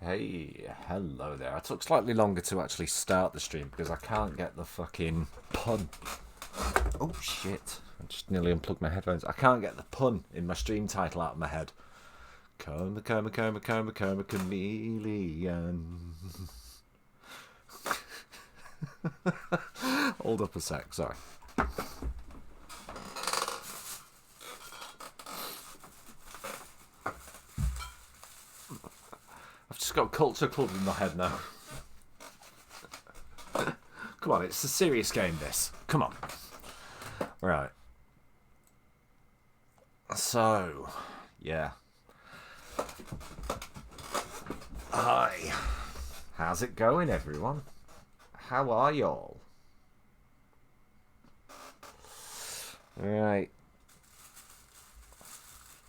Hey, hello there. I took slightly longer to actually start the stream because I can't get the fucking pun. Oh shit. I just nearly unplugged my headphones. I can't get the pun in my stream title out of my head. Coma, chameleon. Hold up a sec, sorry. I've just got Culture Club in my head now. Come on, it's a serious game, this. Come on. Right. So, yeah. Hi. How's it going, everyone? How are y'all? Right.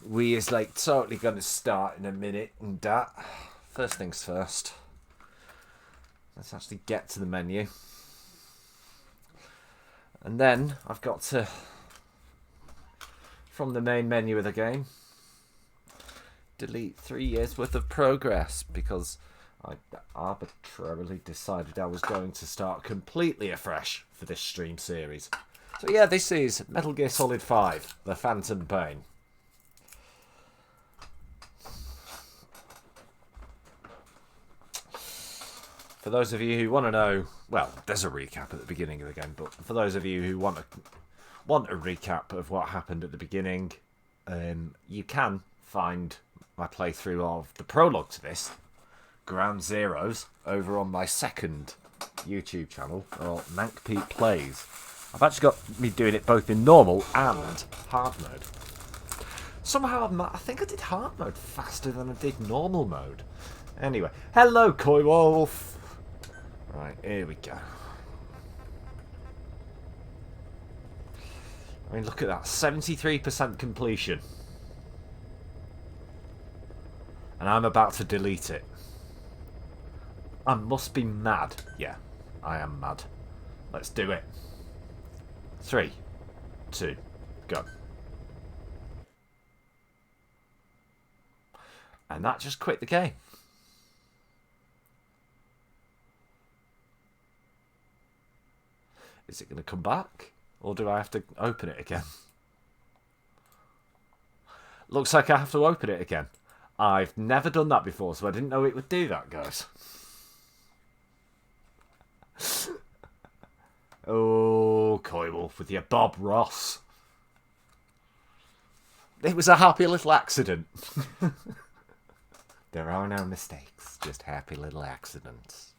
We is like totally gonna start in a minute and that. First things first. Let's actually get to the menu. And then I've got to, from the main menu of the game, delete 3 years worth of progress because I arbitrarily decided I was going to start completely afresh for this stream series. So yeah, this is Metal Gear Solid 5, The Phantom Pain. For those of you who want to know, well, there's a recap at the beginning of the game, but for those of you who want a recap of what happened at the beginning, you can find my playthrough of the prologue to this, Ground Zeroes, over on my second YouTube channel, or MancPete Plays. I've actually got me doing it both in normal and hard mode. Somehow, I think I did hard mode faster than I did normal mode. Anyway, hello, Coy Wolf. Right, here we go. I mean, look at that. 73% completion. And I'm about to delete it. I must be mad. Yeah, I am mad. Let's do it. 3, 2, go. And that just quit the game. Is it going to come back? Or do I have to open it again? Looks like I have to open it again. I've never done that before, so I didn't know it would do that, guys. Oh, Coy Wolf with your Bob Ross. It was a happy little accident. There are no mistakes, just happy little accidents.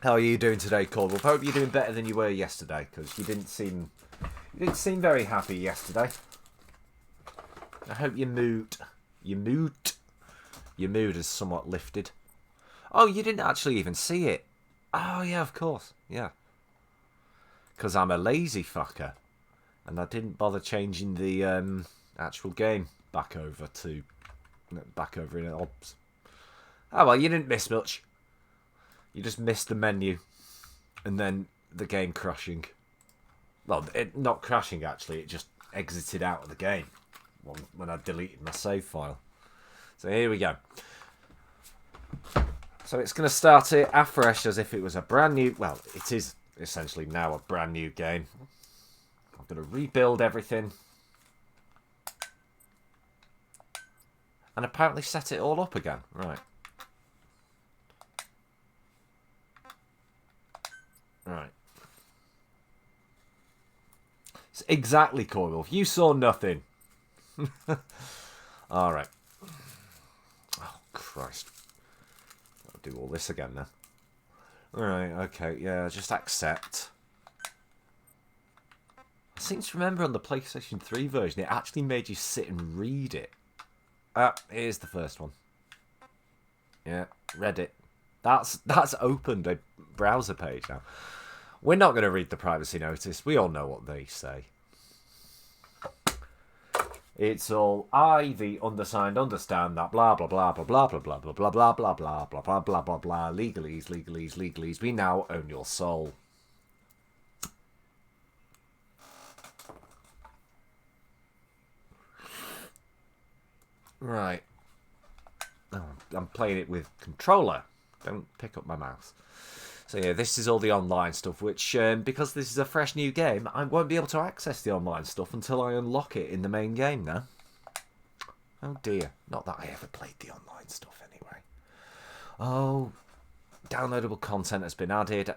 How are you doing today, Corbell? I hope you're doing better than you were yesterday, because you didn't seem very happy yesterday. I hope your mood is somewhat lifted. Oh, you didn't actually even see it. Oh yeah, of course, yeah. Because I'm a lazy fucker, and I didn't bother changing the actual game back over in OBS. Oh well, you didn't miss much. You just missed the menu, and then the game crashing. Well, not crashing actually, it just exited out of the game when I deleted my save file. So here we go. So it's going to start it afresh as if it was a brand new... Well, it is essentially now a brand new game. I'm going to rebuild everything. And apparently set it all up again. Right. Right. It's exactly, Coyle. You saw nothing. Alright. Oh, Christ. I'll do all this again now. Alright, okay, yeah, just accept. I seem to remember on the PlayStation 3 version, it actually made you sit and read it. Here's the first one. Yeah, read it. That's opened a browser page now. We're not going to read the privacy notice. We all know what they say. It's all I, the undersigned, understand that blah blah blah blah blah blah blah blah blah blah blah blah blah blah blah blah blah legalese. We now own your soul. Right. Oh, I'm playing it with controller. Don't pick up my mouse. So yeah, this is all the online stuff, which, because this is a fresh new game, I won't be able to access the online stuff until I unlock it in the main game now. Oh dear. Not that I ever played the online stuff anyway. Oh, downloadable content has been added.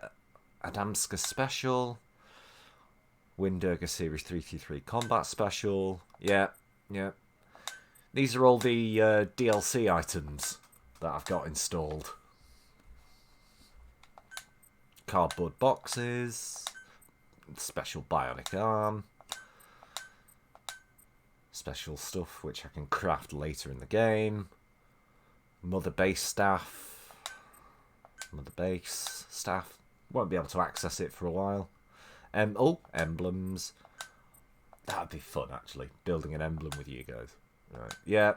Adamska Special. Windurger Series 333 Combat Special. Yeah. These are all the DLC items that I've got installed. Cardboard boxes. Special bionic arm. Special stuff which I can craft later in the game. Mother base staff. Mother base staff. Won't be able to access it for a while. Emblems. That'd be fun, actually. Building an emblem with you guys. Right. Yeah.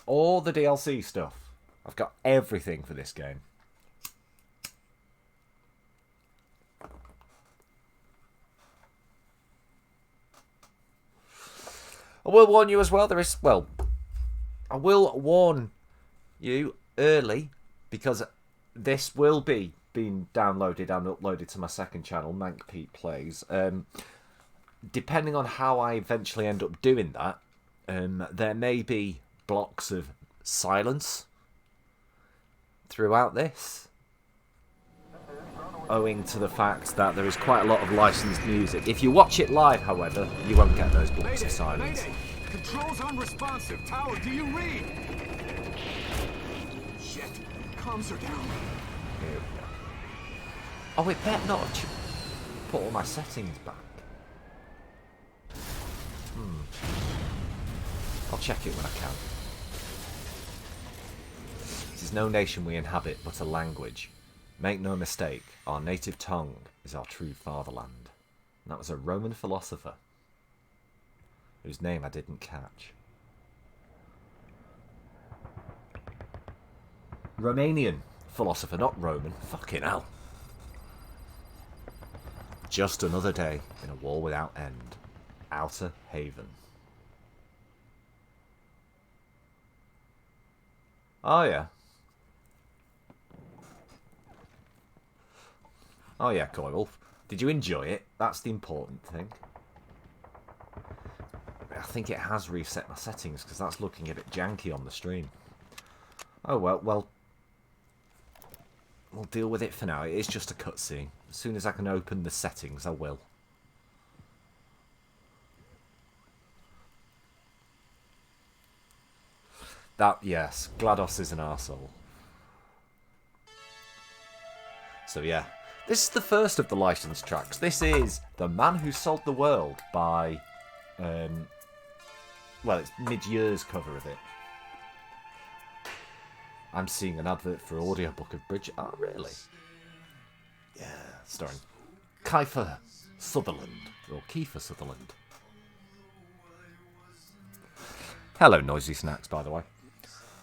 All the DLC stuff. I've got everything for this game. I will warn you as well. I will warn you early because this will be being downloaded and uploaded to my second channel, MancPete Plays. Depending on how I eventually end up doing that, there may be blocks of silence throughout this, owing to the fact that there is quite a lot of licensed music. If you watch it live, however, you won't get those blocks of silence. Mayday. Controls unresponsive. Tower, do you read? Shit. Comms are down. Here we go. Oh, it better not have put all my settings back. I'll check it when I can. It is no nation we inhabit, but a language. Make no mistake, our native tongue is our true fatherland. And that was a Roman philosopher, whose name I didn't catch. Romanian philosopher, not Roman. Fucking hell. Just another day in a war without end. Outer Haven. Oh yeah. Oh yeah, Coywolf. Did you enjoy it? That's the important thing. I think it has reset my settings because that's looking a bit janky on the stream. Oh well, we'll deal with it for now. It is just a cutscene. As soon as I can open the settings, I will. Yes, GLaDOS is an arsehole. So yeah, this is the first of the licensed tracks. This is The Man Who Sold the World by, well, it's Mid-Year's cover of it. I'm seeing an advert for audiobook of Bridget. Oh, really? Yeah, starring Kiefer Sutherland, or Kiefer Sutherland. Hello, Noisy Snacks, by the way.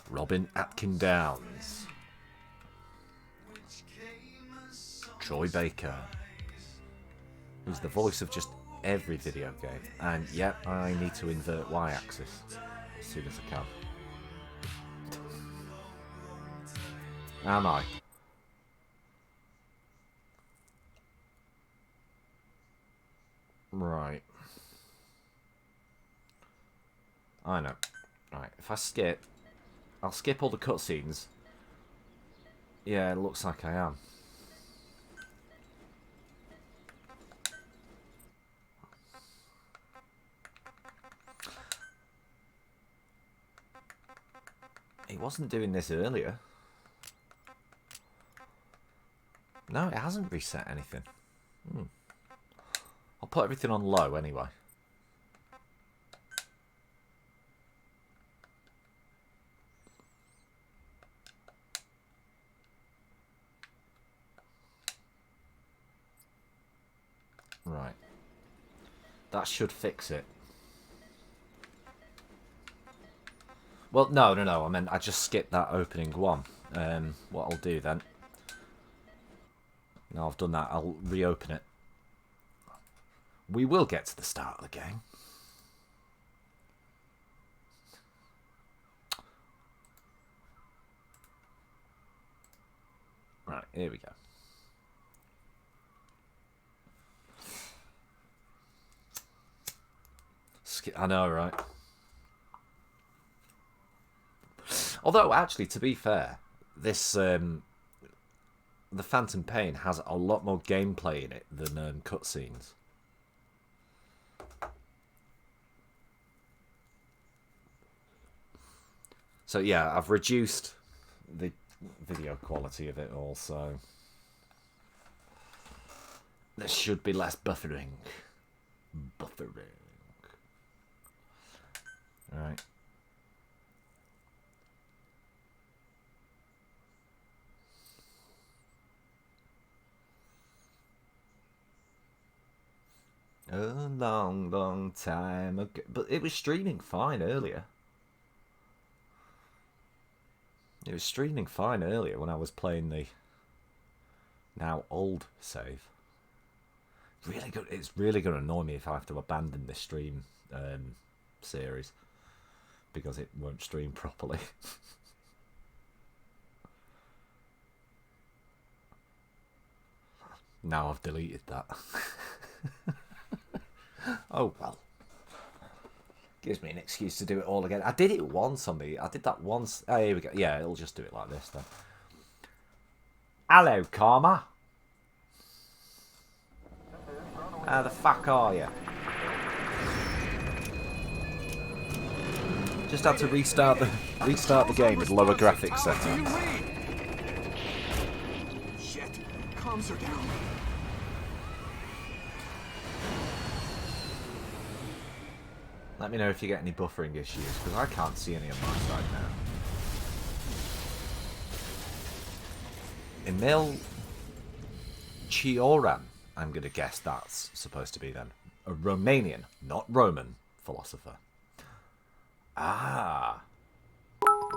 Robin Atkin Downs. Troy Baker, who's the voice of just every video game. And yep, I need to invert Y-axis as soon as I can. Am I? Right. I know. Right, if I skip, I'll skip all the cutscenes. Yeah, it looks like I am. It wasn't doing this earlier. No, it hasn't reset anything. I'll put everything on low anyway. Right. That should fix it. Well, no. I mean, I just skipped that opening one. What I'll do then... Now I've done that, I'll reopen it. We will get to the start of the game. Right, here we go. I know, right? Although, actually, to be fair, this the Phantom Pain has a lot more gameplay in it than cutscenes. So yeah, I've reduced the video quality of it also. There should be less buffering. Right. A long, long time ago. But it was streaming fine earlier. It was streaming fine earlier when I was playing the now old save. Really good. It's really going to annoy me if I have to abandon this stream series because it won't stream properly. Now I've deleted that. Oh well. Gives me an excuse to do it all again. I did it once on me. I did that once. Oh, here we go. Yeah, it'll just do it like this then. Hello, Karma. How the fuck are you? Just had to restart the game with lower graphics settings. Shit. Comms are down. Let me know if you get any buffering issues, because I can't see any on my side now. Emil Cioran, I'm going to guess that's supposed to be then. A Romanian, not Roman, philosopher. Ah.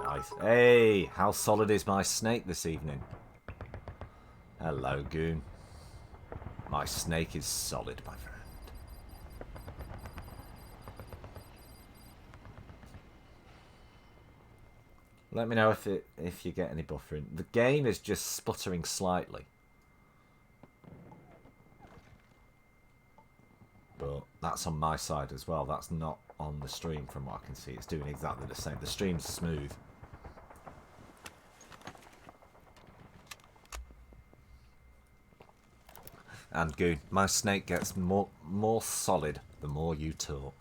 Nice. Hey, how solid is my snake this evening? Hello, goon. My snake is solid, my friend. Let me know if you get any buffering. The game is just sputtering slightly. But that's on my side as well. That's not on the stream from what I can see. It's doing exactly the same. The stream's smooth. And Goon, my snake gets more solid the more you talk.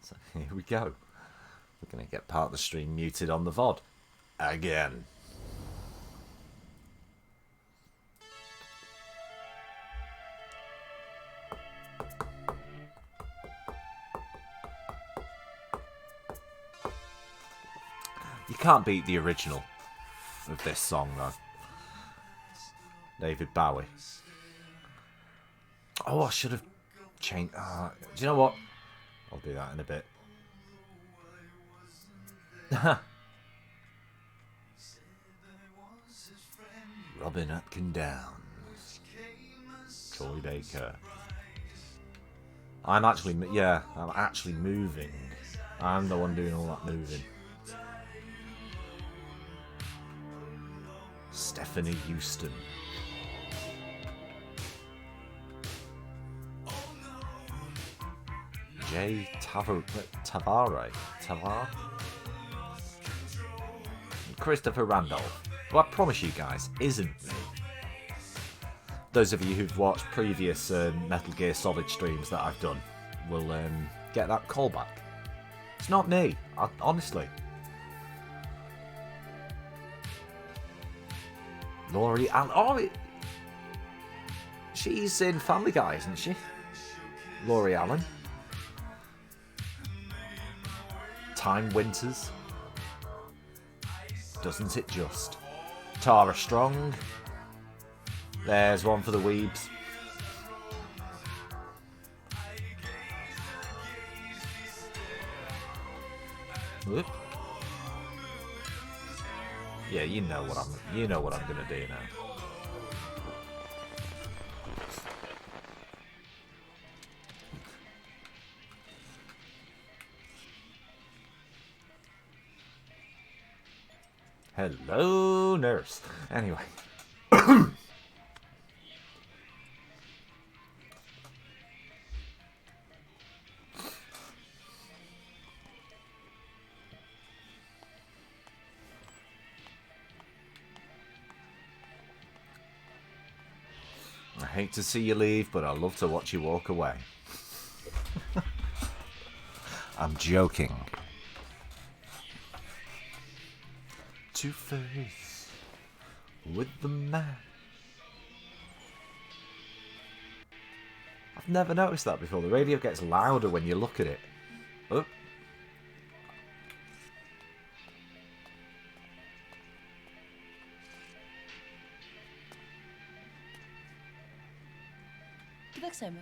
So here we go. We're going to get part of the stream muted on the VOD. Again. You can't beat the original of this song, though. David Bowie. Oh, I should have changed. Do you know what? I'll do that in a bit. Robin Atkin Downs. Troy Baker. I'm actually moving. I'm the one doing all that moving. Stephanie Houston. Jay Tavare. Christopher Randolph, who I promise you guys isn't me. Those of you who've watched previous Metal Gear Solid streams that I've done will get that callback. It's not me, honestly. Laurie Allen. Oh, she's in Family Guy, isn't she? Laurie Allen. Time Winters. Doesn't it just? Tara Strong. There's one for the weebs. Whoop. Yeah, you know what I'm gonna do now. Hello, nurse. Anyway. I hate to see you leave, but I love to watch you walk away. I'm joking. Two-Face with the man. I've never noticed that before. The radio gets louder when you look at it. Oh. Kijk ze me.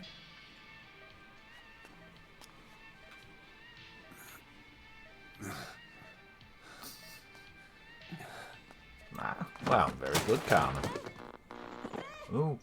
Ah, well, very good, Carmen. Ooh.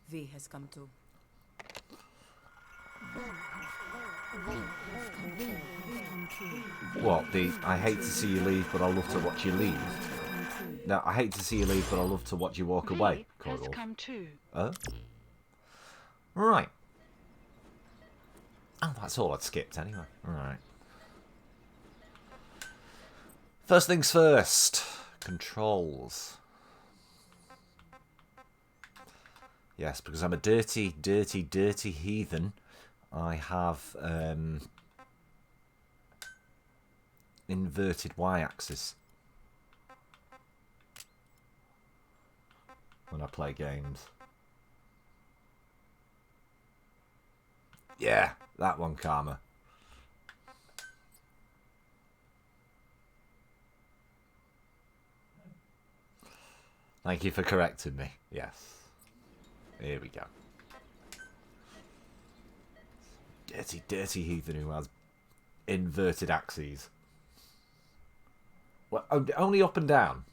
V has come too. What, the I hate to see you leave, but I love to watch you leave? No, I hate to see you leave, but I love to watch you walk away. Has come too. Right. Oh, that's all I'd skipped anyway. Right. First things first. Controls. Yes, because I'm a dirty, dirty, dirty heathen. I have inverted y-axis when I play games. Yeah, that one, Karma. Thank you for correcting me. Yes. Here we go. Dirty, dirty heathen who has inverted axes. Well, only up and down.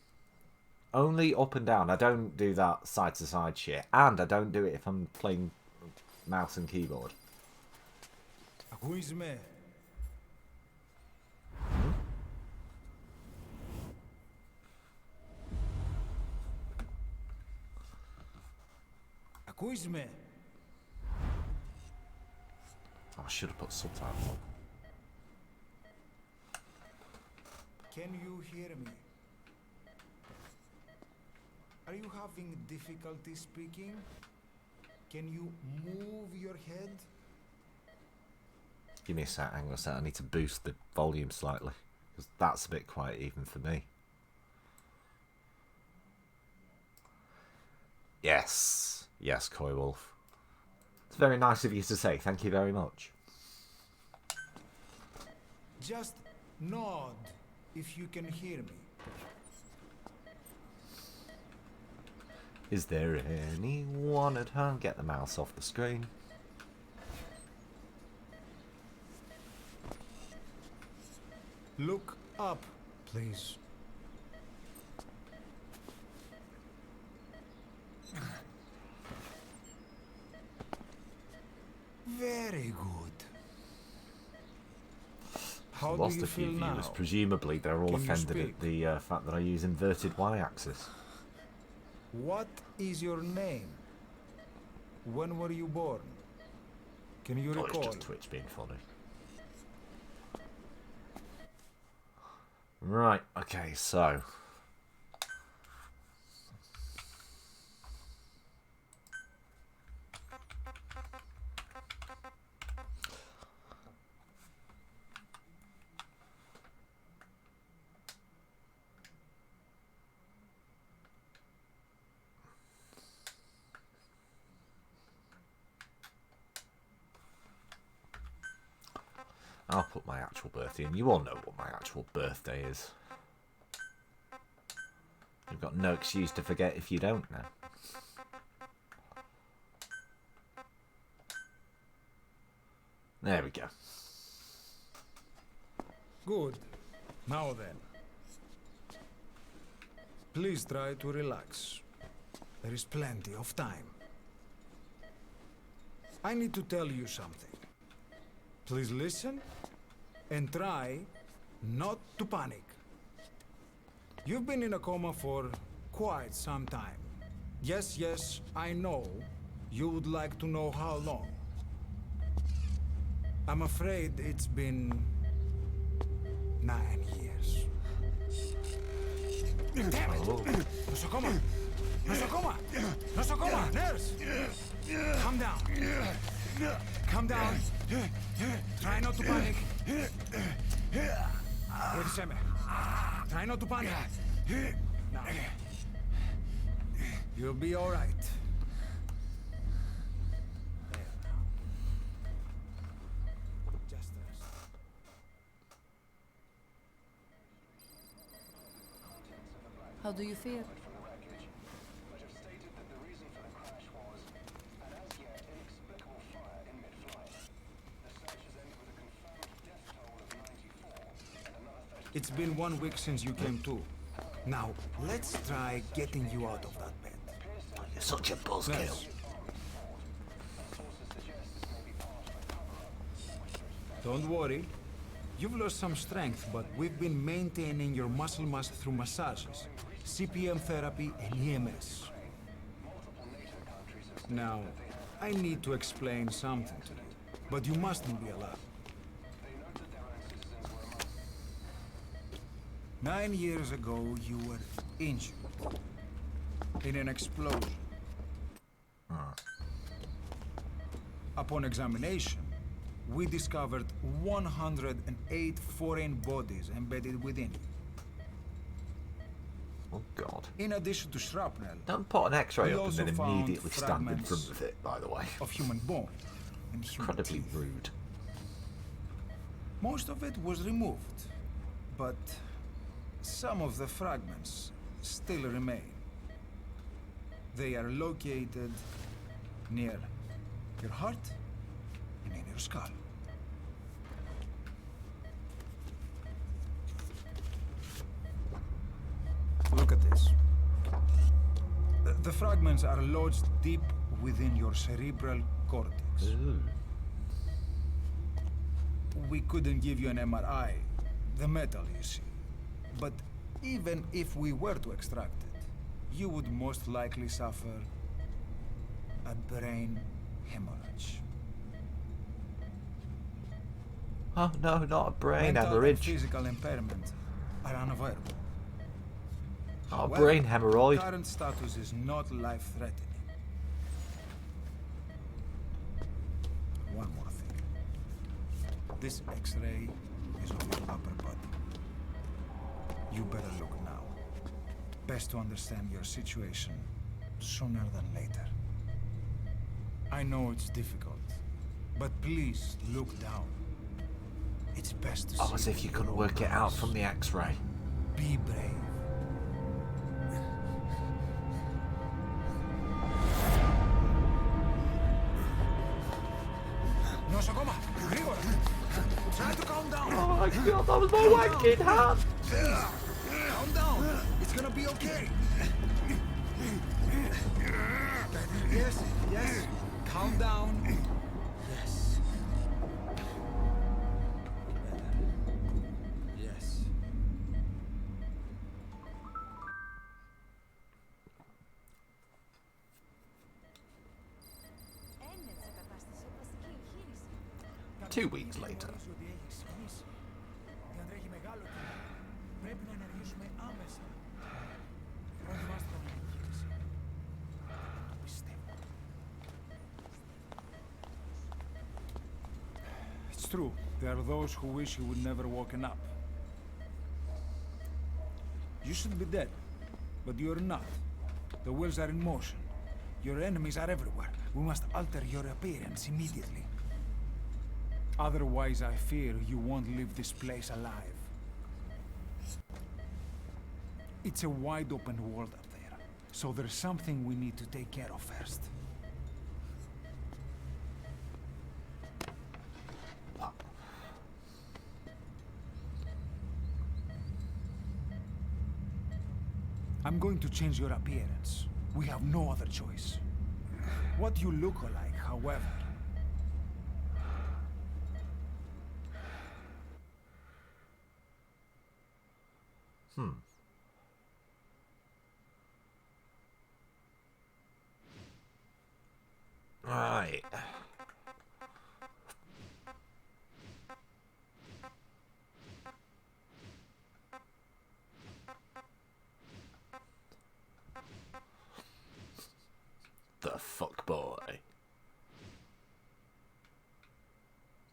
Only up and down. I don't do that side-to-side shit. And I don't do it if I'm playing mouse and keyboard. Ακούς με. Ακούς με. Oh, I should have put subtitles on. Can you hear me? Are you having difficulty speaking? Can you move your head? Give me a sec, hang on a sec. I need to boost the volume slightly. Because that's a bit quiet even for me. Yes. Yes, Coy Wolf. It's very nice of you to say. Thank you very much. Just nod if you can hear me. Is there anyone at home? Get the mouse off the screen. Look up, please. Very good. How do Lost you a few feel viewers. now? Presumably they're all Can you offended speak? at the fact that I use inverted y-axis. What is your name? When were you born? Can you Oh, it's recall? just Twitch being funny. Right, okay, so... I'll put my actual birthday in. You all know what my actual birthday is. You've got no excuse to forget if you don't know. There we go. Good. Now then. Please try to relax. There is plenty of time. I need to tell you something. Please listen and try not to panic. You've been in a coma for quite some time. Yes, I know you would like to know how long. I'm afraid it's been 9 years. Damn it! Nosocoma! Nosocoma! Nosocoma! Nurse! Calm down. Calm down. Try not to panic. Ήρθαμε. Try not to panic. Now. You'll be all right. There now. Just rest. How do you feel? It's been 1 week since you came to. Now, let's try getting you out of that bed. You're such a buzzkill. Yes. Don't worry. You've lost some strength, but we've been maintaining your muscle mass through massages, CPM therapy, and EMS. Now, I need to explain something to you, but you mustn't be alarmed. 9 years ago, you were injured in an explosion. Upon examination, we discovered 108 foreign bodies embedded within you. Oh God. In addition to shrapnel, Don't put an X-ray we up and also then found immediately stand in fragments front of it, by the way. of human bone and human Incredibly teeth. rude. Most of it was removed, but some of the fragments still remain. They are located near your heart and in your skull. Look at this. The fragments are lodged deep within your cerebral cortex. Ooh. We couldn't give you an MRI, the metal, you see. But even if we were to extract it, you would most likely suffer a brain hemorrhage. Oh no, not a brain Mental and hemorrhage. physical impairment are unavoidable. Oh, However, brain hemorrhoid. Current status is not life-threatening. One more thing. This X-ray is of your upper body. You better look now. Best to understand your situation sooner than later. I know it's difficult, but please look down. It's best to Oh, see as if with you your couldn't own work it out eyes. from the X-ray. Be brave. Nosocoma, grígora. Try to calm down. Oh my God, that was my wanking hand. Calm down. It's gonna be okay. Yes, yes. Calm down. Yes. Yes. Έννοια της εγκατάστασης σε πλαστική εγχείρηση. 2 weeks later. Διαντρέχει μεγάλο κίνημα. Πρέπει να ενεργήσουμε άμεσα. Προετοιμάστε τον εγχείρηση. Το πιστεύω. It's true. There are those who wish you would never woken up. You should be dead, but you're not. The wheels are in motion. Your enemies are everywhere. We must alter your appearance immediately. Otherwise, I fear you won't leave this place alive. It's a wide open world up there, so there's something we need to take care of first. I'm going to change your appearance. We have no other choice. What you look like, however. Right. The fuck boy.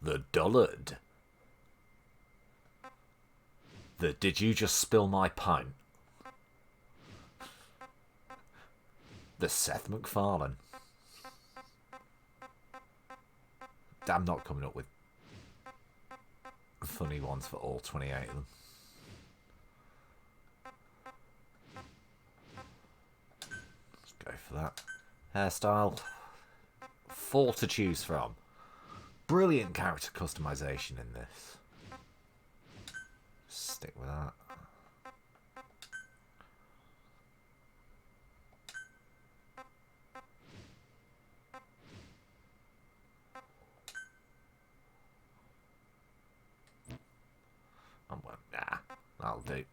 The dullard. The did you just spill my pint? The Seth MacFarlane. I'm not coming up with funny ones for all 28 of them. Let's go for that. Hairstyle. 4 to choose from. Brilliant character customization in this. Stick with that. Nah, that'll do.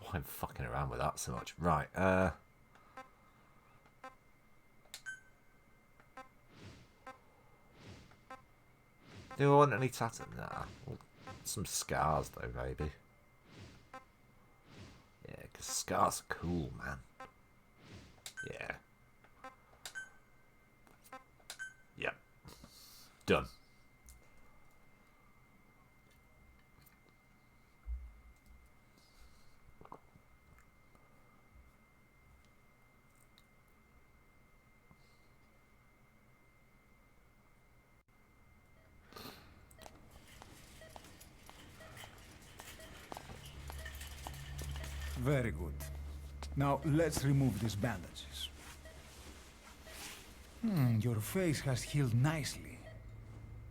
Why I'm fucking around with that so much. Right, do I want any tattoos? Nah. Well, some scars though, maybe. Yeah, because scars are cool, man. Yeah. Yep. Done. Very good. Now let's remove these bandages. Your face has healed nicely.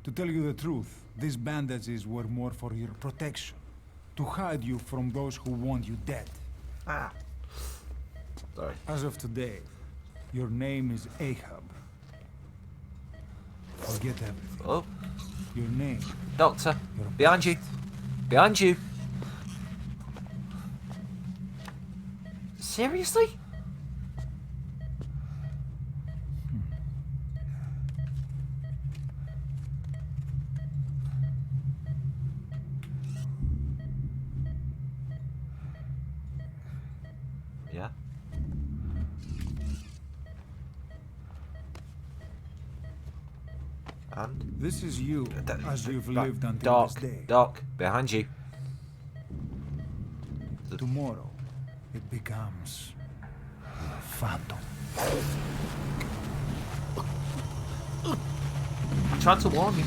To tell you the truth, these bandages were more for your protection. To hide you from those who want you dead. Ah. Sorry. As of today, your name is Ahab. Forget everything. Oh. Your name. Doctor. Behind you. Behind you. Seriously? Yeah. And This is you, as you've lived until Doc, this day. Doc, behind you. Tomorrow, it becomes a phantom. I tried to warn you.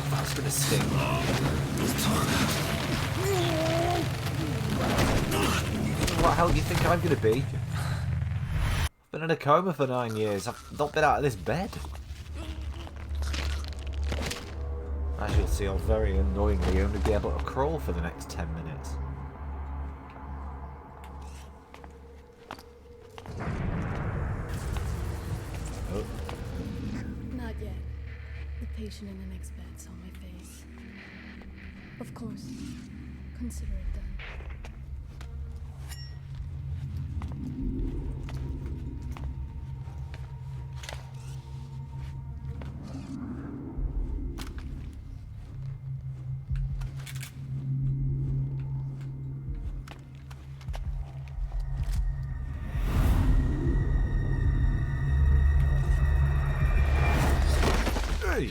That's gonna sting. What the hell do you think I'm gonna be? I've been in a coma for 9 years. I've not been out of this bed. As you'll see, I'll very annoyingly only be able to crawl for the next 10 minutes. Oh. Not yet. The patient in the next bed saw my face. Of course. Consider it done. Hey!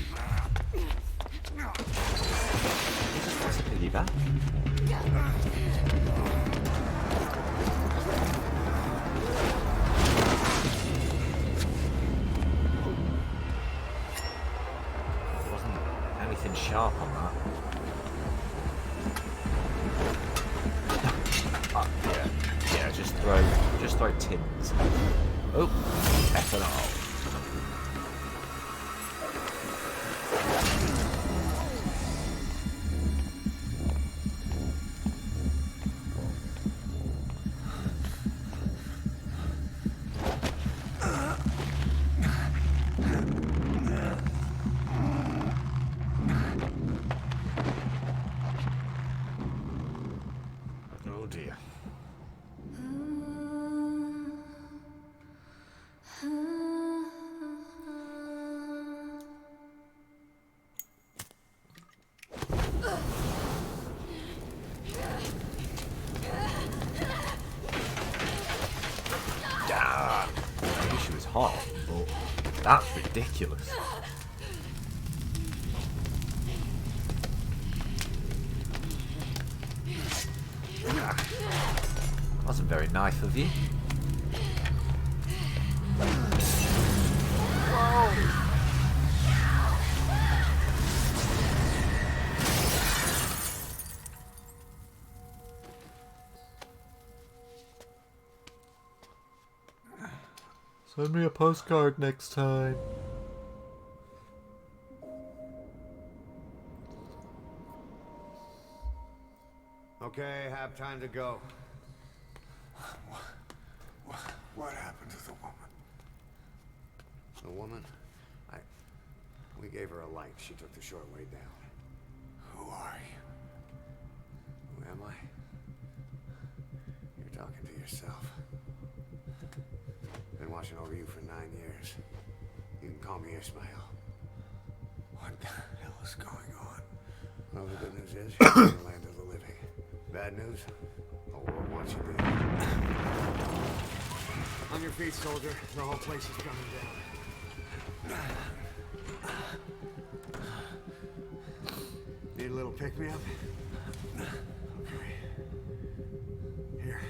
That's a piggyback. throw tins. Oh, ethanol. Oh dear. Ah, I wish it was hot, but that's ridiculous. Wasn't very nice of you. Send me a postcard next time. Okay, have time to go. What happened to the woman? The woman? We gave her a light. She took the short way down. Who are you? Who am I? You're talking to yourself. Been watching over you for 9 years. You can call me Ismail. What the hell is going on? Well, the good news is you're in the land of the living. Bad news? The world wants you dead. On your feet, soldier. The whole place is coming down. Need a little pick-me-up? Okay. Here.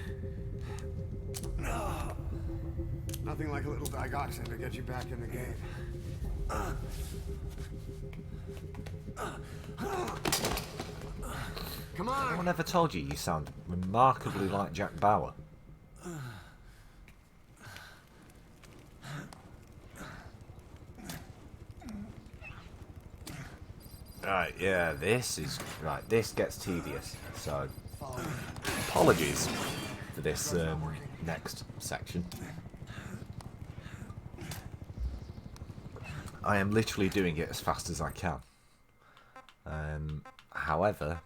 Nothing like a little digoxin to get you back in the game. Come No on! one ever told you sound remarkably like Jack Bauer. Right, yeah, this gets tedious. So, apologies for this next section. I am literally doing it as fast as I can. However,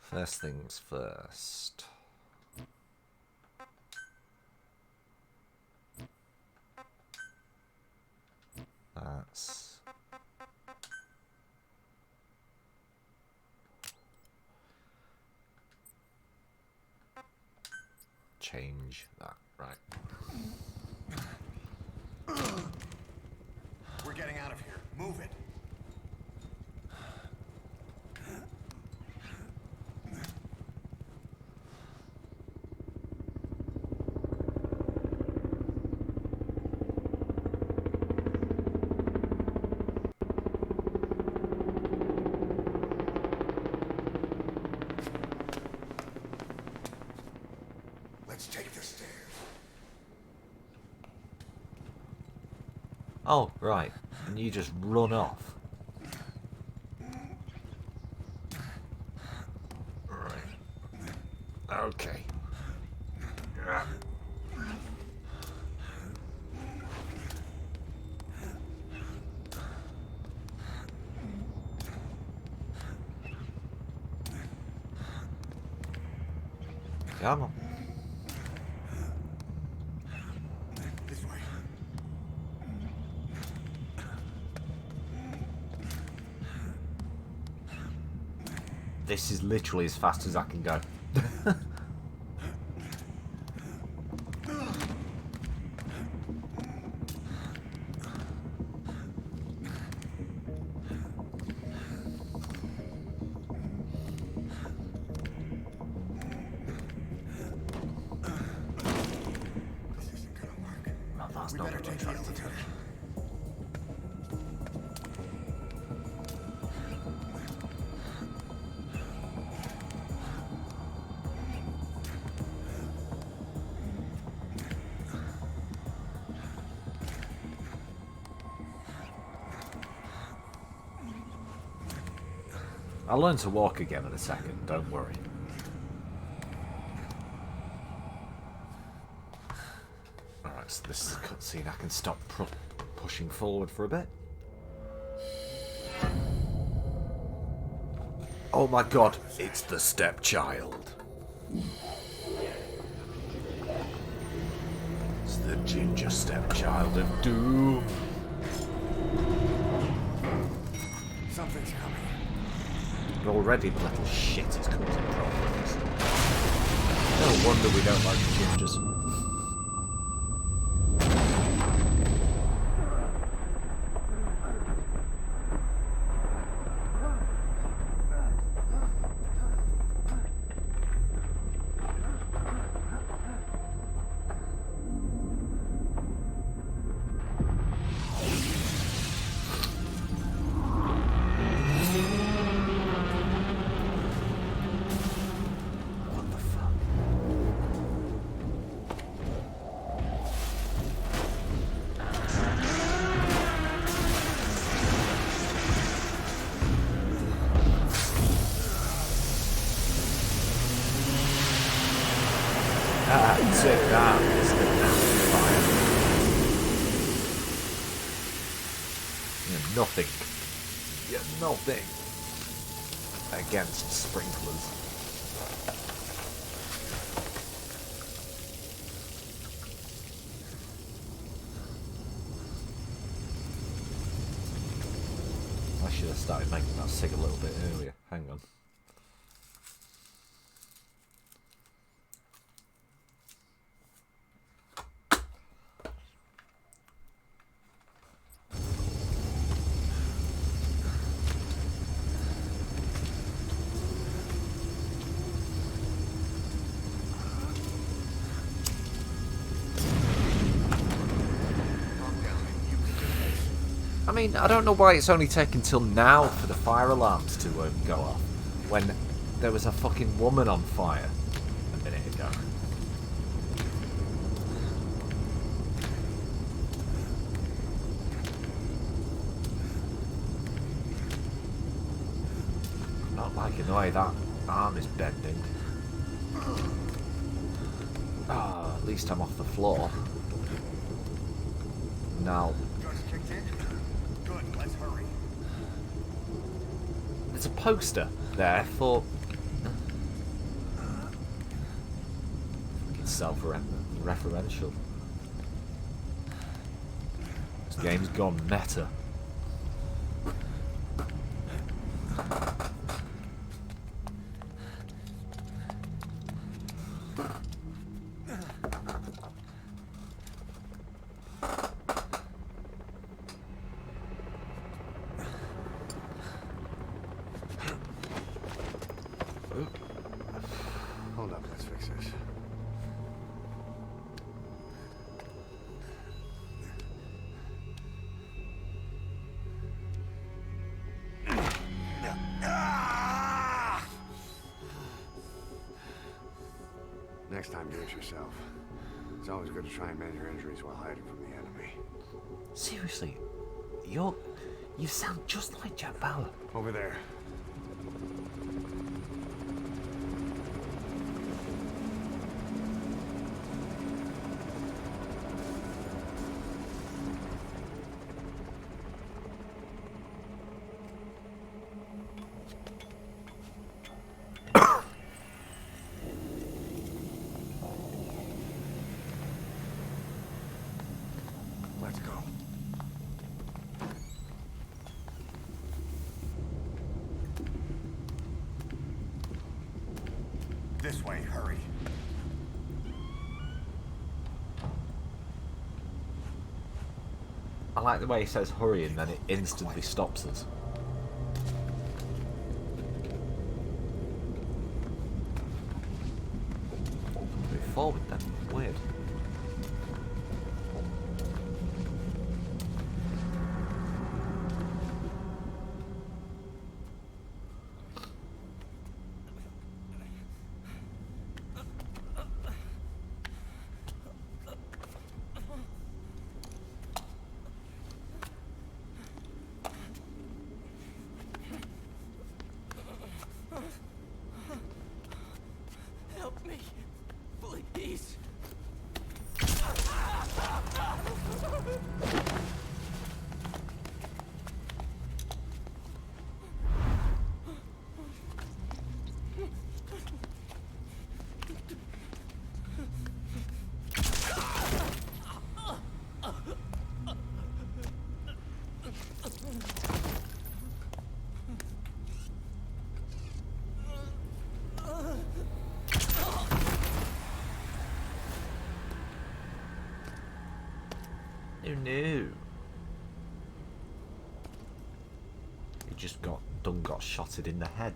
first things first. That's change that, right. We're getting out of here. Move it. Let's take the stairs. Oh, right. And you just run off. Right. Okay. Come on. This way. This is literally as fast as I can go. This isn't gonna work. No, that's We not better what I take the tried to do. elevator. I'll learn to walk again in a second, don't worry. Alright, so this is a cutscene. I can stop pushing forward for a bit. Oh my god, it's the stepchild. It's the ginger stepchild of doom. Something's coming. But already the little shit is causing problems. No wonder we don't like gingers. Take that, Mr. Amplifier. You're nothing. You're nothing against sprinklers. I should have started making that sig a little bit earlier. Hang on. I mean, I don't know why it's only taken till now for the fire alarms to go off, when there was a fucking woman on fire a minute ago. I'm not liking the way that arm is bending. Ah, at least I'm off the floor. Now... There's a poster there for... It's self-referential. This game's gone meta. Hold up, let's fix this. Next time, do it yourself. It's always good to try and mend your injuries while hiding from the enemy. Seriously, you sound just like Jack Bauer. Over there. Let's go. This way, hurry. I like the way he says hurry and then it instantly stops us. Move forward then. Weird. Oh no. He just got shotted in the head.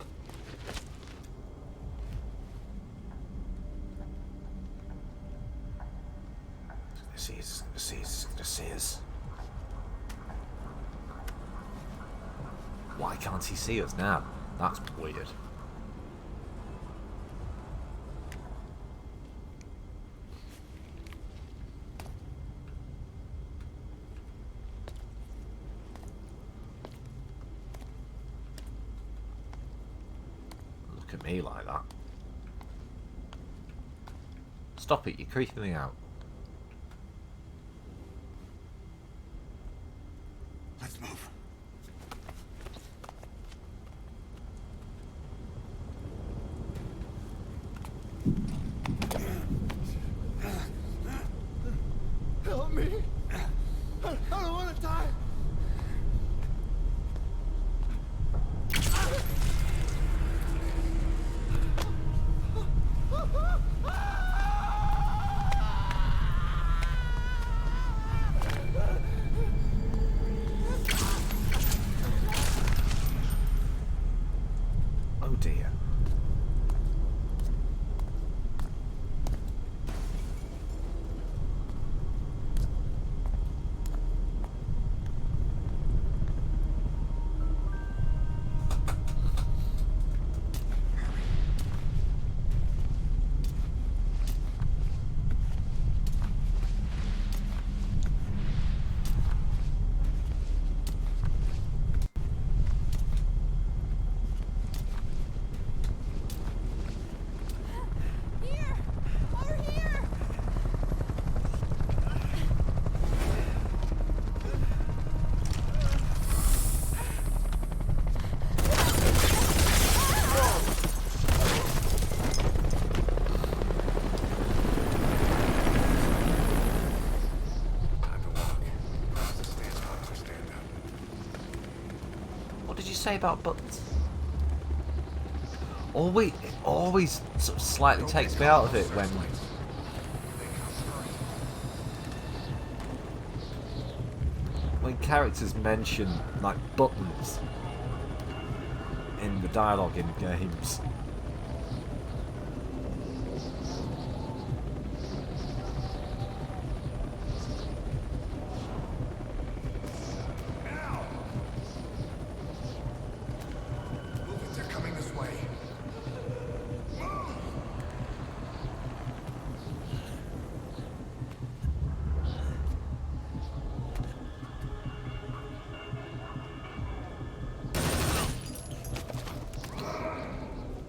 He's gonna see us. Why can't he see us now? That's weird. Look at me like that. Stop it, you're creeping me out. Let's move. Help me! I don't want to die! Oh dear. Here! Over here! Time to walk. Stand up or stand up. What did you say about buttons? It always sort of slightly takes me out of it when characters mention like buttons in the dialogue in games. They're coming this way.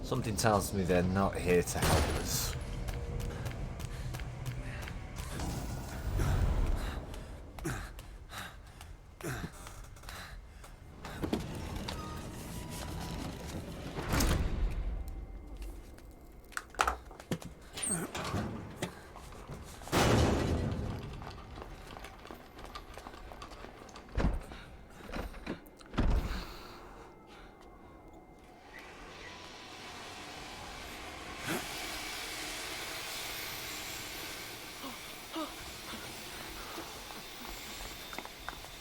Something tells me they're not here to help us.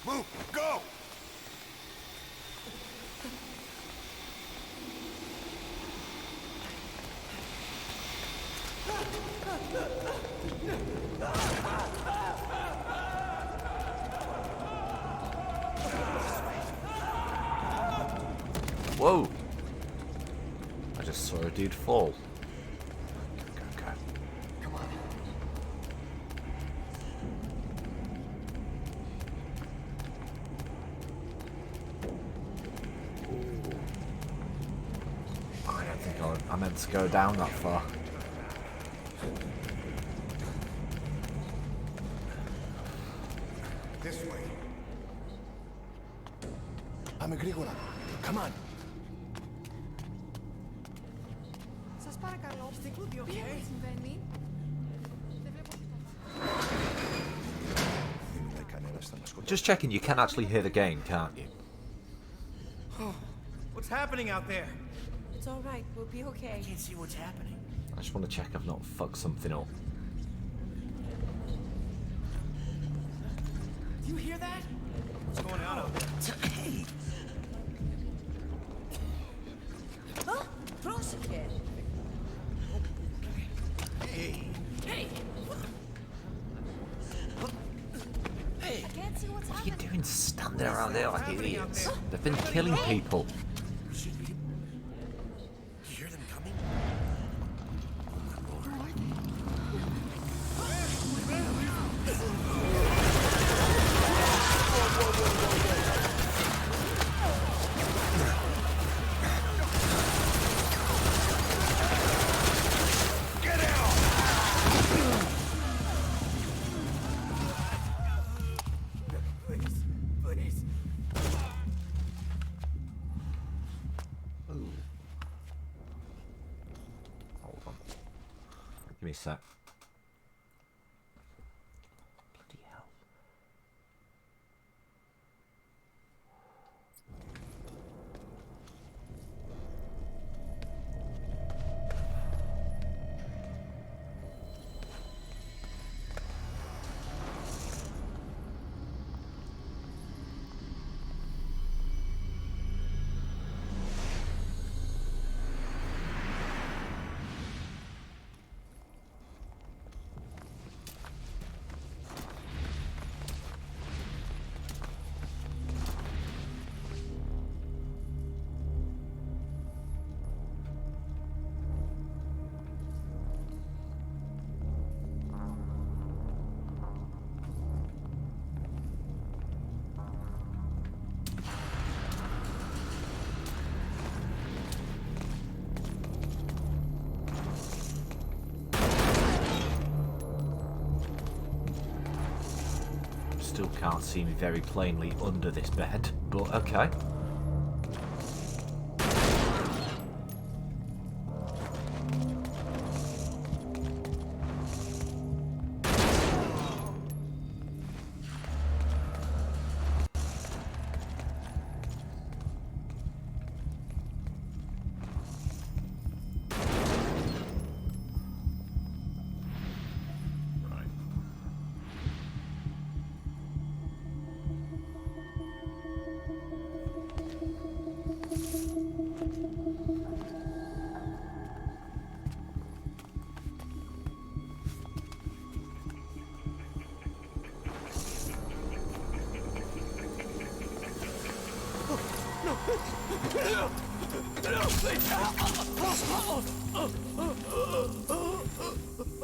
Move! Go! Whoa! I just saw a dude fall. Go. Come on. I don't think I meant to go down that far. This way. Πάμε γρήγορα. Come on. Σας παρακαλώ. Τι συμβαίνει? Δεν βλέπω τίποτα. Δεν είναι κανένας θα μας σκοτώσει. Just checking, you can actually hear the game, can't you? What's happening out there? It's all right. We'll be okay. Can't see what's happening. I just want to check I've not fucked something up. Do you hear that? What's going on out there? Hey! Huh? Proszę. Hey! Hey! Hey! I can't see what's What are you happening. doing standing around there like happening out idiots? there? They've been killing people. Should we... You hear them coming? Hold on. Give me a sec. Bloody hell. Still can't see me very plainly under this bed, but okay. Right.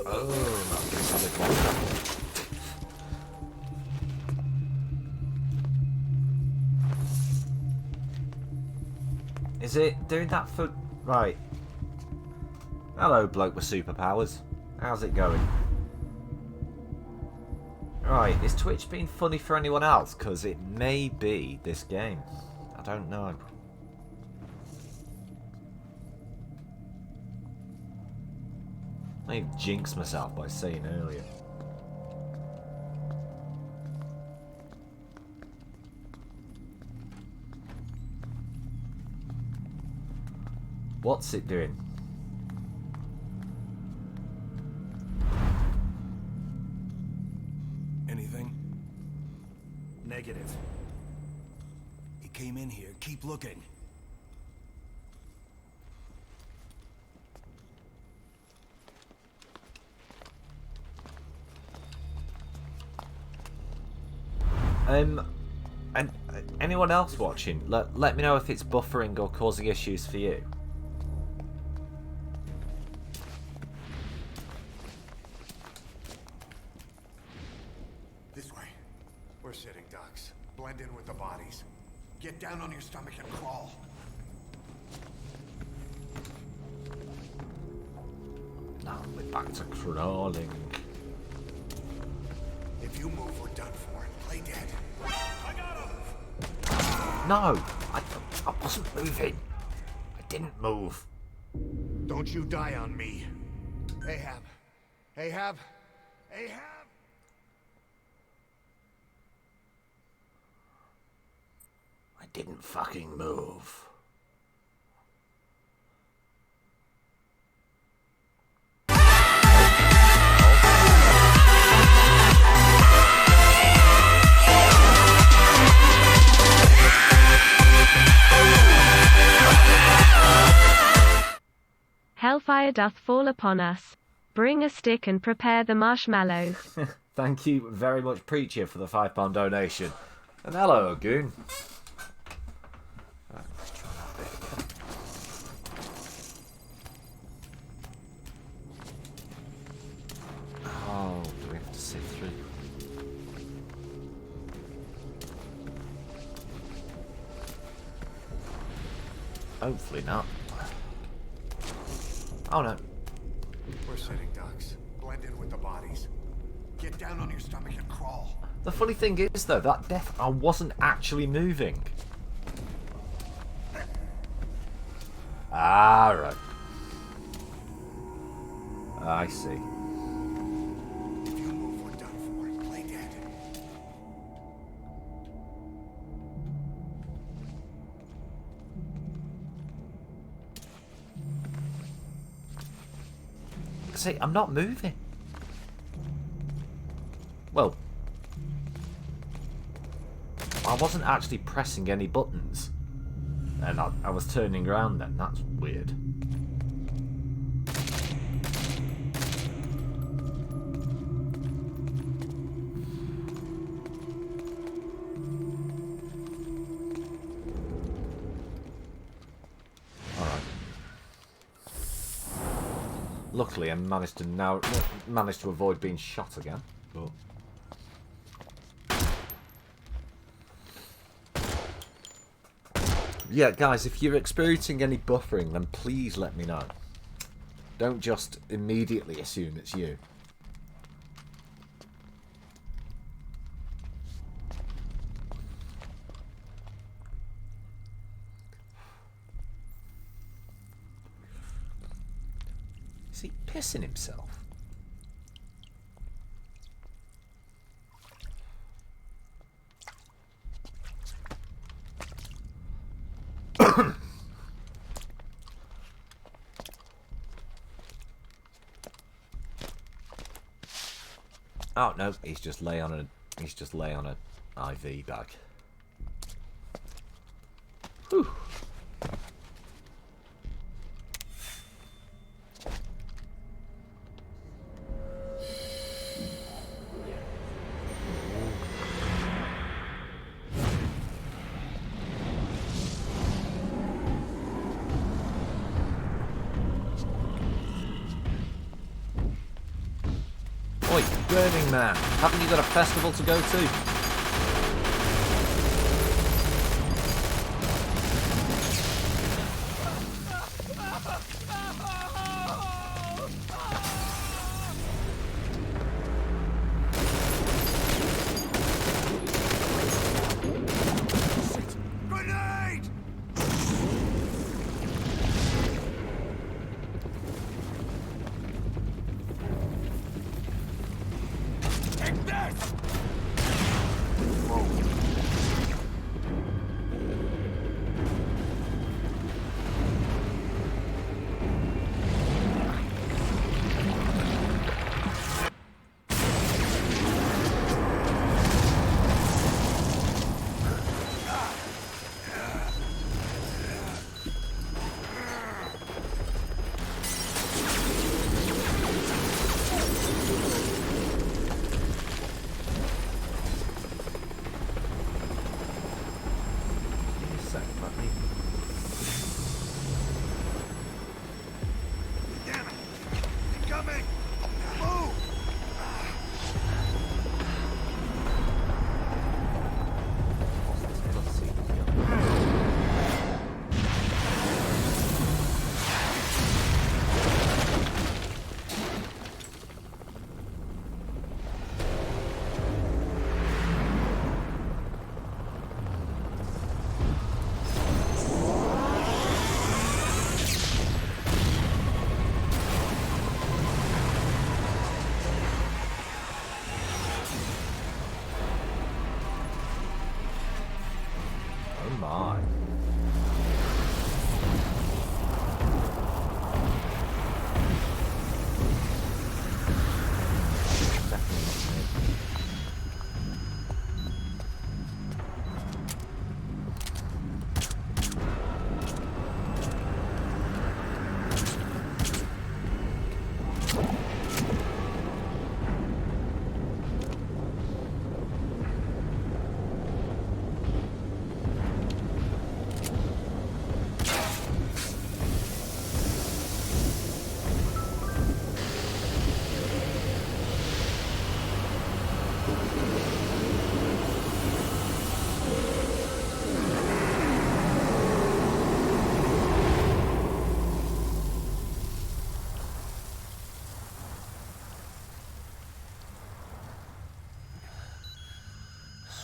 Oh, that gives a bit longer. Is it doing that for... Right. Hello, bloke with superpowers. How's it going? Right, is Twitch being funny for anyone else? Because it may be this game. I don't know. I jinxed myself by saying earlier. What's it doing? Anything? Negative. He came in here. Keep looking. And anyone else watching, let me know if it's buffering or causing issues for you. This way. We're sitting ducks. Blend in with the bodies. Get down on your stomach and crawl. Now we're back to crawling. If you move, we're done for. Play dead. No, I wasn't moving. I didn't move. Don't you die on me. Ahab. Ahab. Ahab. I didn't fucking move. Hellfire doth fall upon us. Bring a stick and prepare the marshmallows. Thank you very much, Preacher, for the £5 donation. And hello, Goon. Right, let's try that bit. Oh, do we have to sit through? Hopefully not. Oh no. We're sitting ducks. Blend in with the bodies. Get down on your stomach and crawl. The funny thing is, though, that death, I wasn't actually moving. Ah, right. I see. If you move, we're done for. Play dead. See, I'm not moving. Well, I wasn't actually pressing any buttons. And I was turning around then. That's weird. Alright. Luckily, I managed to avoid being shot again. But yeah, guys, if you're experiencing any buffering, then please let me know. Don't just immediately assume it's you. Is he pissing himself? Oh no, he's just lay on a IV bag. Whew. Oi, Burning Man, haven't you got a festival to go to? Grenade! Take this!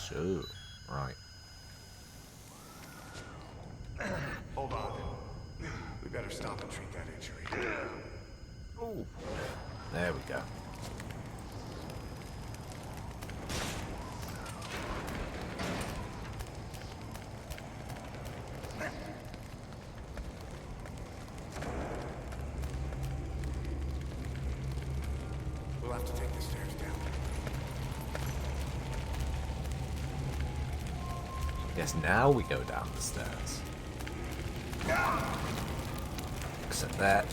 So, right. Hold on. We better stop and treat that injury. Ooh. There we go. We'll have to take the stairs down. Yes, now we go down the stairs. Except that.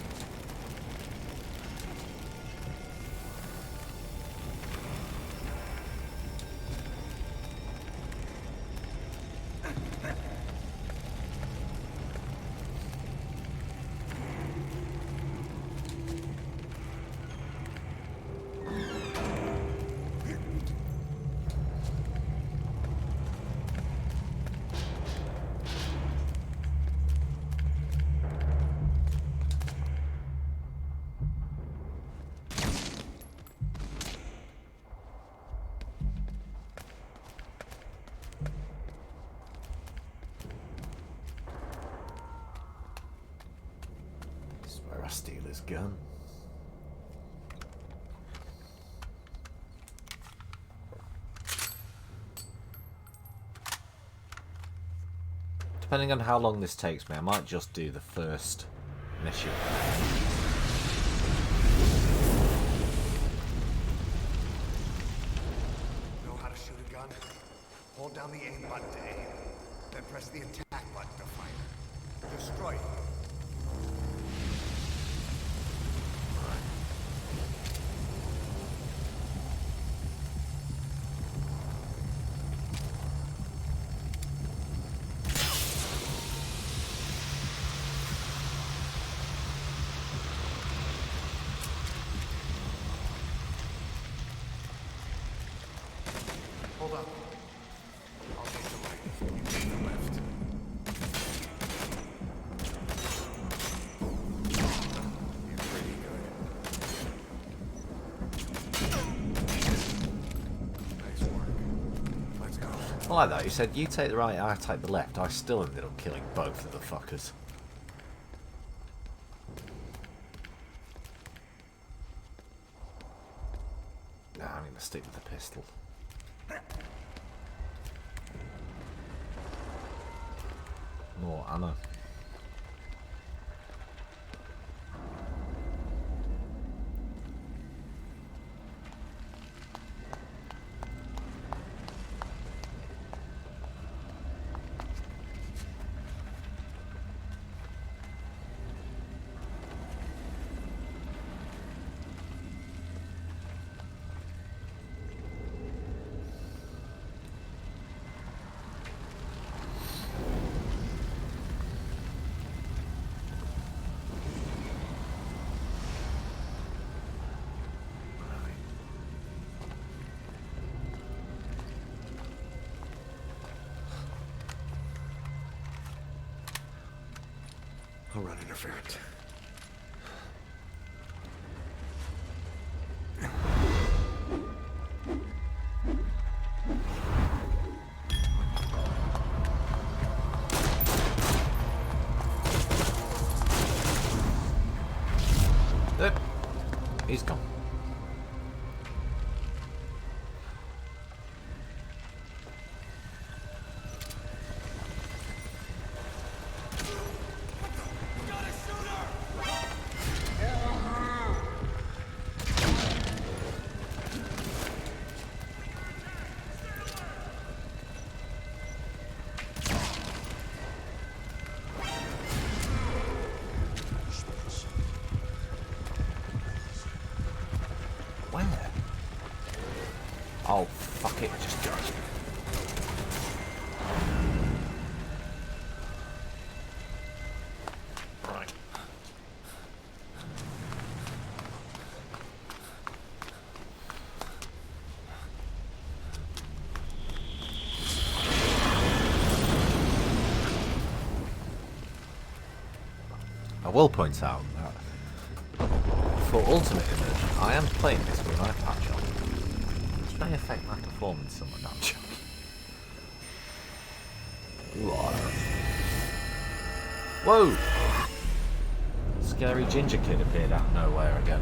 This is where I steal his gun. Depending on how long this takes me, I might just do the first mission. Know how to shoot a gun? Hold down the aim button to aim. Then press the attack button to fire. Destroy it. Hold up. I'll take the right. You take the left. You're pretty good. Nice work. Let's go. I like that. You said you take the right, I take the left. I still ended up killing both of the fuckers. Nah, I'm gonna stick with the pistol. More ammo. I'll run interference. Yep. He's gone. Where? Oh, fuck it, just go. Right. I will point out that for Ultimate Immersion, I am playing this with an eye patch on, which may affect my performance somewhat naturally. Whoa! Scary ginger kid appeared out of nowhere again.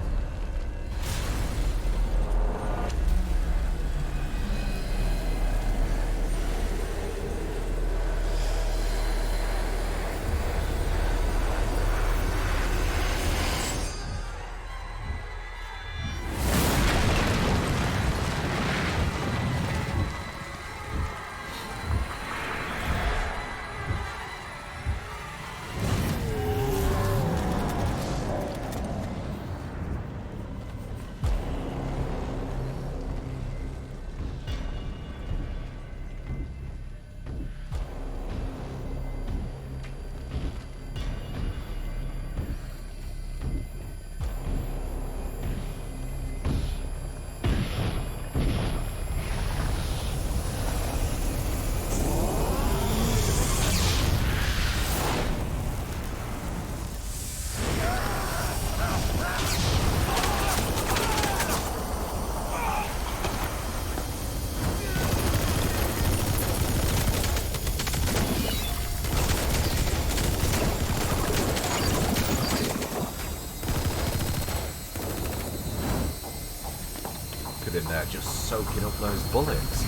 In there just soaking up those bullets.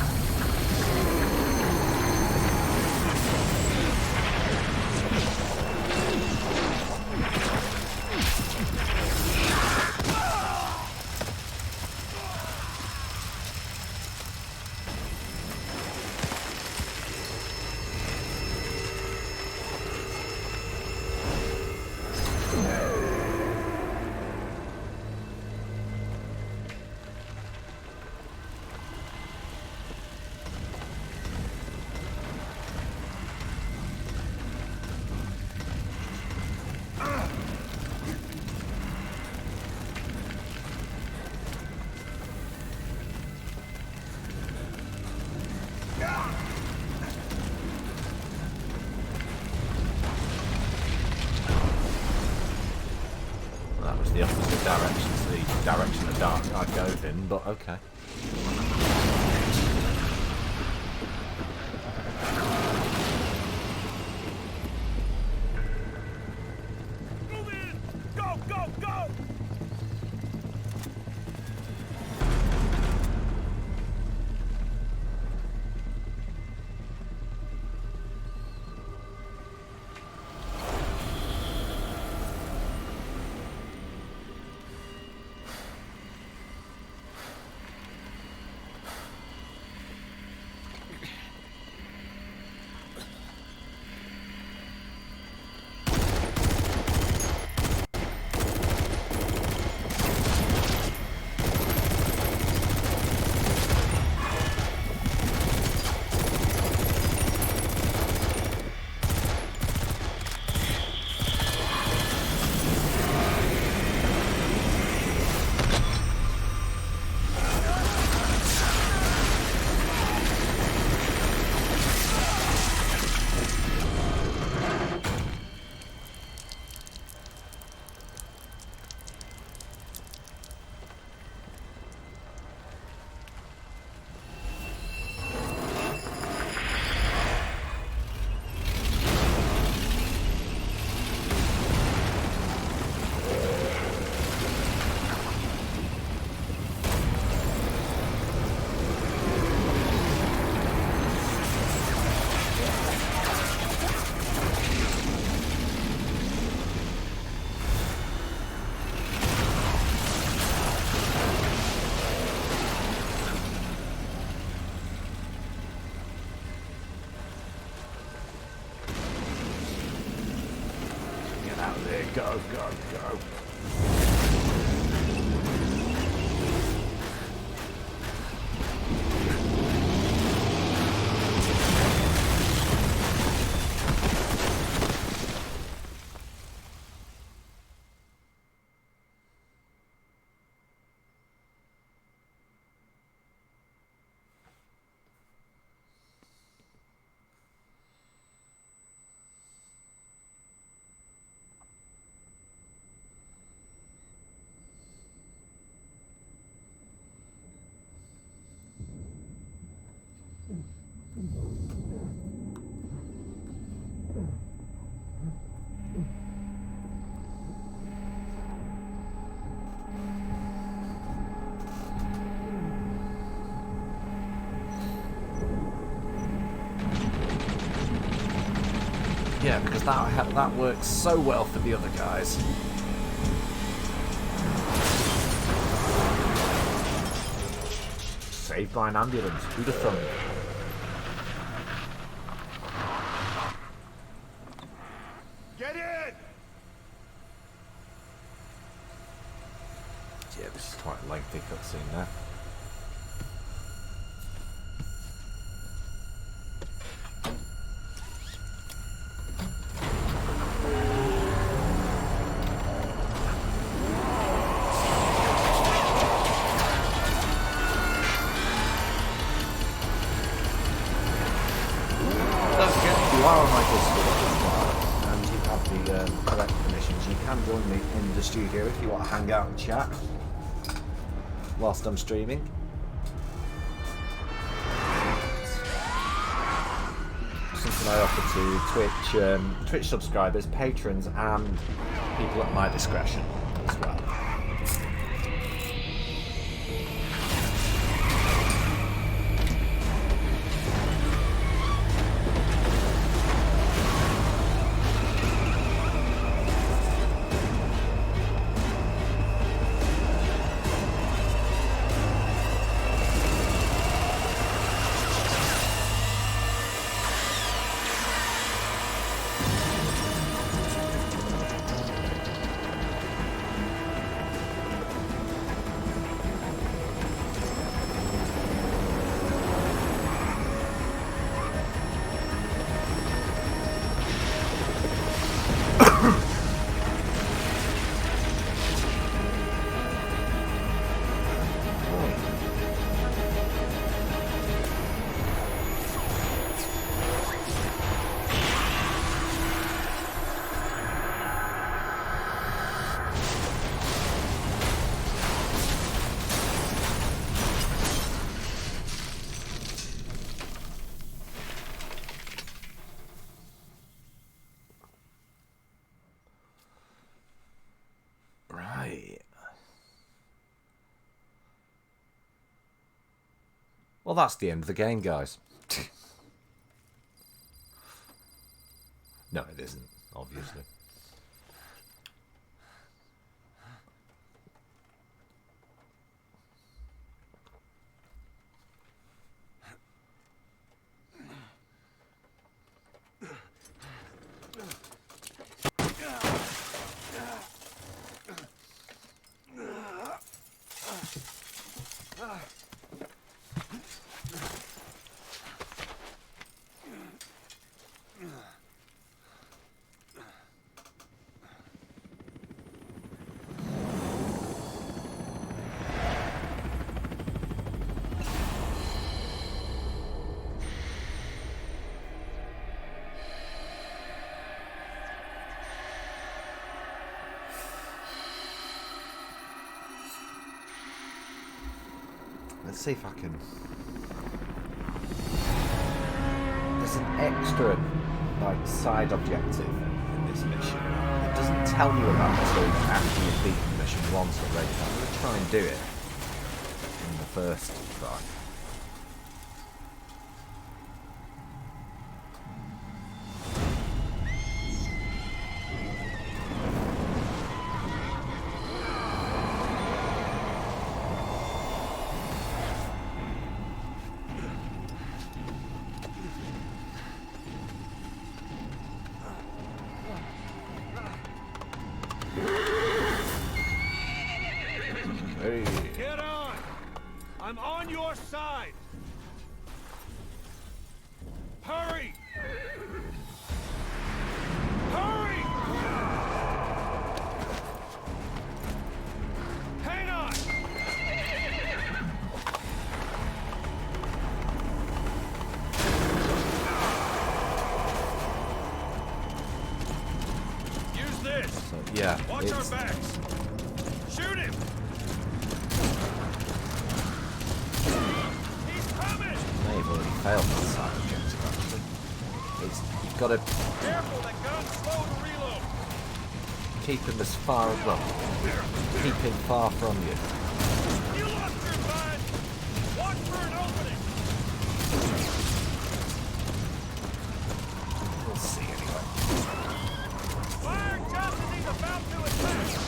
That was the opposite direction to the direction the dark I'd go in, but okay. Move in! Go, go, go! Out there, go, go, go. that works so well for the other guys. Saved by an ambulance. Who'd have thunk? Get in! Yeah, this is quite a lengthy cutscene there. And you have the correct permissions. You can join me in the studio if you want to hang out and chat whilst I'm streaming. Something I offer to Twitch subscribers, patrons, and people at my discretion as well. Well, that's the end of the game, guys. No, it isn't, obviously. Let's see if I can... There's an extra, like, side objective in this mission. It doesn't tell you about it until after you've beaten mission once already. I'm going to try and do it in the first try. Get on! I'm on your side! Hurry! Hurry! Hang on! Use this! So, yeah, Watch our backs! Shoot him! May have already failed that side objective, actually. You've got to Careful, that gun's slow to reload! keep him as far as well. Keep him far from you. You lost your mind! Watch for an opening! We'll see anyway. About to attack!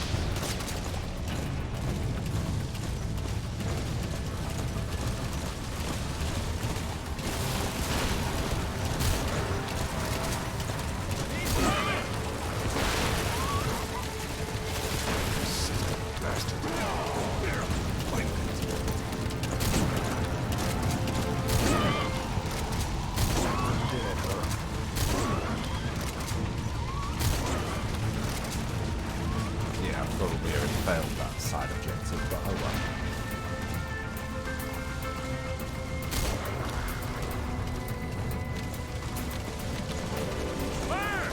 Yeah, I've probably already failed that side objective, but oh well. Fire!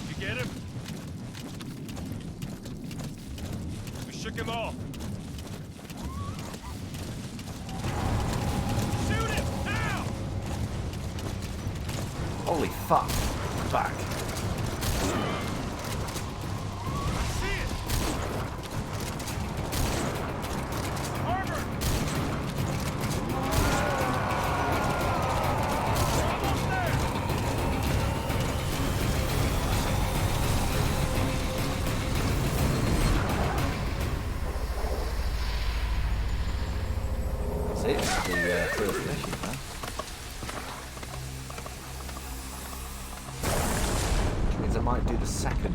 You get him? We shook him off. Shoot him! Now! Holy fuck. Back. See it! Armor! Almost there! See, it's the first mission now. Which means I might do the second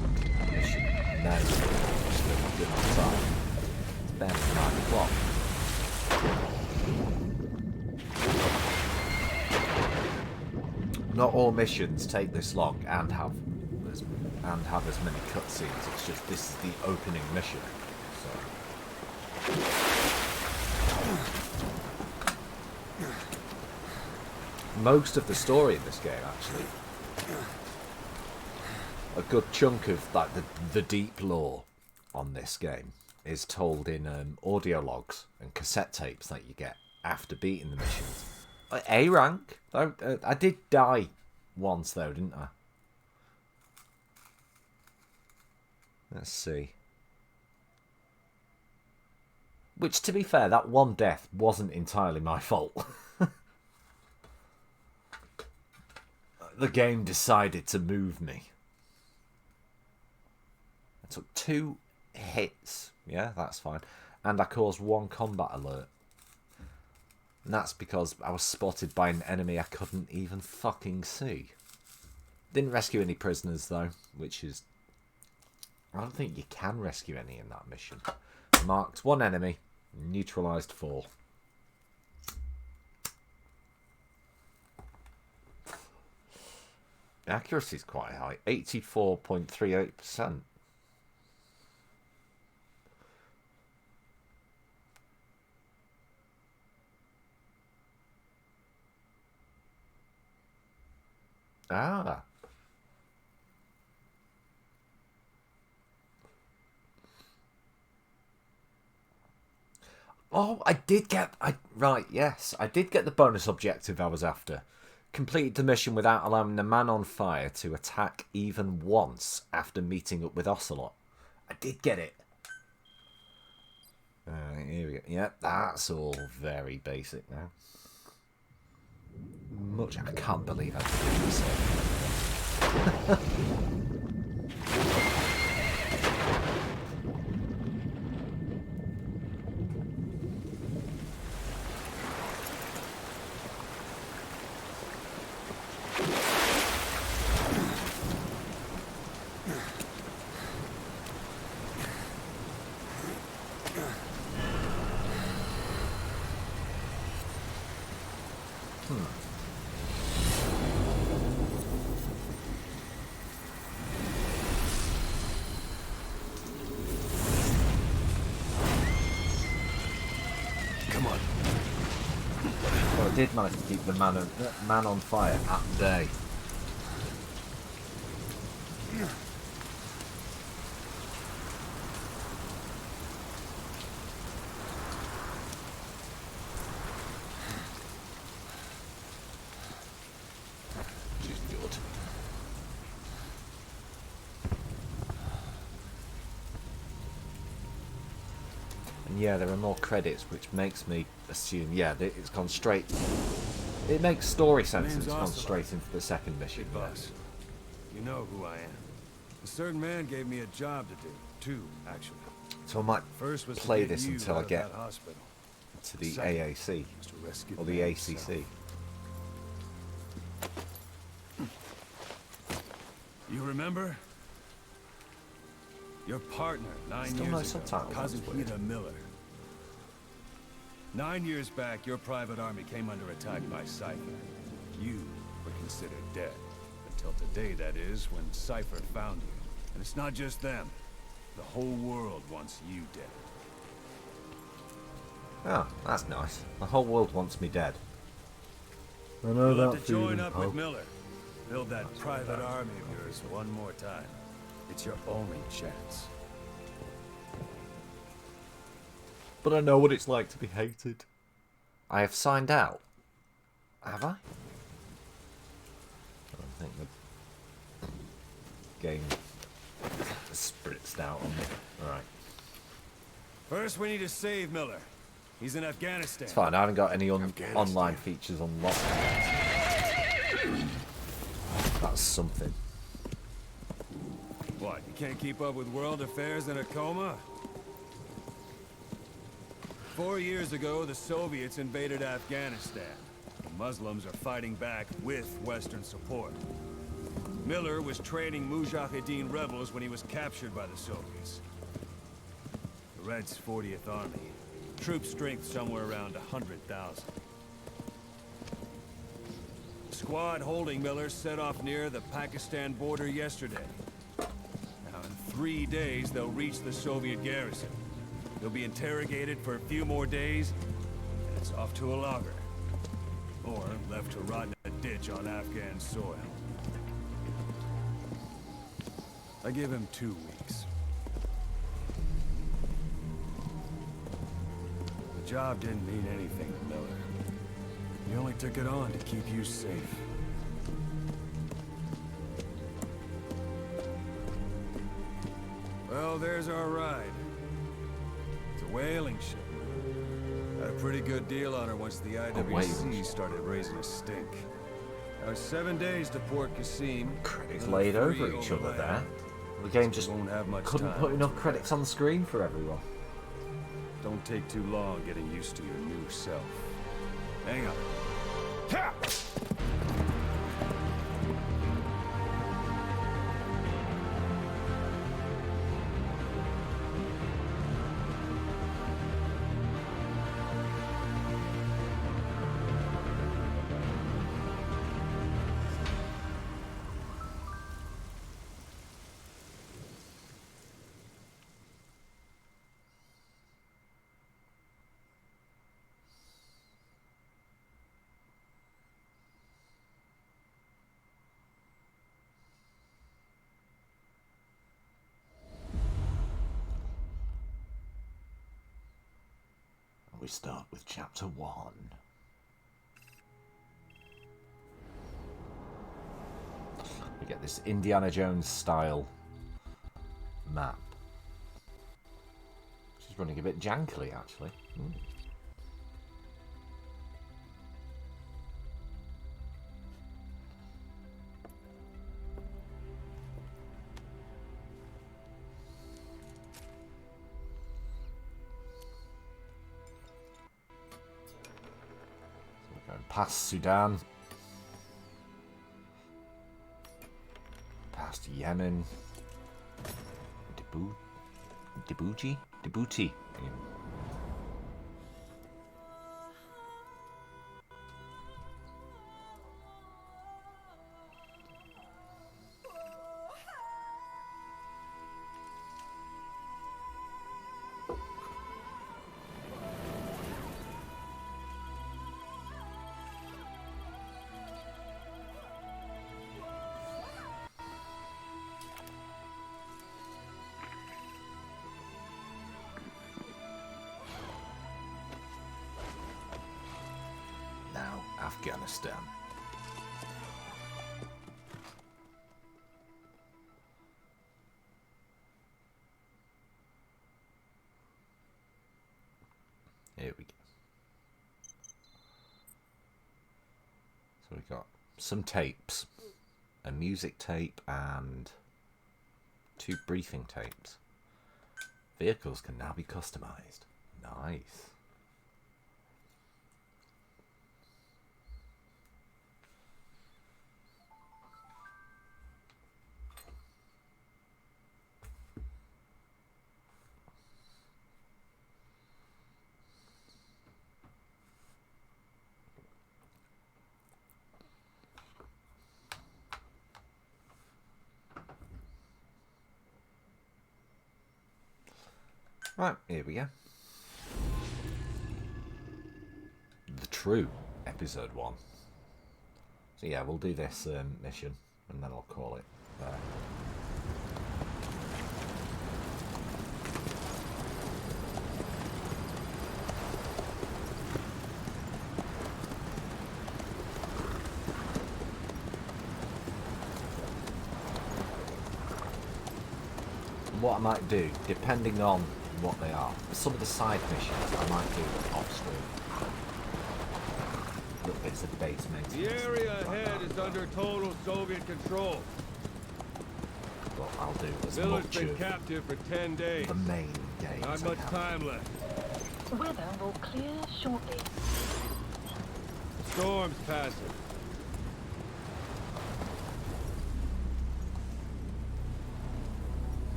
mission. No, still not good on time. It's barely 9 o'clock. Not all missions take this long and have as many cutscenes. It's just this is the opening mission. So. Most of the story in this game, actually, a good chunk of like the deep lore on this game is told in audio logs and cassette tapes that you get after beating the missions. A rank. I did die once though, didn't I? Let's see. Which, to be fair, that one death wasn't entirely my fault. The game decided to move me. I took 2 hits. Yeah, that's fine. And I caused 1 combat alert. And that's because I was spotted by an enemy I couldn't even fucking see. Didn't rescue any prisoners, though, which is... I don't think you can rescue any in that mission. Marked 1 enemy, neutralised 4. The accuracy is quite high, 84.38%. Ah. Oh, I did get... Right, yes. I did get the bonus objective I was after. Completed the mission without allowing the man on fire to attack even once after meeting up with Ocelot. I did get it. Here we go. Yep, that's all very basic now. I can't believe I did this. Well, I did manage to keep the man on fire at bay. Which is good. And yeah, there are more credits, which makes me assume, yeah, that it's gone straight. It makes story sense that it's gone straight into the second mission. Big boss. You know who I am. A certain man gave me a job to do. Two, actually. So I might First was to play get this you until out I of get that hospital. to the Second AAC was to rescue or the man ACC. himself. You remember? Your partner, 9 Still no years ago, subtitles, that's weird. Kazuhira Miller. 9 years back, your private army came under attack by Cypher. You were considered dead. Until today, that is, when Cypher found you. And it's not just them. The whole world wants you dead. Oh, that's nice. The whole world wants me dead. I know You'll that have to join feeling, up pal. with Miller. Build that private army of yours one more time. It's your only chance. But I know what it's like to be hated. I have signed out. Have I? I don't think the game spritzed out on me. Alright. First, we need to save Miller. He's in Afghanistan. It's fine, I haven't got any online features unlocked. That's something. What, you can't keep up with world affairs in a coma? 4 years ago, the Soviets invaded Afghanistan. The Muslims are fighting back with Western support. Miller was training Mujahideen rebels when he was captured by the Soviets. The Reds' 40th Army. Troop strength somewhere around 100,000. The squad holding Miller set off near the Pakistan border yesterday. Now, in 3 days, they'll reach the Soviet garrison. They'll be interrogated for a few more days, and it's off to a lager. Or left to rot in a ditch on Afghan soil. I give him 2 weeks. The job didn't mean anything to Miller. He only took it on to keep you safe. Well, there's our ride. It's a whaling ship. Had a pretty good deal on her once the IWC started raising a stink. Now it's 7 days to Port Qasim. Credits another laid over 3 each other overland. there. The game So just we won't have much couldn't time put enough to credits on the screen for everyone. Don't take too long getting used to your new self. Hang on. Ha! We start with chapter 1. We get this Indiana Jones style map. She's running a bit jankily, actually. Going past Sudan, past Yemen, Djibouti. Now Afghanistan. Here we go. So we got some tapes, a music tape and 2 briefing tapes. Vehicles can now be customized. Nice. Right, here we go. The True, episode 1. So yeah, we'll do this mission, and then I'll call it there. And what I might do, depending on what they are, some of the side missions I might do off screen. Little bits of base maintenance. The area like ahead that. is under total Soviet control. What I'll do as Miller's much been of captive for 10 days. the main game. Not as I much can. time left. Weather will clear shortly. Storm's passing.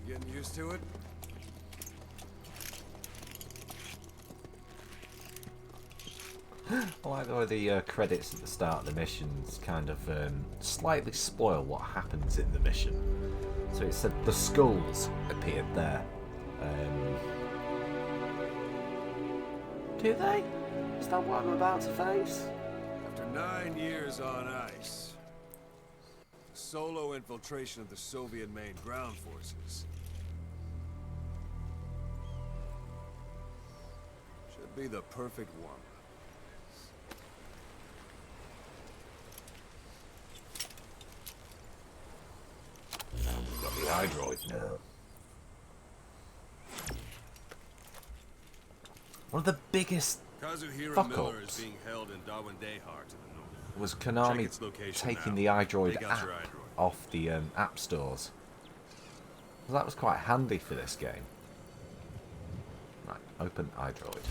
Getting used to it? I like the way the credits at the start of the missions kind of slightly spoil what happens in the mission. So it said the skulls appeared there. Do they? Is that what I'm about to face? After 9 years on ice, solo infiltration of the Soviet main ground forces. Should be the perfect one. We've got the iDroid now. One of the biggest Kazuhira fuck Miller ups is being held in Dawandehar to the north. was Check Konami its location taking now. the iDroid Take out app your iDroid. off the app stores. So that was quite handy for this game. Right, open iDroid.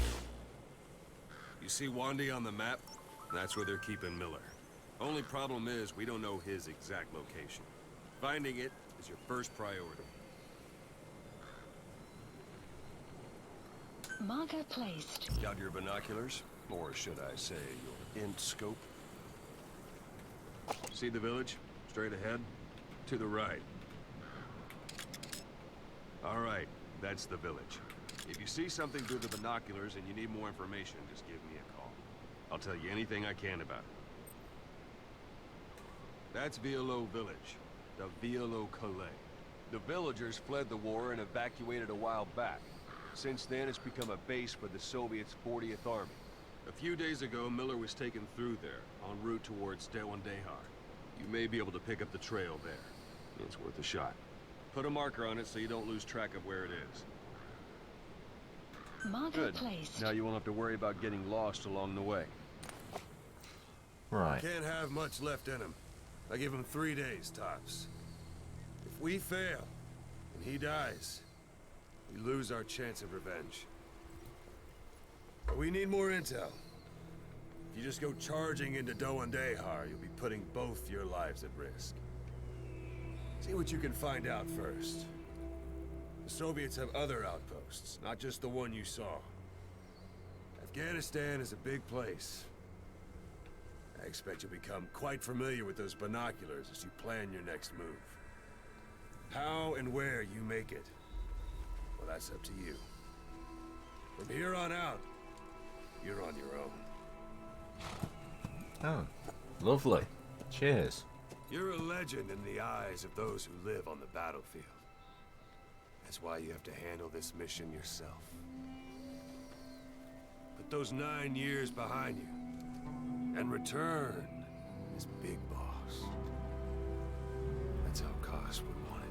You see Wandy on the map? That's where they're keeping Miller. Only problem is we don't know his exact location. Finding it is your first priority. Marker placed. Got your binoculars? Or should I say your int scope? See the village? Straight ahead? To the right. All right, that's the village. If you see something through the binoculars and you need more information, just give me a call. I'll tell you anything I can about it. That's Violo Village. The Violo Calais. The villagers fled the war and evacuated a while back. Since then, it's become a base for the Soviets' 40th Army. A few days ago, Miller was taken through there, en route towards Dawandehar. You may be able to pick up the trail there. It's worth a shot. Put a marker on it so you don't lose track of where it is. Marker Good. placed. Now you won't have to worry about getting lost along the way. Right. Can't have much left in him. I give him 3 days, tops. If we fail, and he dies, we lose our chance of revenge. But we need more intel. If you just go charging into Dawandehar, you'll be putting both your lives at risk. See what you can find out first. The Soviets have other outposts, not just the one you saw. Afghanistan is a big place. I expect you'll become quite familiar with those binoculars as you plan your next move. How and where you make it, well, that's up to you. From here on out, you're on your own. Oh. Lovely. Cheers. You're a legend in the eyes of those who live on the battlefield. That's why you have to handle this mission yourself. Put those 9 years behind you, and return as Big Boss. That's how Koss would want it.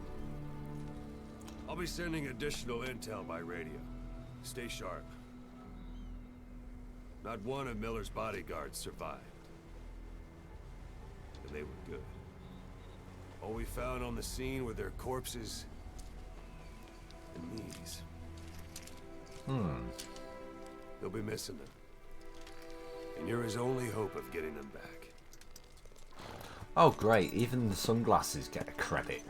I'll be sending additional intel by radio. Stay sharp. Not one of Miller's bodyguards survived. And they were good. All we found on the scene were their corpses and knees. You'll be missing them. And you're his only hope of getting them back. Oh great, even the sunglasses get a credit.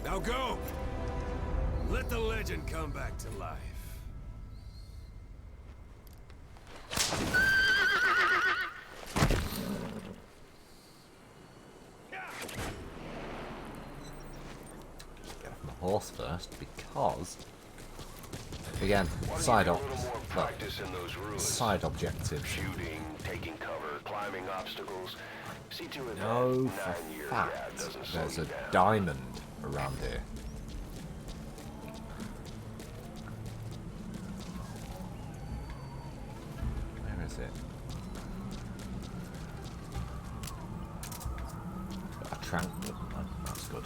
Now go! Let the legend come back to life. Get off my horse first, because again, side objectives. Shooting, taking cover, climbing obstacles. See to it No, that for 9 year fact, gap doesn't slow there's you a down. diamond around here. Where is it? A trank button, oh, that's good.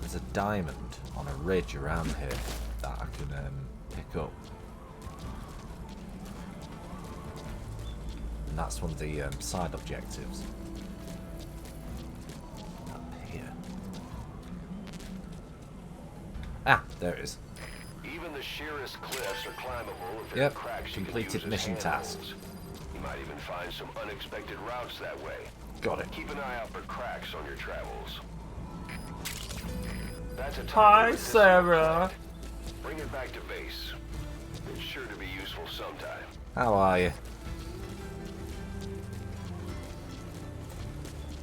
There's a diamond on a ridge around here that I can pick up. And that's one of the side objectives. Up here. Ah, there it is. Even the sheerest cliffs are climbable if there are Yep, cracks you can completed use as mission task. handholds. You might even find some unexpected routes that way. Got it. Keep an eye out for cracks on your travels. That's a Hi, time Sarah. Bring it back to base. It's sure to be useful sometime. How are you?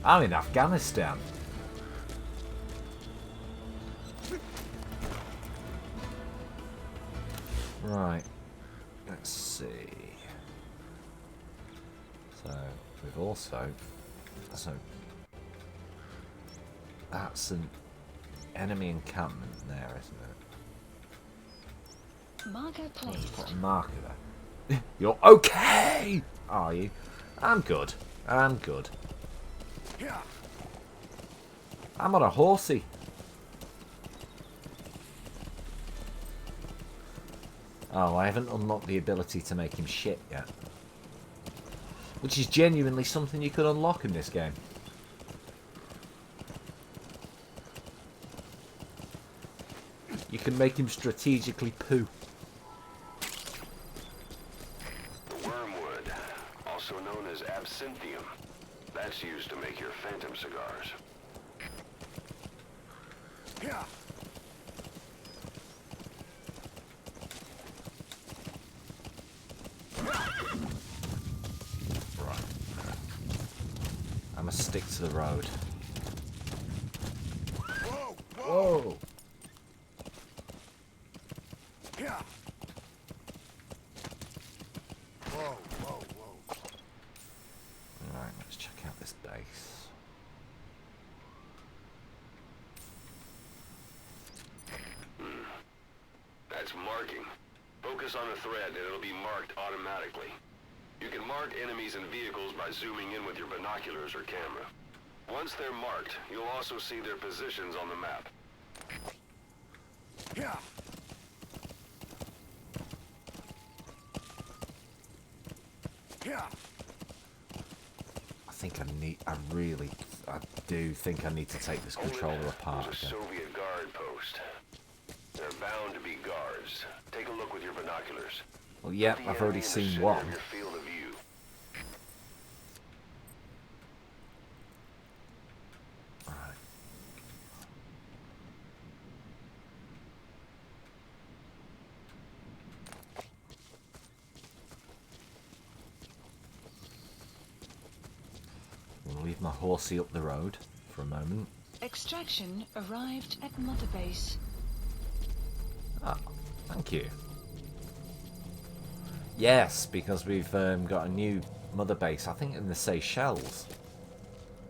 I'm in Afghanistan. Right. Let's see. So, we've also... So, that's an enemy encampment there, isn't it? Marker Let's placed. put a marker there. You're okay! Are you? I'm good. I'm good. I'm on a horsey. Oh, I haven't unlocked the ability to make him shit yet. Which is genuinely something you could unlock in this game. You can make him strategically poo. The wormwood, also known as absinthium. That's used to make your phantom cigars. Right. I must stick to the road. Whoa! Whoa! Whoa, whoa, whoa. Alright, let's check out this base. That's marking. Focus on a thread and it'll be marked automatically. You can mark enemies and vehicles by zooming in with your binoculars or camera. Once they're marked, you'll also see their positions on the map. I do think I need to take this controller apart There's a again. Soviet guard post. They're bound to be guards. Take a look with your binoculars. Well, yeah, Put the I've already enemy in the seen center one. of your field of view. my horsey up the road for a moment. Extraction arrived at Mother Base. Ah, thank you. Yes, because we've got a new mother base, I think in the Seychelles.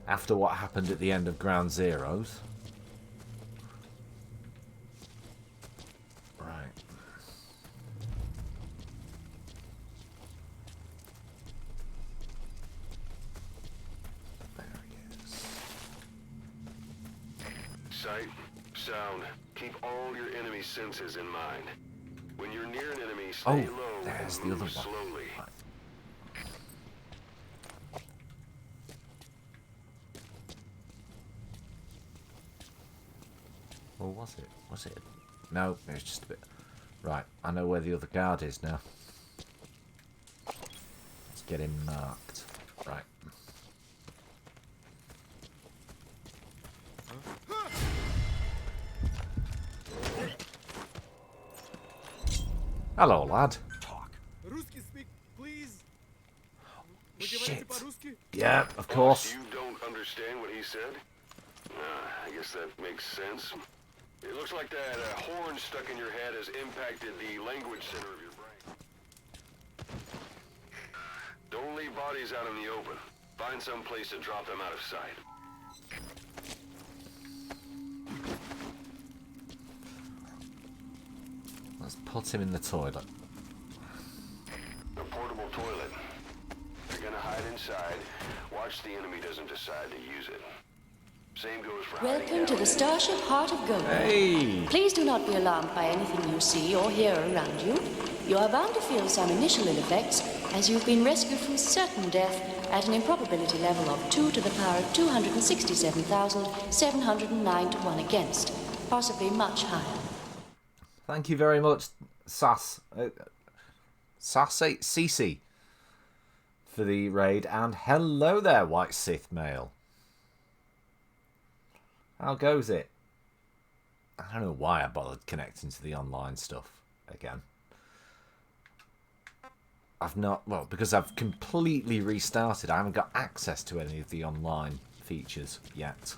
After what happened at the end of Ground Zeroes. Right. There he is. Sight, sound. Keep all your enemy senses in mind. When you're near an enemy, stay low there's and the other move one. slowly. Right. Or was it? Was it? No, it was just a bit... Right, I know where the other guard is now. Let's get him marked. Right. Hello, lad. Talk. Русский speak, please. Shit. Yeah, of course. You don't understand what he said? I guess that makes sense. It looks like that horn stuck in your head has impacted the language center of your brain. Don't leave bodies out in the open. Find some place to drop them out of sight. Let's put him in the toilet. A portable toilet. If you're gonna hide inside, watch the enemy doesn't decide to use it. Same goes for hiding Welcome to down the Starship Heart of Gold. Hey! Please do not be alarmed by anything you see or hear around you. You are bound to feel some initial ill effects as you've been rescued from certain death at an improbability level of 2 to the power of 267,709 to 1 against, possibly much higher. Thank you very much, Cece, for the raid, and hello there, White Sith Male. How goes it? I don't know why I bothered connecting to the online stuff again. I've not, well, because I've completely restarted. I haven't got access to any of the online features yet.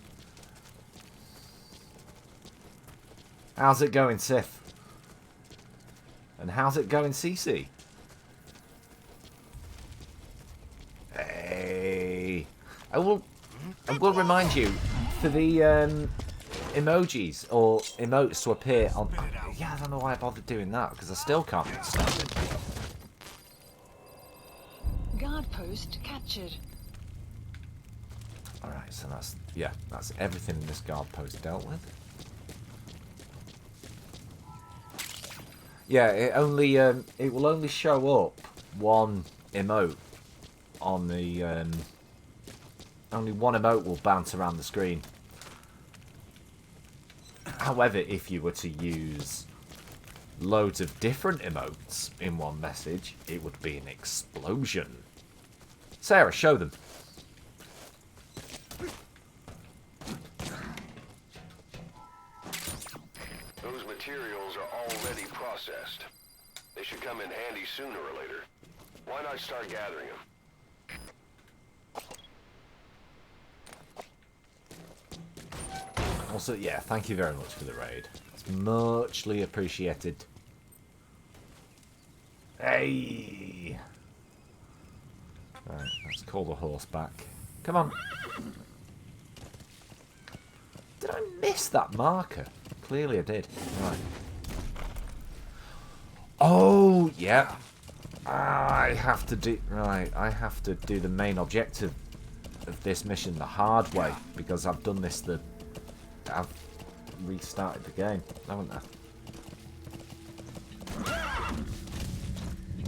How's it going, Sith? And how's it going, CC? Hey. I will remind you, for the emojis or emotes to appear on... Yeah, I don't know why I bothered doing that, because I still can't understand it. Guard post captured. Alright, so that's everything in this guard post dealt with. Yeah, it will only show up one emote on the only one emote will bounce around the screen. However, if you were to use loads of different emotes in one message, it would be an explosion. Sarah, show them. Those materials are already processed. They should come in handy sooner or later. Why not start gathering them? Also, yeah, thank you very much for the raid. It's muchly appreciated. Hey! Right, let's call the horse back. Come on. Did I miss that marker? Clearly I did. Right. Oh, yeah. I have to do... Right, I have to do the main objective of this mission the hard way, because I've done this I've restarted the game, haven't I?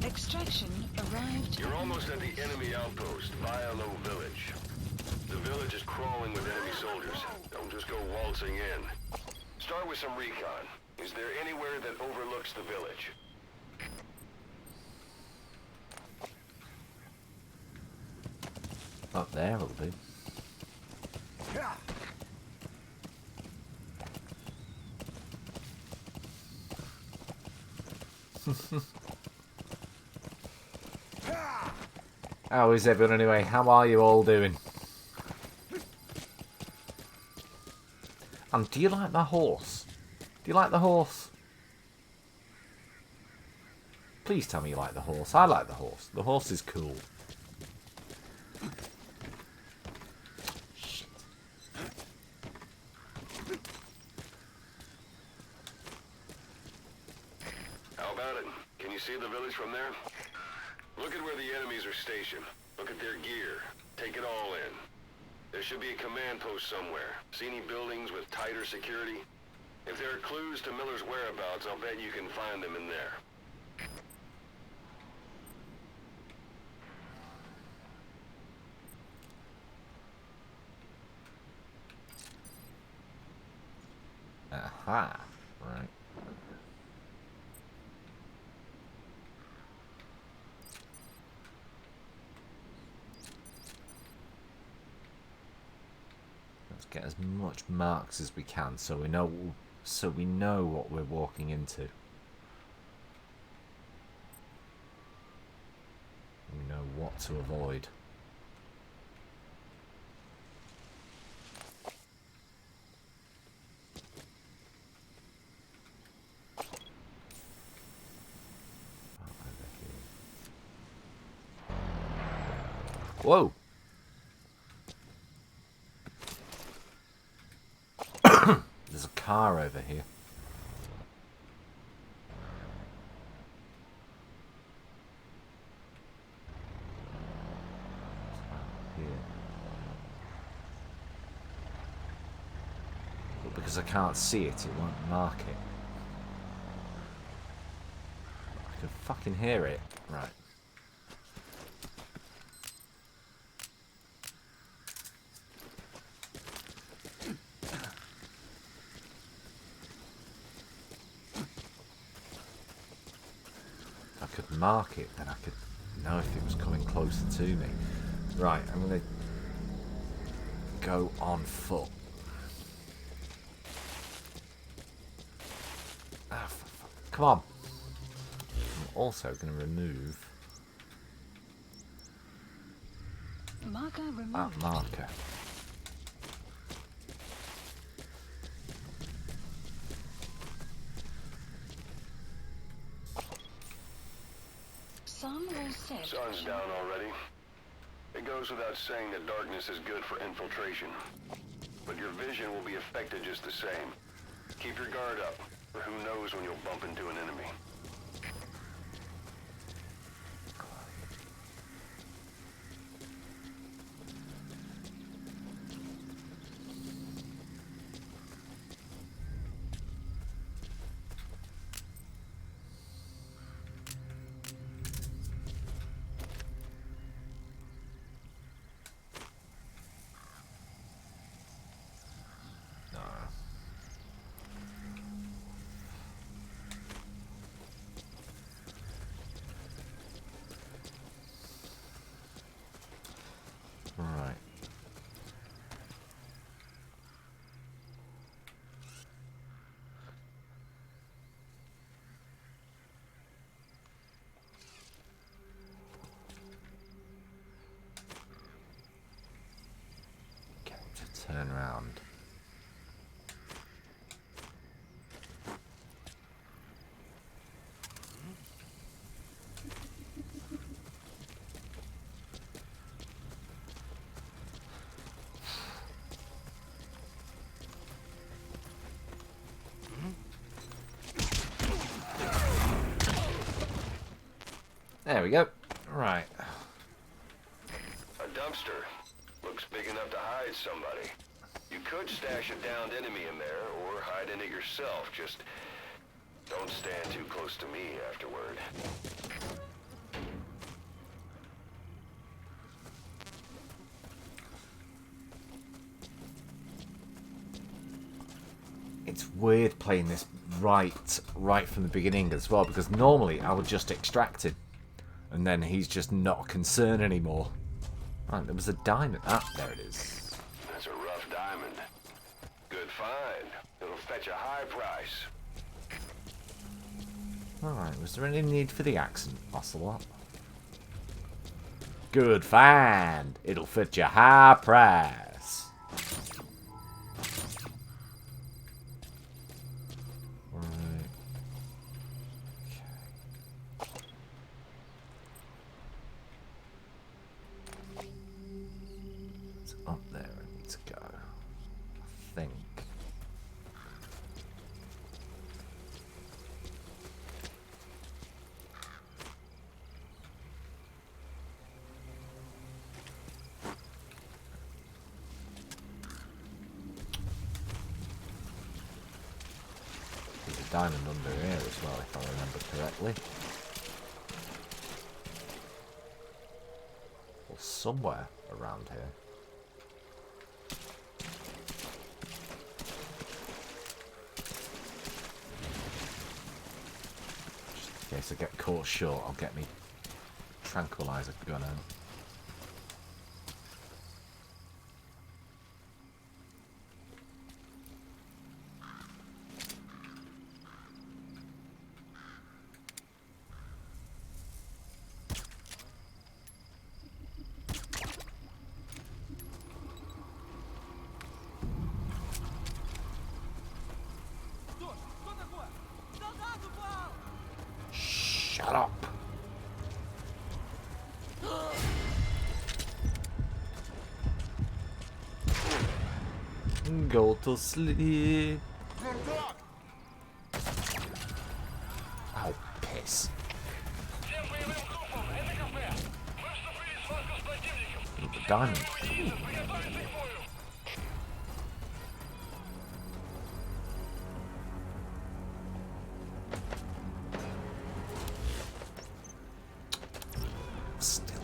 Extraction arrived. You're almost at the enemy outpost, Vialo Village. The village is crawling with enemy soldiers. Don't just go waltzing in. Start with some recon. Is there anywhere that overlooks the village? Up there will do. How is everyone anyway? How are you all doing? And do you like my horse? Do you like the horse? Please tell me you like the horse. I like the horse. The horse is cool. Shit. How about it? Can you see the village from there? Look at where the enemies are stationed. Look at their gear. Take it all in. There should be a command post somewhere. See any buildings with tighter security? If there are clues to Miller's whereabouts, I'll bet you can find them in there. Aha. Right. Let's get as much marks as we can so we know what we're walking into. We know what to avoid. Whoa! There's a car over here. But because I can't see it, it won't mark it. I can fucking hear it. Right. Mark it, then I could know if it was coming closer to me. Right, I'm going to go on foot. Ah, come on. I'm also going to remove Marker removed. that marker. Sun's down already. It goes without saying that darkness is good for infiltration. But your vision will be affected just the same. Keep your guard up, or who knows when you'll bump into an enemy. Right. Get to turn around. There we go. Right. A dumpster. Looks big enough to hide somebody. You could stash a downed enemy in there, or hide in it yourself. Just don't stand too close to me afterward. It's weird playing this right from the beginning as well, because normally I would just extract him. And then he's just not a concern anymore. Right, there was a diamond. Ah, there it is. That's a rough diamond. Good find. It'll fetch a high price. Alright, was there any need for the accent, Ocelot? Good find. It'll fetch a high price. diamond under here as well, if I remember correctly. Or somewhere around here. Just in case I get caught short, I'll get me tranquilizer gun in. Shut up! Go to sleep. Oh, piss. Need the diamond. Still.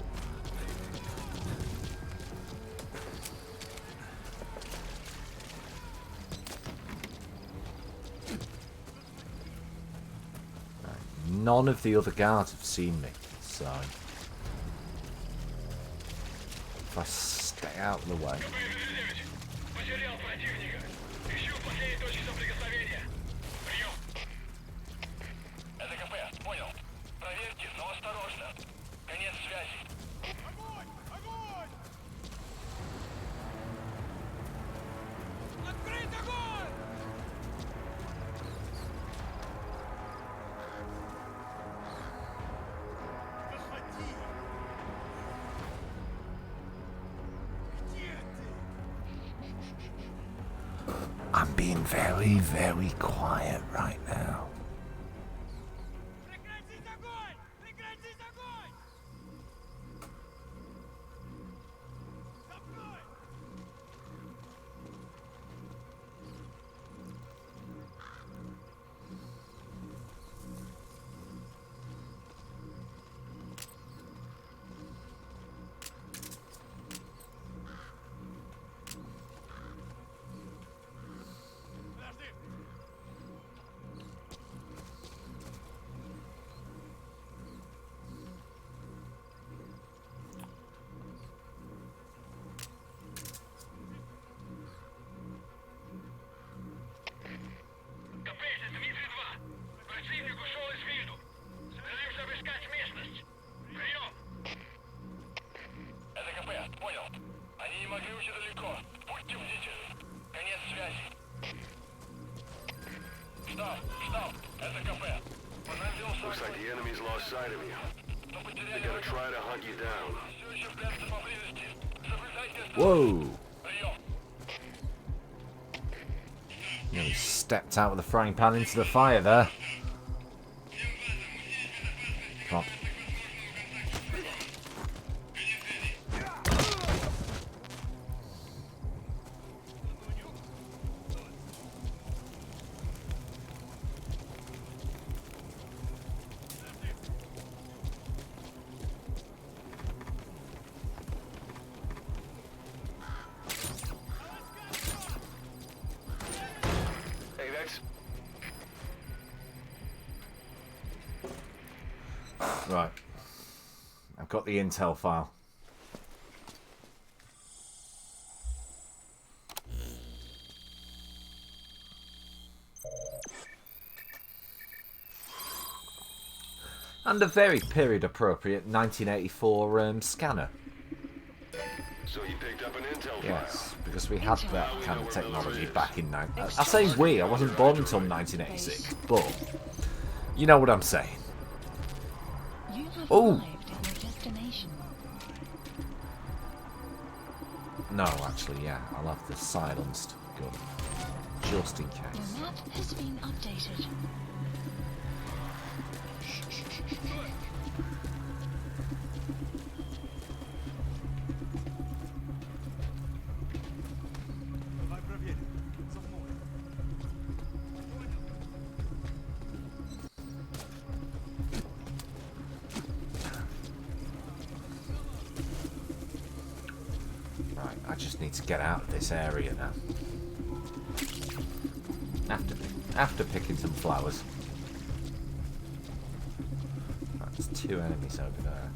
Right. None of the other guards have seen me, so if I stay out of the way. I'm being very, very quiet right now. Looks like the enemy's lost sight of you. They're gonna try to hunt you down. Whoa! Nearly stepped out with the frying pan into the fire there. Come on. Right. I've got the intel file. And a very period-appropriate 1984 scanner. So you picked up an intel file? Yes, because we had that kind of technology back in... I say we, I wasn't born until 1986, but you know what I'm saying. Oh! No, actually, yeah, I'll have the silenced gun, just in case. The map has been updated. need to get out of this area now. After picking some flowers. Right, there's 2 enemies over there.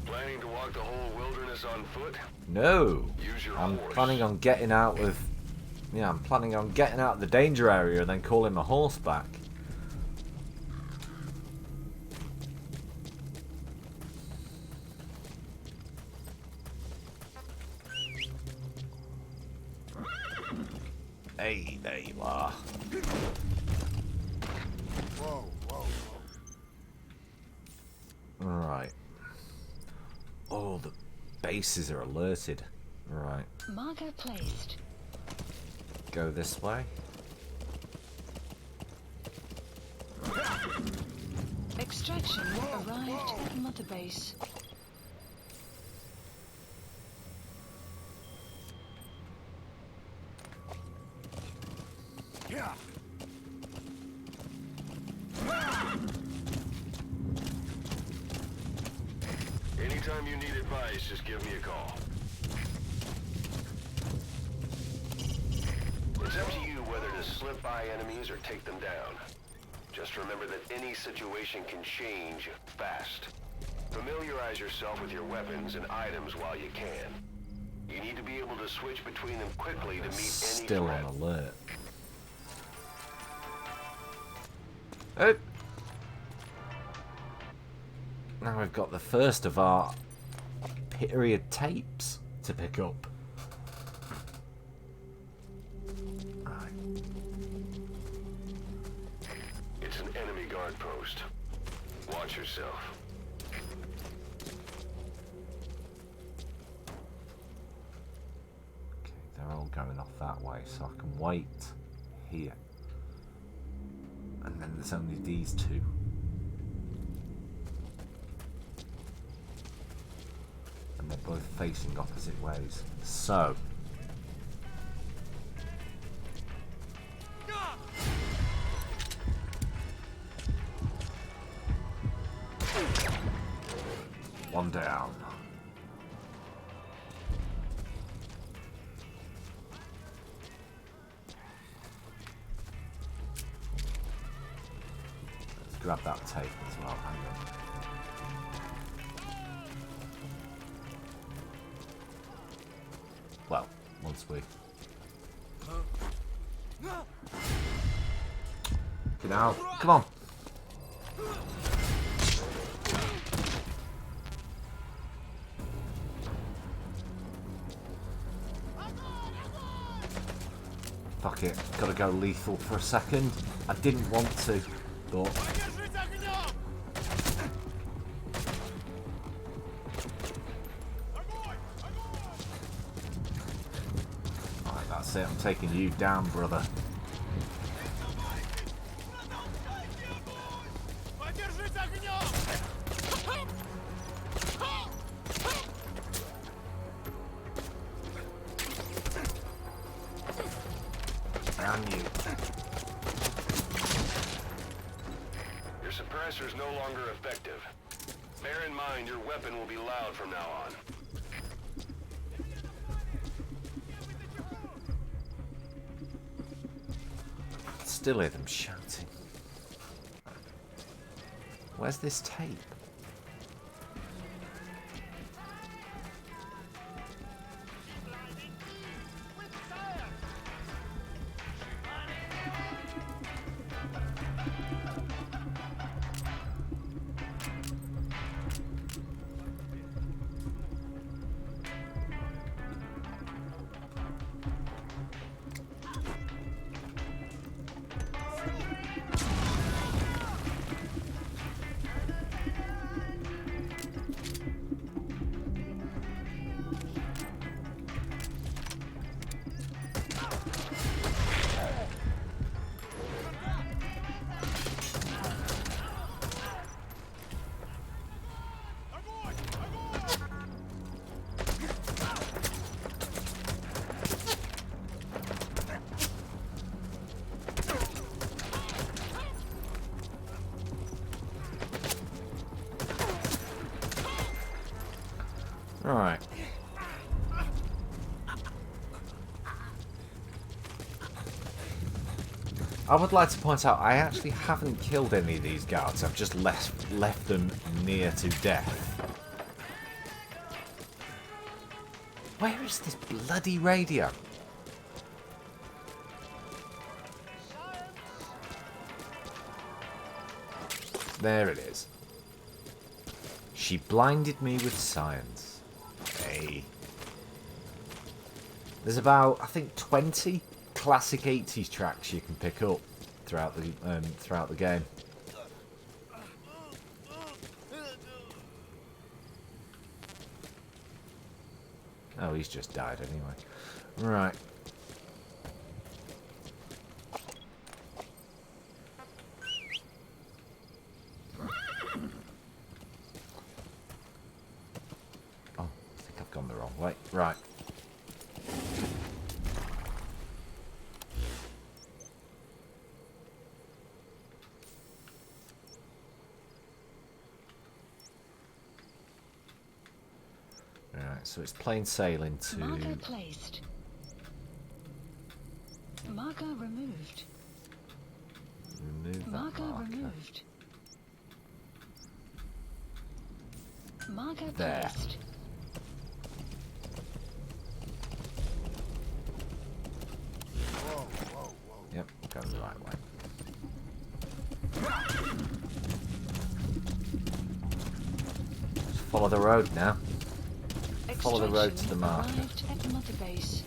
Planning to walk the whole wilderness on foot? No, Use your I'm horse. planning on getting out with. Yeah, I'm planning on getting out of the danger area and then calling my horse back. Hey, there you are. Whoa, whoa, whoa. Right. Oh, the bases are alerted. Right. Marker placed. Go this way. Extraction arrived at Mother Base. Yeah. Anytime you need advice, just give me a call. It's up to you whether to slip by enemies or take them down. Just remember that any situation can change fast. Familiarize yourself with your weapons and items while you can. You need to be able to switch between them quickly to meet any Still threat. on alert. Oh. Now we've got the first of our period tapes to pick up. Right. It's an enemy guard post. Watch yourself. Okay, they're all going off that way, so I can wait here. And then there's only these 2. And they're both facing opposite ways. So. One down. Let's grab that tape as well. Hang on. Well, once we get out, come on. Fuck it, gotta go lethal for a second. I didn't want to, but alright, that's it. I'm taking you down, brother. And you. Your suppressor is no longer effective. Bear in mind your weapon will be loud from now on. Still hear them shouting. Where's this tape? Right. I would like to point out I actually haven't killed any of these guards. I've just left them near to death. Where is this bloody radio? There it is. She blinded me with science. Hey. There's about, I think, 20 classic 80s tracks you can pick up throughout the game. Oh, he's just died anyway. Right. Oh, I think I've gone the wrong way. Right. So it's plain sailing to... Marker placed. Marker removed. Remove that marker. Removed. Marker there. Placed. Whoa, whoa, whoa. Yep, going the right way. Just follow the road now. Follow the road to the marker. Arrived at Mother Base.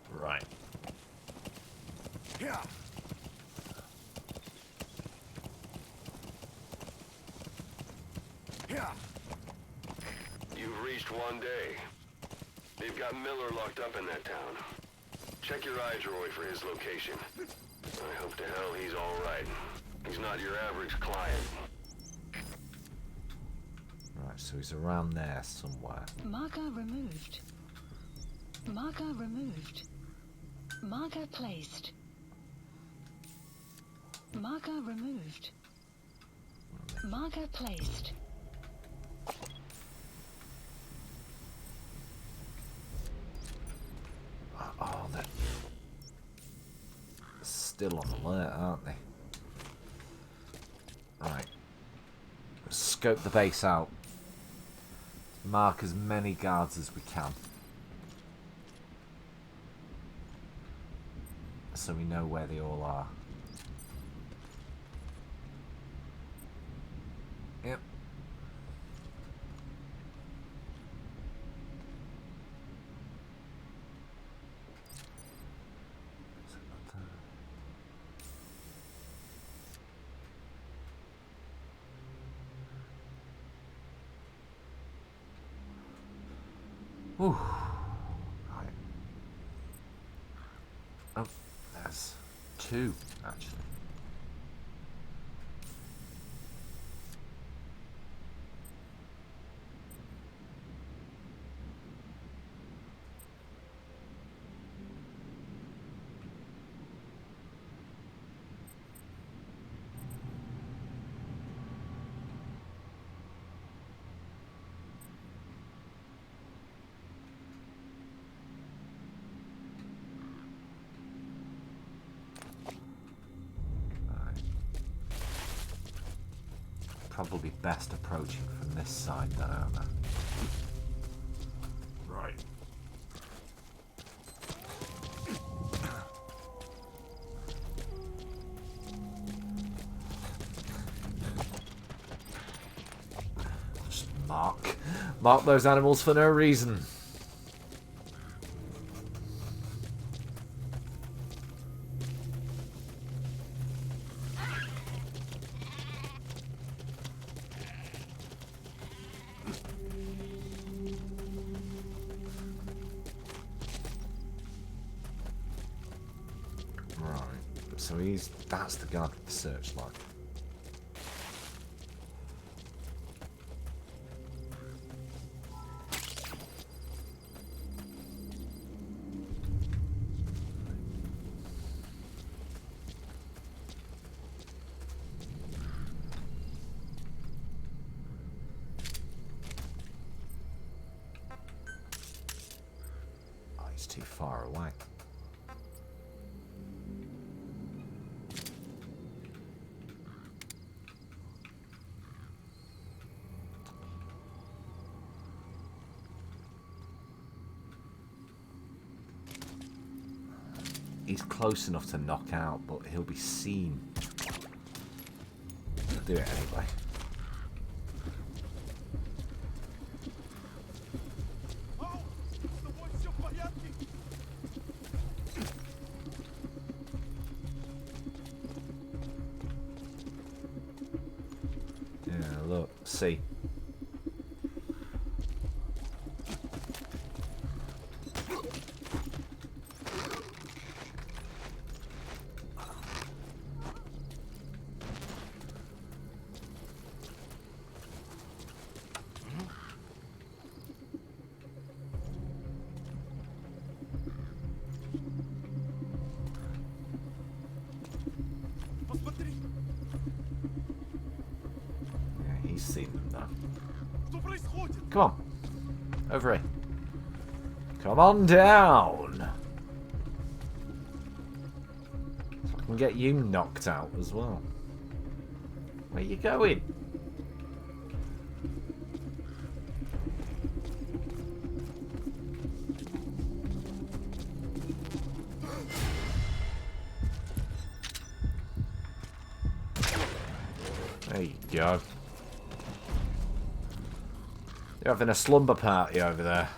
Right. Yeah. You've reached one day. They've got Miller locked up in that town. Check your eye droid for his location. I hope to hell he's alright. He's not your average client. Right, so he's around there somewhere. Marker removed. Marker removed. Marker placed. Marker removed. Marker placed. Oh, they're still on alert, aren't they? Right. Scope the base out. Mark as many guards as we can. So we know where they all are. Yep. Ooh. Right. Oh, there's two, actually. Probably best approaching from this side then, aren't I? Right. Just mark those animals for no reason. so that's the guard with the searchlight. Oh, he's too far away. He's close enough to knock out, but he'll be seen. I'll do it anyway. Yeah, look, see. He's seen them now. Come on. Over here. Come on down. So I can get you knocked out as well. Where you going? There you go. You're having a slumber party over there.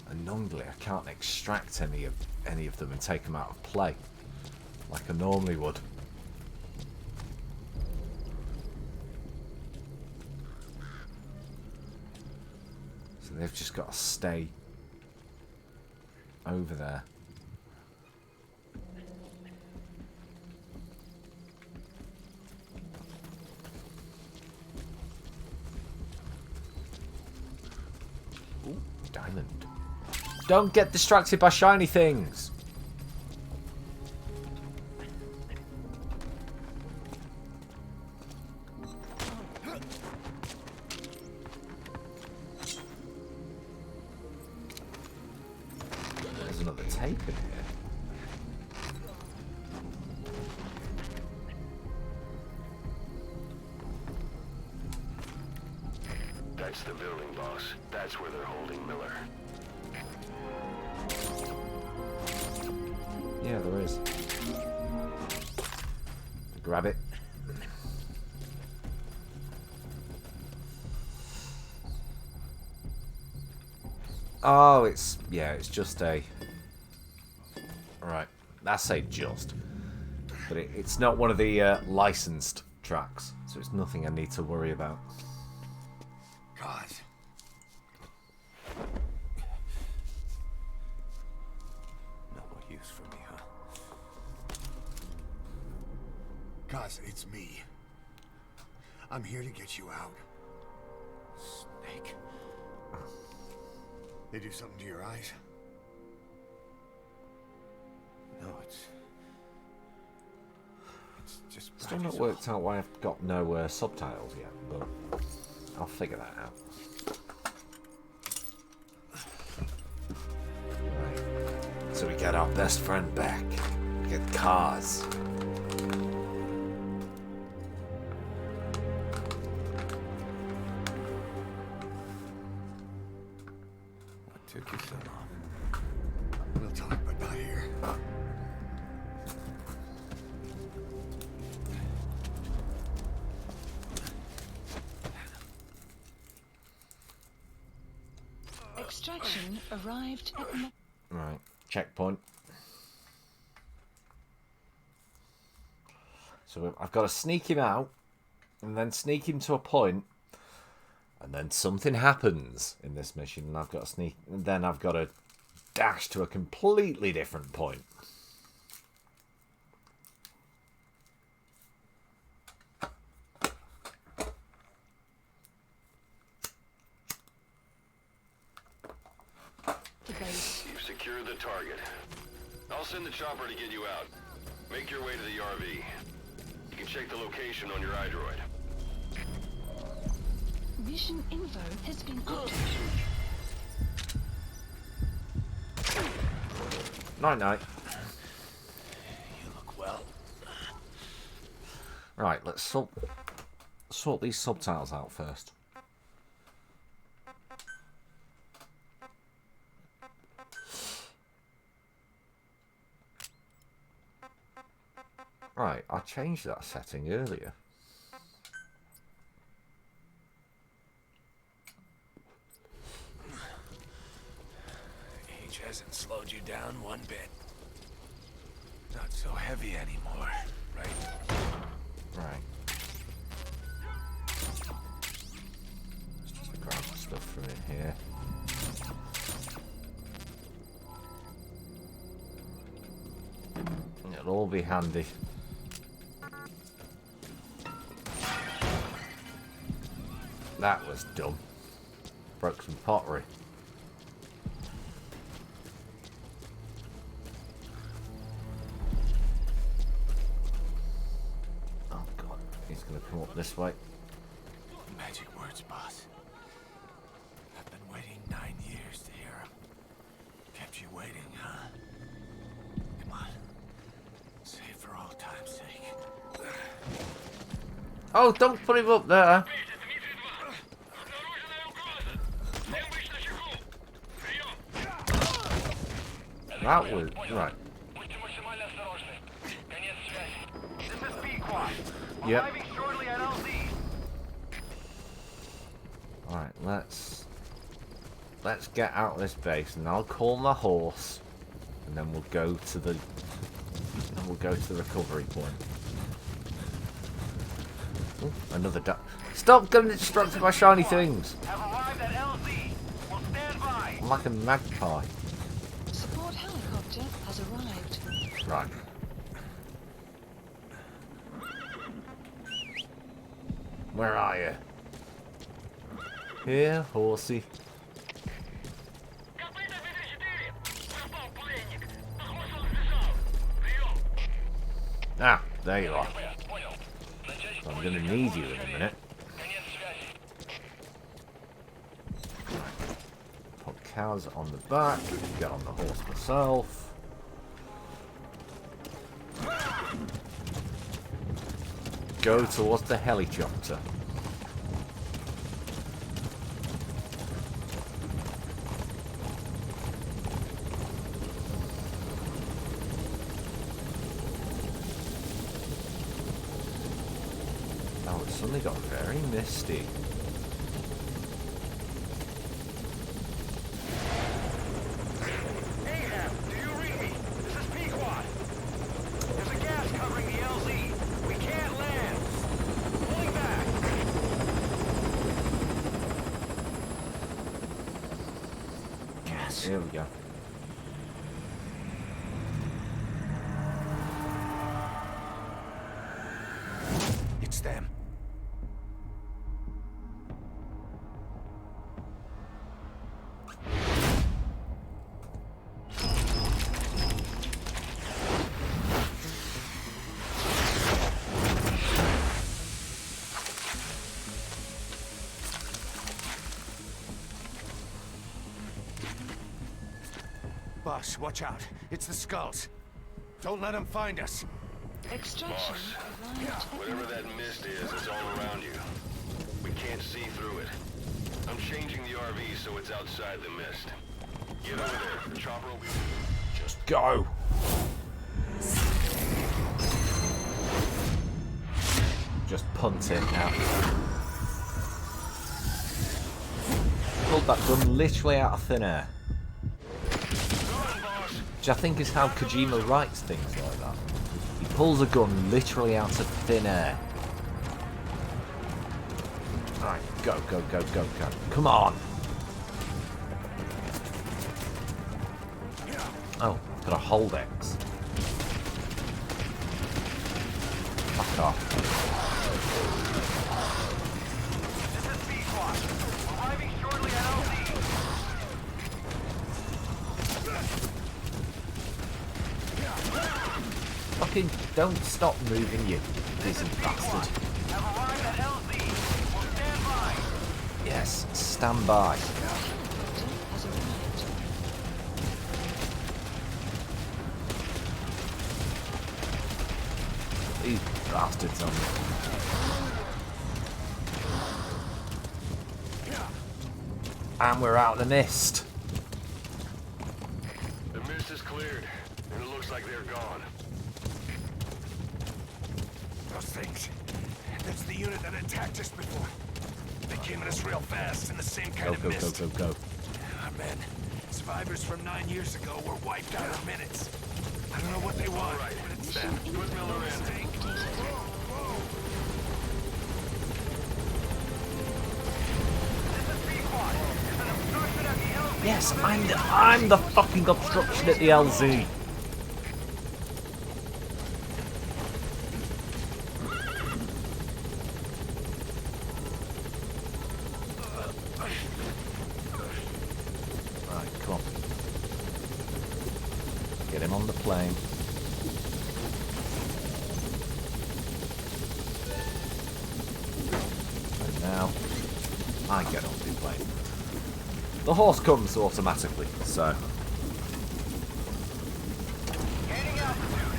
Annoyingly, I can't extract any of them and take them out of play like I normally would. They've just got to stay over there. Ooh, diamond. Don't get distracted by shiny things. There's another tape in here. That's the building, boss. That's where they're holding Miller. Yeah, there is. Grab it. Oh, it's just a... Right, that's a just. But it's not one of the licensed tracks, so it's nothing I need to worry about. God. No more use for me, huh? Cause it's me. I'm here to get you out. Snake. They do something to your eyes? No, it's just... Still not worked out why I've got no subtitles yet, but I'll figure that out. Right. So we get our best friend back. We get cars. What took you so long? We'll talk, but not here. Extraction arrived at the... Right, checkpoint. So I've got to sneak him out, and then sneak him to a point, and then something happens in this mission, and I've got to sneak, and then I've got to dash to a completely different point. You've secured the target. I'll send the chopper to get you out. Make your way to the RV. You can check the location on your iDroid. Mission info has been updated. Night-night. You look well. Right, let's sort these subtitles out first. Right, I changed that setting earlier. Age hasn't slowed you down one bit. Not so heavy anymore, right? Right. Let's just grab stuff from in here. It'll all be handy. That was dumb. Broke some pottery. Oh god, he's gonna come up this way. Magic words, boss. I've been waiting 9 years to hear them. Kept you waiting, huh? Come on. Say it for all time's sake. Oh, don't put him up there. That was right. Yep. Alright, let's get out of this base and I'll call my horse and then we'll go to the recovery point. Ooh, another duck. Stop getting distracted by shiny things! I'm like a magpie. Support helicopter has arrived. Right. Where are you? Here, horsey. Ah, there you are. So I'm gonna need you in a minute. Put Kaz on the back, get on the horse myself. Go towards the helicopter. Oh, it suddenly got very misty. Here we go. It's them. Boss, watch out. It's the skulls. Don't let them find us. Extraction arrived at Whatever that mist is, it's all around you. We can't see through it. I'm changing the RV so it's outside the mist. Get over there. The chopper will be... Just go. Just punt it now. Pulled that gun literally out of thin air. Which I think is how Kojima writes things like that. He pulls a gun literally out of thin air. Alright, go, go, go, go, go. Come on! Oh, got a hold X. Fuck off. This is B-Squad. Arriving shortly at LZ. Fucking don't stop moving, you decent bastard. Have arrived at LZ. Will stand by. Yes, stand by. Has arrived. These bastards on me. And we're out of the mist. The mist is cleared, and it looks like they're gone. Those things. That's the unit that attacked us before. They came at us real fast in the same kind of mist. Go, go, go, go. Our men, survivors from 9 years ago, were wiped out in minutes. I don't know what they want, All right. but it's them. Put Miller in. This is B-Squad. There's an obstruction at the LZ. Yes, I'm the fucking obstruction at the LZ. Right, come on. Get him on the plane. And now, I get on the plane. The horse comes automatically, so... Gaining altitude.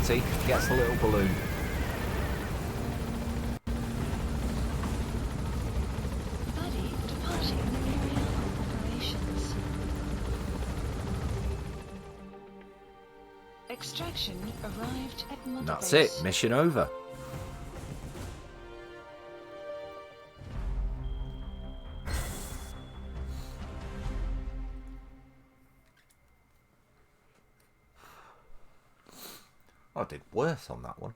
See, gets a little balloon. Buddy departing the area of operations. Extraction arrived at Mother That's Base. it, mission over. I did worse on that one.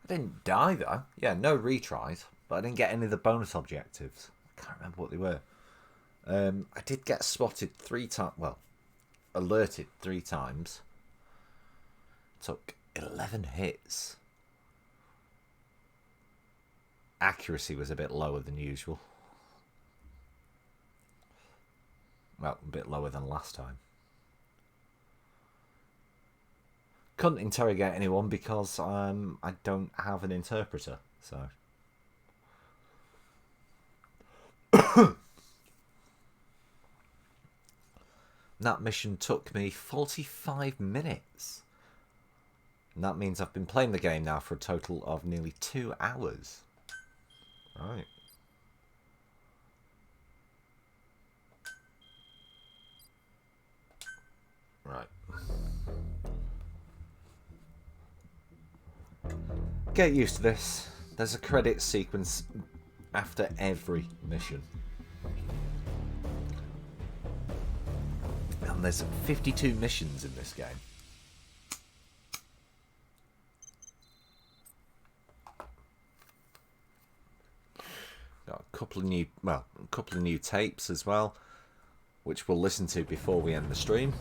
I didn't die though. Yeah, no retries, but I didn't get any of the bonus objectives. I can't remember what they were. I did get spotted 3 times. Well, alerted 3 times. Took 11 hits. Accuracy was a bit lower than usual. Well, a bit lower than last time. Couldn't interrogate anyone because I don't have an interpreter, so... That mission took me 45 minutes. And that means I've been playing the game now for a total of nearly 2 hours. Right. Right. Get used to this. There's a credit sequence after every mission. And there's 52 missions in this game. Got a couple of new tapes as well, which we'll listen to before we end the stream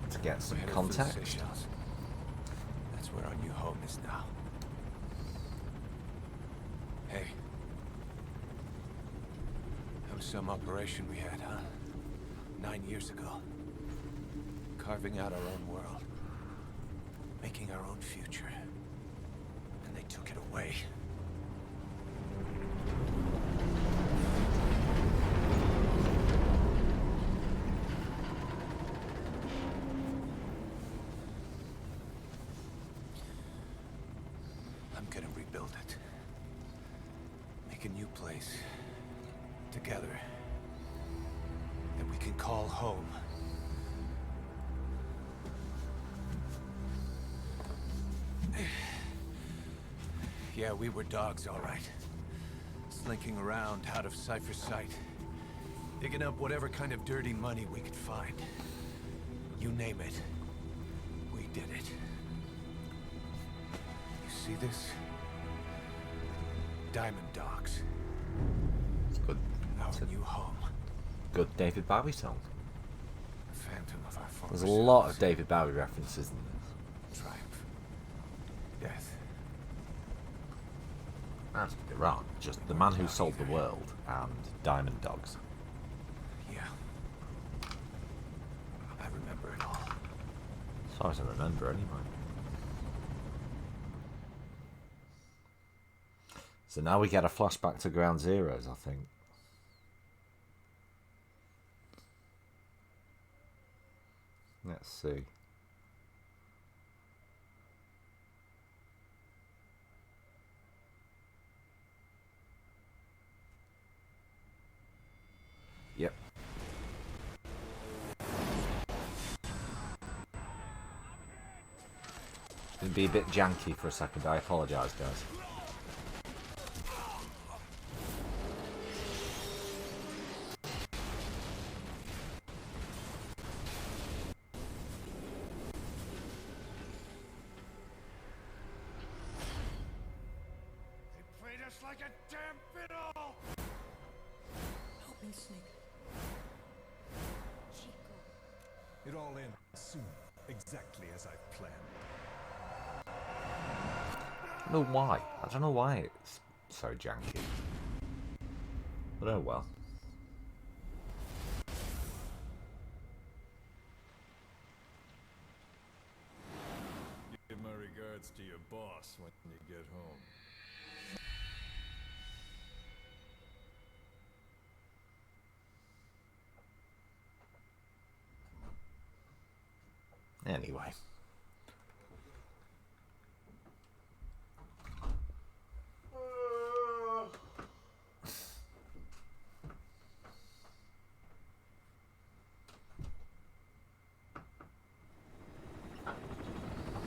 to get some context. That's where our new home is now. Hey. That was some operation we had, huh? 9 years ago. Carving out our own world. Making our own future. And they took it away. I'm gonna rebuild it. Make a new place. Together. That we can call home. Yeah, we were dogs, all right. Slinking around out of Cypher's sight. Digging up whatever kind of dirty money we could find. You name it. did it. You see this? Diamond Dogs. It's good. Our new home. Good David Bowie song. The phantom of our former There's a lot selves. of David Bowie references in this. Triumph. Death. That's wrong. Just The Man Who Sold the World and Diamond Dogs. Yeah. I remember it all. As far as I remember, anyway. So now we get a flashback to Ground Zeroes, I think. Let's see. Yep. It'd be a bit janky for a second. I apologise, guys. They played us like a damn fiddle! Help me, Snake. It all ends soon, exactly as I've planned. I don't know why. I don't know why it's so janky. But oh well. Give my regards to your boss when you get home. Anyway.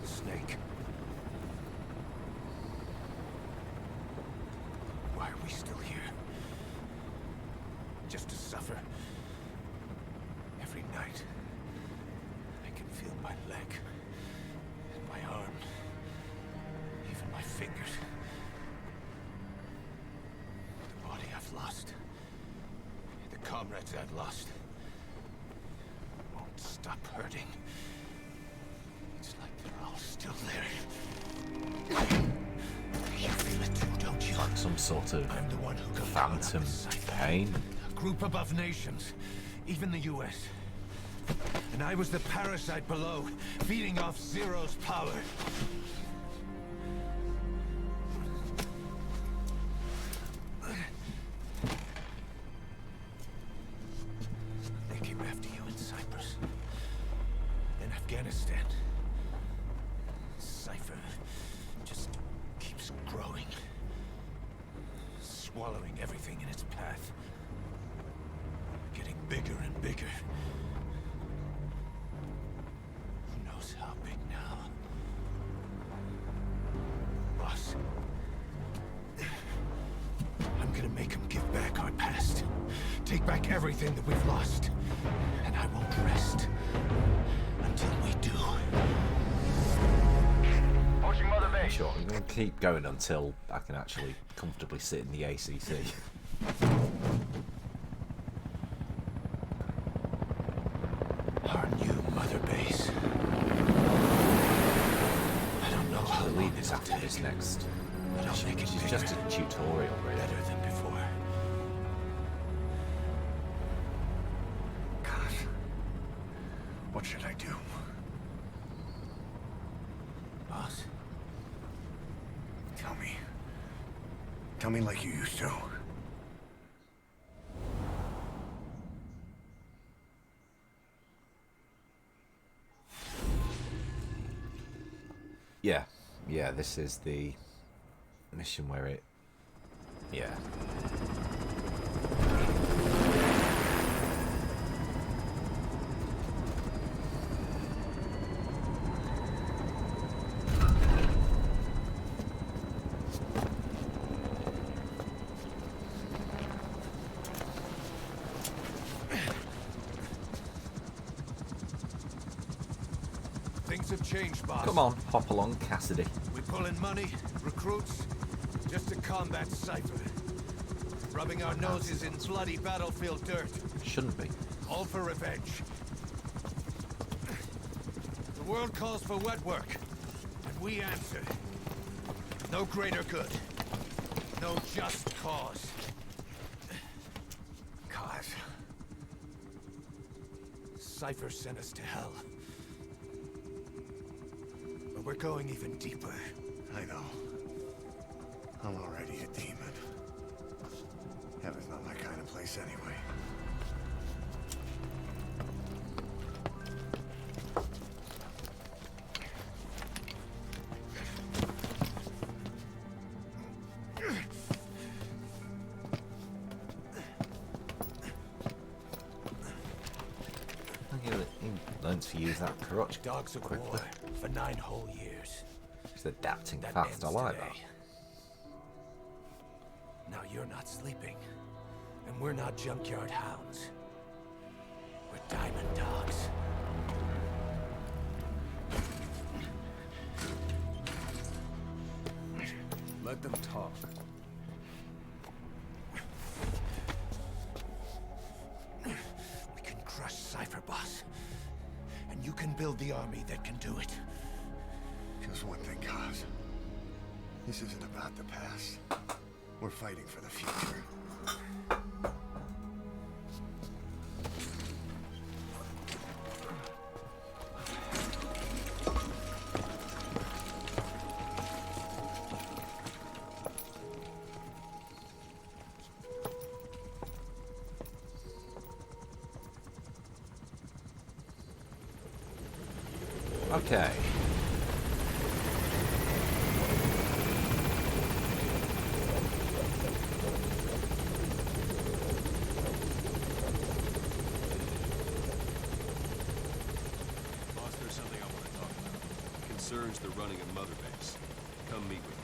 Snake. Why are we still here? Just to suffer? Every night, I can feel my leg, and my arm, even my fingers. The body I've lost, the comrades I've lost, won't stop hurting. It's like they're all still there. You feel it too, don't you? Like some sort of I'm the one who got phantom pain. a group above nations, even the US. And I was the parasite below, feeding off Zero's power. They came after you in Cyprus, in Afghanistan. Cypher just keeps growing, swallowing everything in its path, getting bigger and bigger. Who knows how big now? Boss, I'm gonna make him give back our past, take back everything that we've lost, and I won't rest until we do. Sure, I'm going to keep going until I can actually comfortably sit in the ACC. Our new mother base. I don't know how I long believe it's it'll after take, this next. but I'll make it It's bigger, just a tutorial, really. better than before. God. What should I do? Boss, Tell me. Tell me like you used to. Yeah, this is the mission where it... Yeah. things have changed, boss. Come on, hop along, Cassidy. We pull in money, recruits, just to combat Cypher. Rubbing our noses in bloody battlefield dirt. Shouldn't be. All for revenge. The world calls for wet work, and we answer. No greater good. No just cause. Cause. Cypher sent us to hell. But we're going even deeper. I know. I'm already a demon. Heaven's not my kind of place anyway. He learns to use that crutch Dogs of quickly. war for 9 whole years. He's adapting That fast. I ends like today. Now you're not sleeping, and we're not junkyard hounds. We're diamond dogs. Let them talk. We can crush Cypher, boss. And you can build the army that can do it. Just one thing, Kaz. This isn't about the past. We're fighting for the future. Okay. Boss, there's something I want to talk about. It concerns the running of Mother Base. Come meet with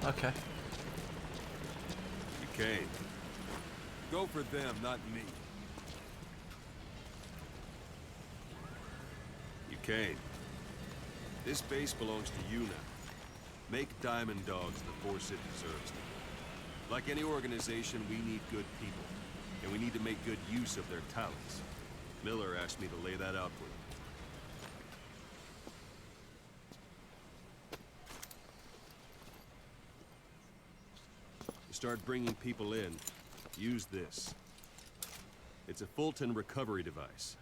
me. Okay. You came. Go for them, not me. You came. This base belongs to you now. Make Diamond Dogs the force it deserves. Like any organization, we need good people. And we need to make good use of their talents. Miller asked me to lay that out for you. You start bringing people in, use this. It's a Fulton recovery device.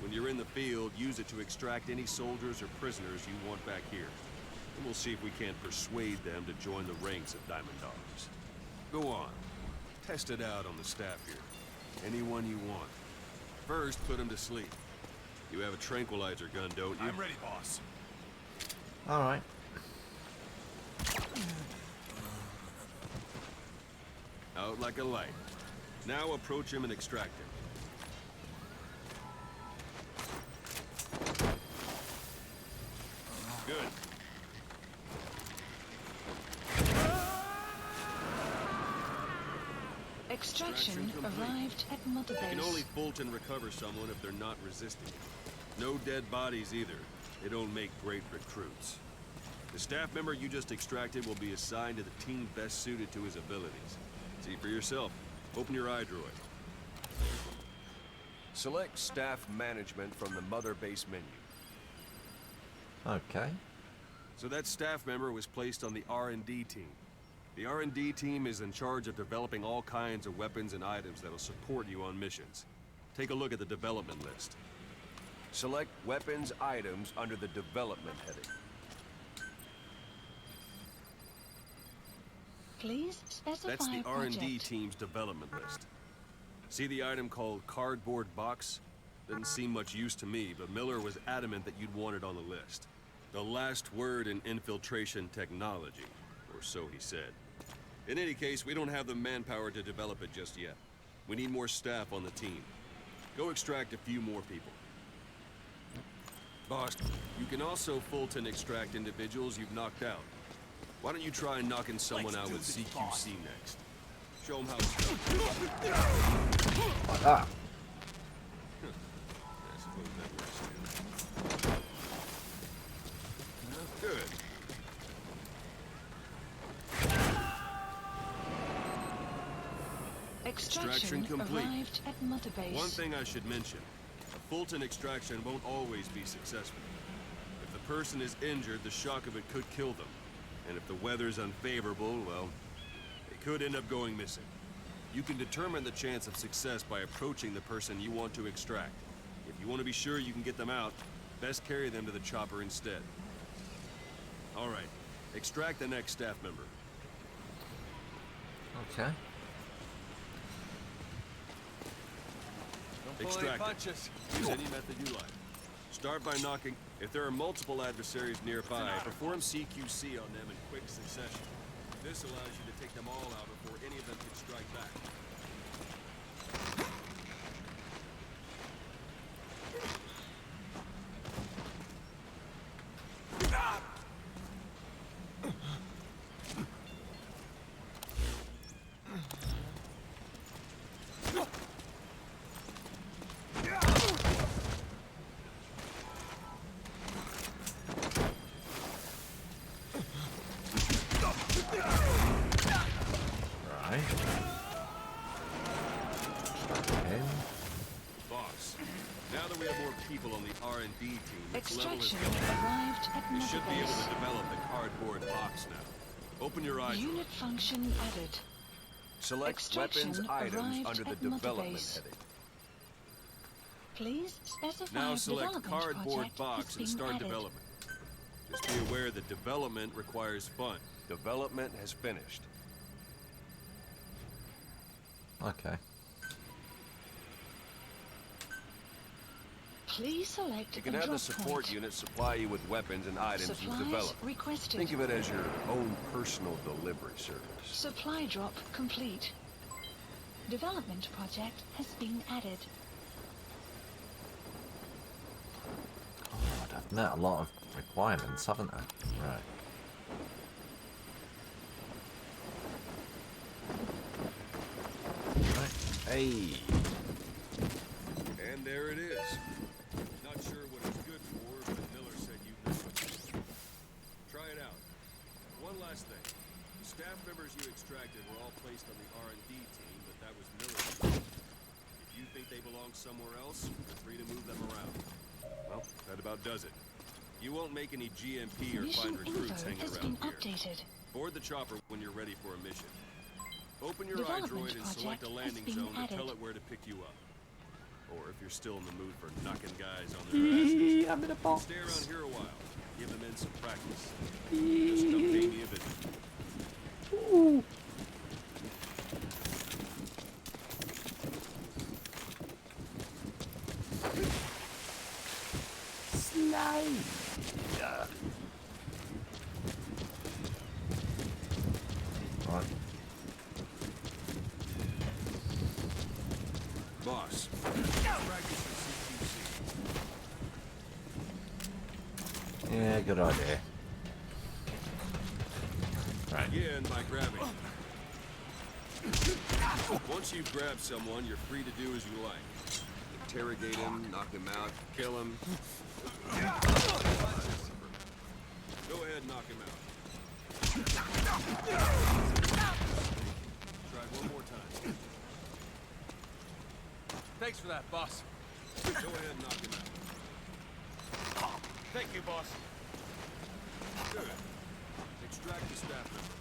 When you're in the field, use it to extract any soldiers or prisoners you want back here. And we'll see if we can't persuade them to join the ranks of Diamond Dogs. Go on. Test it out on the staff here. Anyone you want. First, put them to sleep. You have a tranquilizer gun, don't you? I'm ready, boss. All right. Out like a light. Now approach him and extract him. Good. Extraction arrived at Mother You can Base. only Fulton recover someone if they're not resisting. No dead bodies either. They don't make great recruits. The staff member you just extracted will be assigned to the team best suited to his abilities. See for yourself. Open your eye droid. Select staff management from the Mother Base menu. Okay. So that staff member was placed on the R&D team. The R&D team is in charge of developing all kinds of weapons and items that'll support you on missions. Take a look at the development list. Select weapons items under the development heading. Please specify That's the R&D project. team's development list. See the item called cardboard box? Doesn't seem much use to me, but Miller was adamant that you'd want it on the list. The last word in infiltration technology, or so he said. In any case, we don't have the manpower to develop it just yet. We need more staff on the team. Go extract a few more people. Boss, you can also Fulton extract individuals you've knocked out. Why don't you try knocking someone out with CQC next? Show them how it's done. Like that. Extraction complete. Arrived at Mother Base. One thing I should mention. A Fulton extraction won't always be successful. If the person is injured, the shock of it could kill them. And if the weather's unfavorable, well, they could end up going missing. You can determine the chance of success by approaching the person you want to extract. If you want to be sure you can get them out, best carry them to the chopper instead. All right, extract the next staff member. Okay. Extract it. Use any method you like. Start by knocking. If there are multiple adversaries nearby, perform CQC on them in quick succession. This allows you to take them all out before any of them can strike back. People on the R&D team. Extraction arrived at You Mother should be able Base. to develop the cardboard box now. Open your eyes. Unit function added. Select Extraction weapons items arrived under the at Mother development Base. heading. Please specify Now select development cardboard project box is and being start added. development. Just be aware that development requires fun. Development has finished. Okay. Please select You can a have the drop support point. unit supply you with weapons and items you've Supplies developed. requested. Think of it as your own personal delivery service. Supply drop complete. Development project has been added. God, I've met a lot of requirements, haven't I? Right. Right. Hey. And there it is. Not sure what it's good for, but Miller said you know it. Try it out. One last thing. The staff members you extracted were all placed on the R&D team, but that was Miller's team. If you think they belong somewhere else, feel free to move them around. Well, that about does it. You won't make any GMP or Mission find recruits info hanging has around been here. updated. Board the chopper when you're ready for a mission. Open your Development iDroid and select a project landing has been zone and added. tell it where to pick you up. Or if you're still in the mood for knocking guys on their asses, I'm in a box. stay around here a while. Give the men some practice. Just come pay me a visit. Ooh. Slide. Right. Boss, practice with CQC. Yeah, good idea. Right. Begin by grabbing. Once you've grabbed someone, you're free to do as you like. Interrogate him, knock him out, kill him. Go ahead, knock him out. Try one more time. Thanks for that, boss. Go ahead and knock him out. Thank you, boss. Good. Extract the staff member.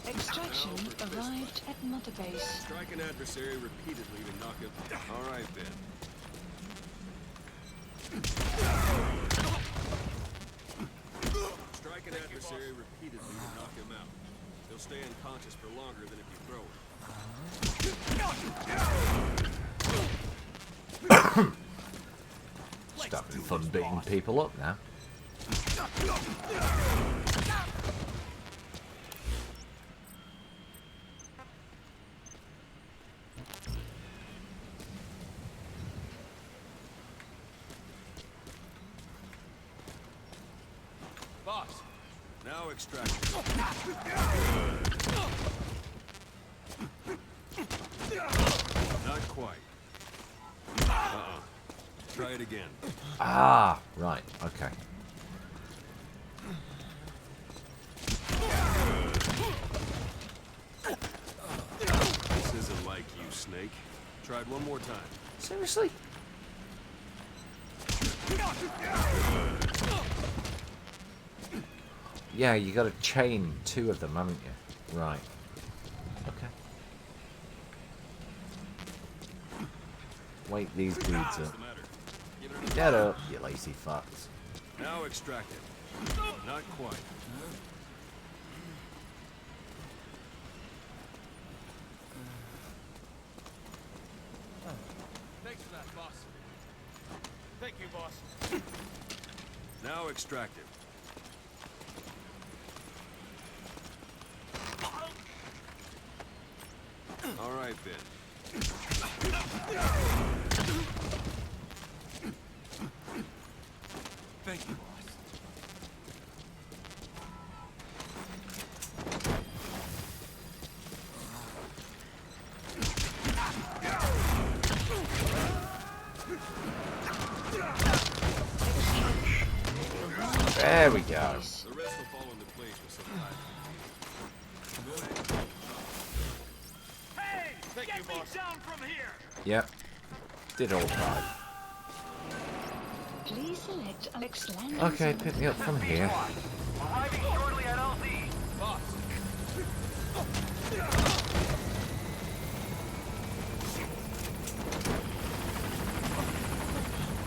Extraction arrived at Mother Base. Strike an adversary repeatedly to knock him. All right, Ben. Strike an adversary repeatedly to knock him out. He'll stay unconscious for longer than if you throw him. Just having fun beating people up now. Boss. Now extract. Not quite. Try it again. Ah, right, okay. This isn't like you, Snake. Try it one more time. Seriously? Yeah, you got to chain 2 of them, haven't you? Right. Okay. Wake these dudes up. Get up, you lazy fucks. Now extract it. Not quite. Thanks for that, boss. Thank you, boss. Now extract it. All right, Ben. Thank you, boss. There we go. The rest will fall into place with some time. Hey! Get me down from here! Yep. Did all right. Please select Alex Landing. Okay, pick me up from here. Arriving shortly at LZ. Boss.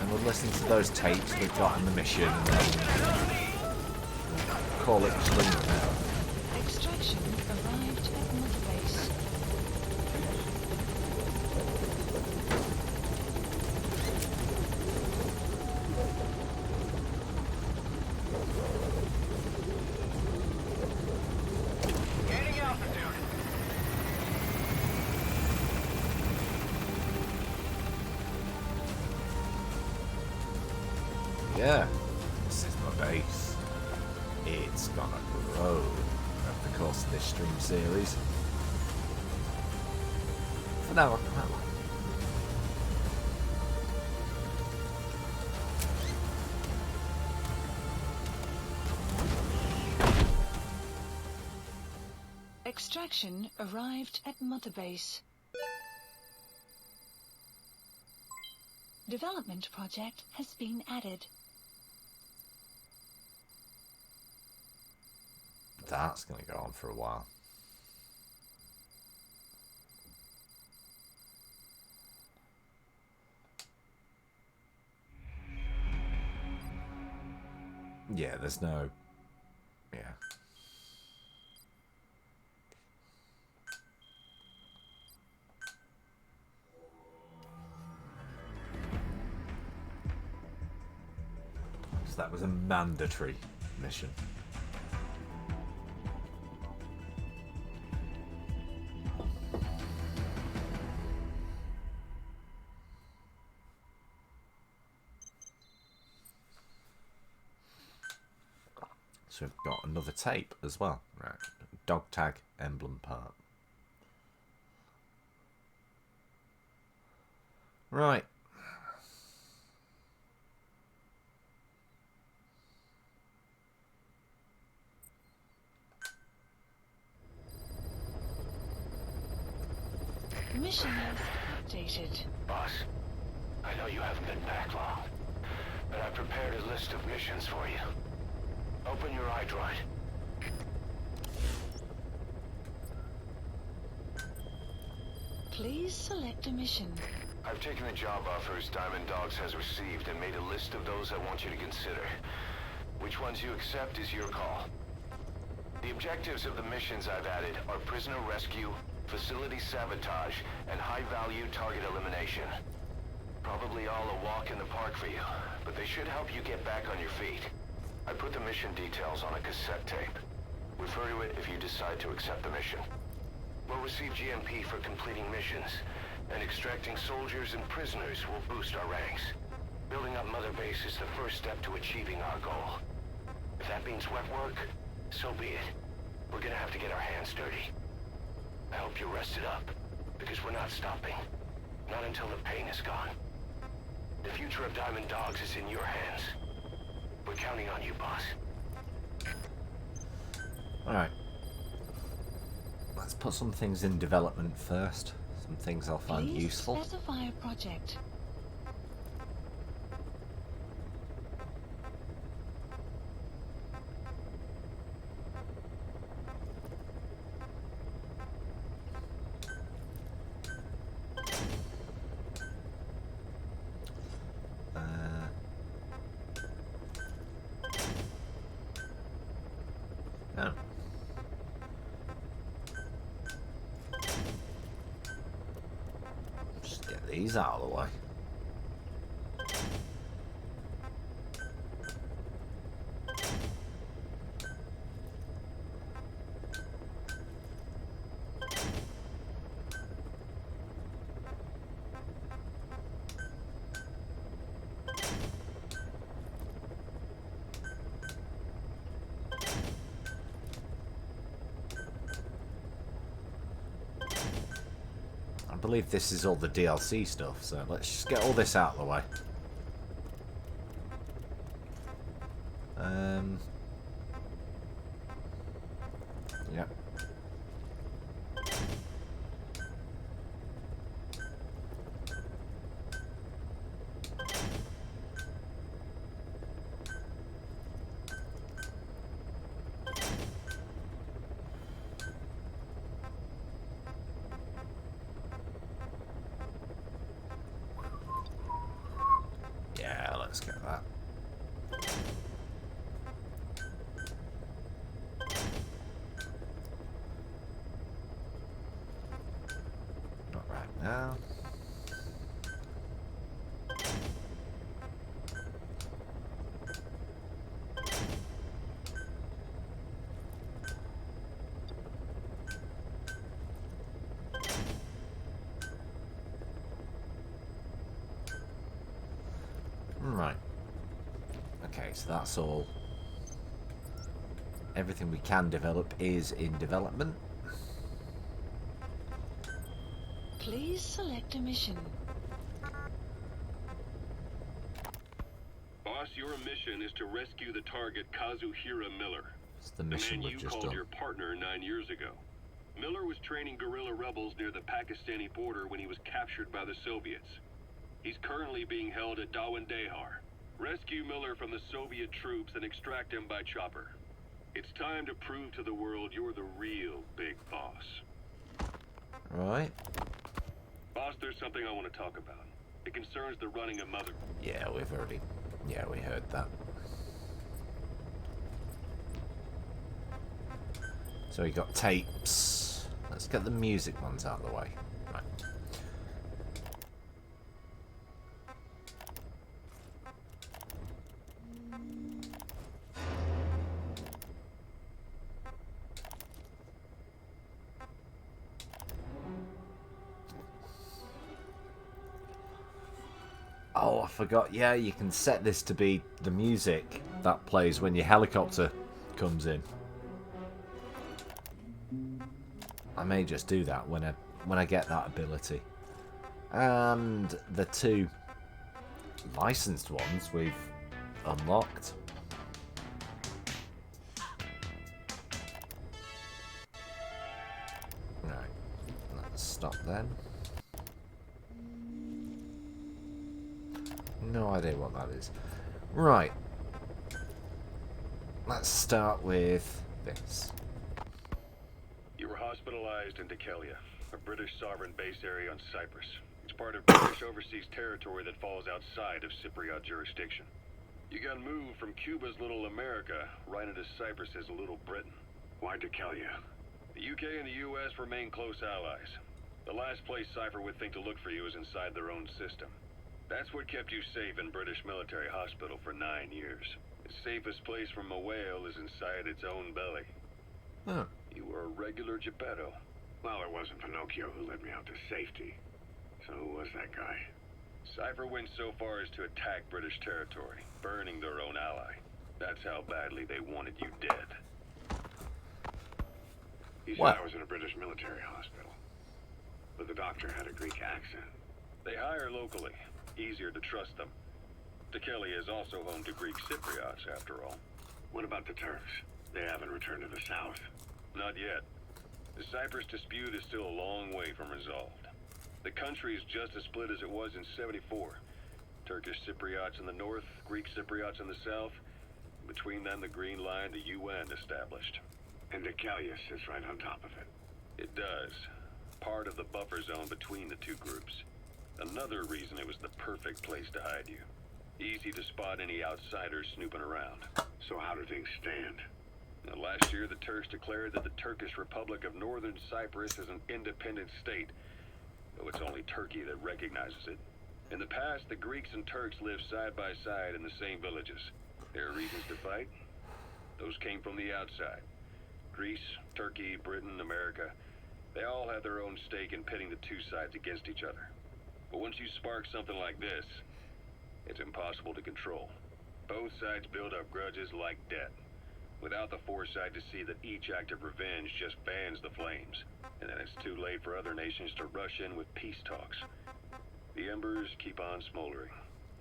And we'll listen to those tapes we've got on the mission and then call it swing now. Extraction arrived at Mother Base. Gaining altitude. Yeah, this is my base. It's gonna grow over the course of this stream series. For now, I quite like it. Extraction arrived at Mother Base. Development project has been added. That's gonna go on for a while. Yeah, there's no... Yeah. So that was a mandatory mission. So we've got another tape as well. Right. Dog tag emblem part. Right. Mission is updated. Boss, I know you haven't been back long, but I prepared a list of missions for you. Open your iDroid. Please select a mission. I've taken the job offers Diamond Dogs has received and made a list of those I want you to consider. Which ones you accept is your call. The objectives of the missions I've added are prisoner rescue, facility sabotage, and high-value target elimination. Probably all a walk in the park for you, but they should help you get back on your feet. I put the mission details on a cassette tape. Refer to it if you decide to accept the mission. We'll receive GMP for completing missions, and extracting soldiers and prisoners will boost our ranks. Building up Mother Base is the first step to achieving our goal. If that means wet work, so be it. We're gonna have to get our hands dirty. I hope you're rested up, because we're not stopping. Not until the pain is gone. The future of Diamond Dogs is in your hands. We're counting on you, boss. Alright. Let's put some things in development first. Some things I'll find Please useful. specify a project. No. Just get these out of the way. I believe this is all the DLC stuff, so let's just get all this out of the way. Yep. Yeah, let's get that. Not right now. Right. Okay, so that's all. Everything we can develop is in development. Please select a mission. Boss, your mission is to rescue the target Kazuhira Miller. It's the mission man we've you just called done. your partner 9 years ago. Miller was training guerrilla rebels near the Pakistani border when he was captured by the Soviets. He's currently being held at Dawandehar. Rescue Miller from the Soviet troops and extract him by chopper. It's time to prove to the world you're the real big boss. Right. Boss, there's something I want to talk about. It concerns the running of Mother. Yeah, we've already... Yeah, we heard that. So we got tapes. Let's get the music ones out of the way. Right. Oh, I forgot. Yeah, you can set this to be the music that plays when your helicopter comes in. I may just do that when I get that ability. And the two licensed ones we've unlocked. Right, let's stop then. No idea what that is. Right. Let's start with this. You were hospitalized in Dekelia, a British sovereign base area on Cyprus. It's part of British overseas territory that falls outside of Cypriot jurisdiction. You got moved from Cuba's Little America right into Cyprus's Little Britain. Why Dekelia? The UK and the US remain close allies. The last place Cypher would think to look for you is inside their own system. That's what kept you safe in British military hospital for 9 years. The safest place from a whale is inside its own belly. Oh. You were a regular Geppetto. Well, it wasn't Pinocchio who led me out to safety. So who was that guy? Cypher went so far as to attack British territory, burning their own ally. That's how badly they wanted you dead. He said What? I was in a British military hospital. But the doctor had a Greek accent. They hire locally. easier to trust them. Dikelia is also home to Greek Cypriots, after all. What about the Turks? They haven't returned to the south. Not yet. The Cyprus dispute is still a long way from resolved. The country is just as split as it was in '74. Turkish Cypriots in the north, Greek Cypriots in the south. Between them, the Green Line, the UN established. And Dikelia sits right on top of it. It does. Part of the buffer zone between the two groups. Another reason it was the perfect place to hide you. Easy to spot any outsiders snooping around. So how do things stand? Now, last year, the Turks declared that the Turkish Republic of Northern Cyprus is an independent state, though it's only Turkey that recognizes it. In the past, the Greeks and Turks lived side by side in the same villages. There are reasons to fight. Those came from the outside. Greece, Turkey, Britain, America, they all have their own stake in pitting the two sides against each other. But once you spark something like this, it's impossible to control. Both sides build up grudges like debt, without the foresight to see that each act of revenge just fans the flames, and then it's too late for other nations to rush in with peace talks. The embers keep on smoldering.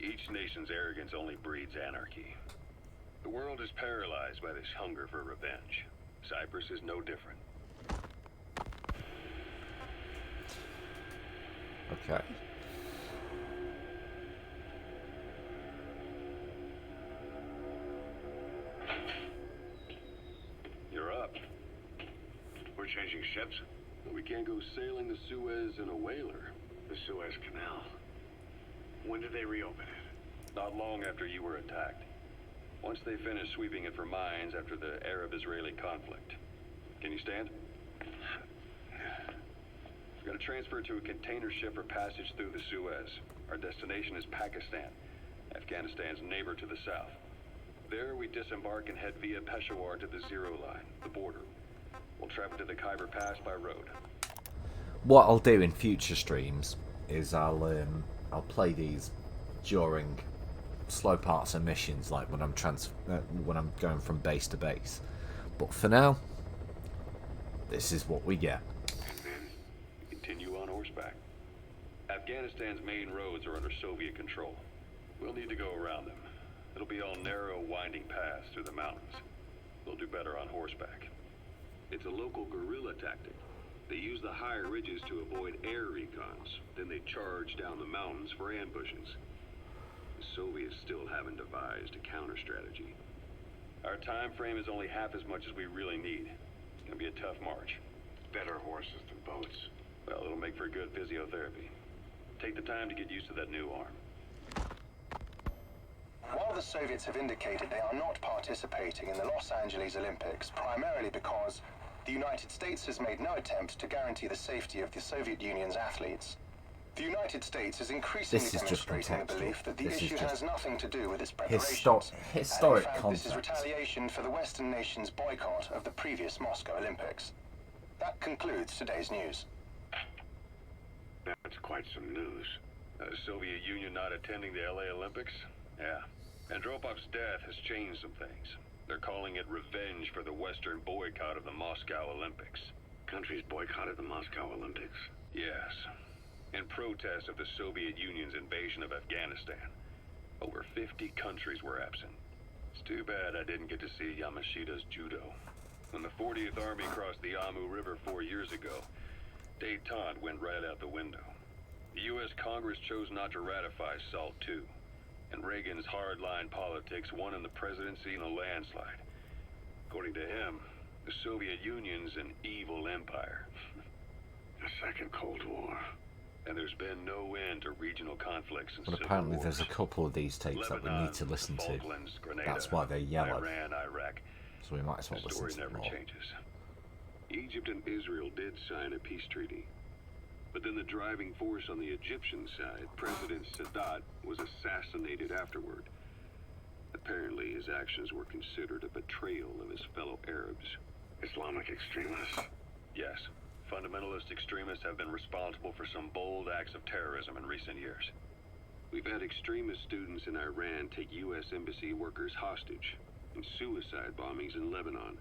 Each nation's arrogance only breeds anarchy. The world is paralyzed by this hunger for revenge. Cyprus is no different. Okay. You're up. We're changing ships? We can't go sailing the Suez in a whaler. The Suez Canal. When did they reopen it? Not long after you were attacked. Once they finished sweeping it for mines after the Arab-Israeli conflict. Can you stand? We're going to transfer to a container ship for passage through the Suez. Our destination is Pakistan, Afghanistan's neighbor to the south. There we disembark and head via Peshawar to the Zero Line, the border. We'll travel to the Khyber Pass by road. What I'll do in future streams is I'll play these during slow parts of missions, like when I'm going from base to base. But for now, this is what we get. And then continue on horseback. Afghanistan's main roads are under Soviet control. We'll need to go around them. It'll be all narrow, winding paths through the mountains. We'll do better on horseback. It's a local guerrilla tactic. They use the higher ridges to avoid air recons. Then they charge down the mountains for ambushes. The Soviets still haven't devised a counter-strategy. Our time frame is only half as much as we really need. It's gonna be a tough march. Better horses than boats. Well, it'll make for good physiotherapy. Take the time to get used to that new arm. While the Soviets have indicated they are not participating in the Los Angeles Olympics, primarily because the United States has made no attempt to guarantee the safety of the Soviet Union's athletes, the United States is increasingly demonstrating the belief that the issue has nothing to do with its preparations. Historic and in fact, context. this is retaliation for the Western nations' boycott of the previous Moscow Olympics. That concludes today's news. That's quite some news. The Soviet Union not attending the LA Olympics? Yeah. Andropov's death has changed some things. They're calling it revenge for the Western boycott of the Moscow Olympics. Countries boycotted the Moscow Olympics? Yes. In protest of the Soviet Union's invasion of Afghanistan. Over 50 countries were absent. It's too bad I didn't get to see Yamashita's judo. When the 40th Army crossed the Amu River 4 years ago, détente went right out the window. The U.S. Congress chose not to ratify SALT II, and Reagan's hardline politics won him the presidency in a landslide. According to him, the Soviet Union's an evil empire. A second Cold War. And there's been no end to regional conflicts and But civil apparently wars. there's a couple of these tapes that we need to listen to. That's why they're yellow. Iran, Iraq. So we might as well The listen story to never them all. changes. Egypt and Israel did sign a peace treaty. But then the driving force on the Egyptian side, President Sadat, was assassinated afterward. Apparently his actions were considered a betrayal of his fellow Arabs. Islamic extremists? Yes. Fundamentalist extremists have been responsible for some bold acts of terrorism in recent years. We've had extremist students in Iran take U.S. embassy workers hostage, and suicide bombings in Lebanon.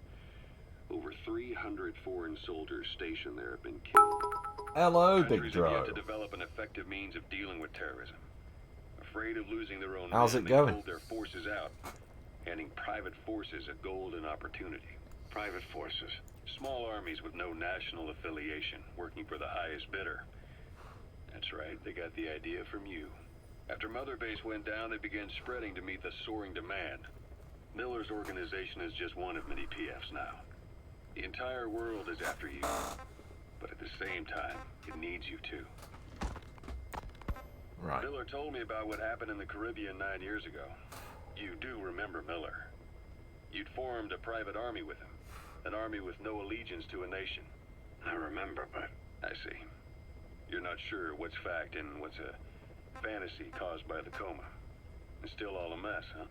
Over 300 foreign soldiers stationed there have been killed. Hello, Countries Big have Bro. yet to develop an effective means of dealing with terrorism. afraid of losing their own How's men, it they going? pulled their forces out, handing private forces a golden opportunity. Private forces. Small armies with no national affiliation, working for the highest bidder. That's right, they got the idea from you. After Mother Base went down, they began spreading to meet the soaring demand. Miller's organization is just one of many PFs now. The entire world is after you, but at the same time, it needs you too. Right. Miller told me about what happened in the Caribbean 9 years ago. You do remember Miller. You'd formed a private army with him. An army with no allegiance to a nation. I remember, but... I see. You're not sure what's fact and what's a fantasy caused by the coma. It's still all a mess, huh?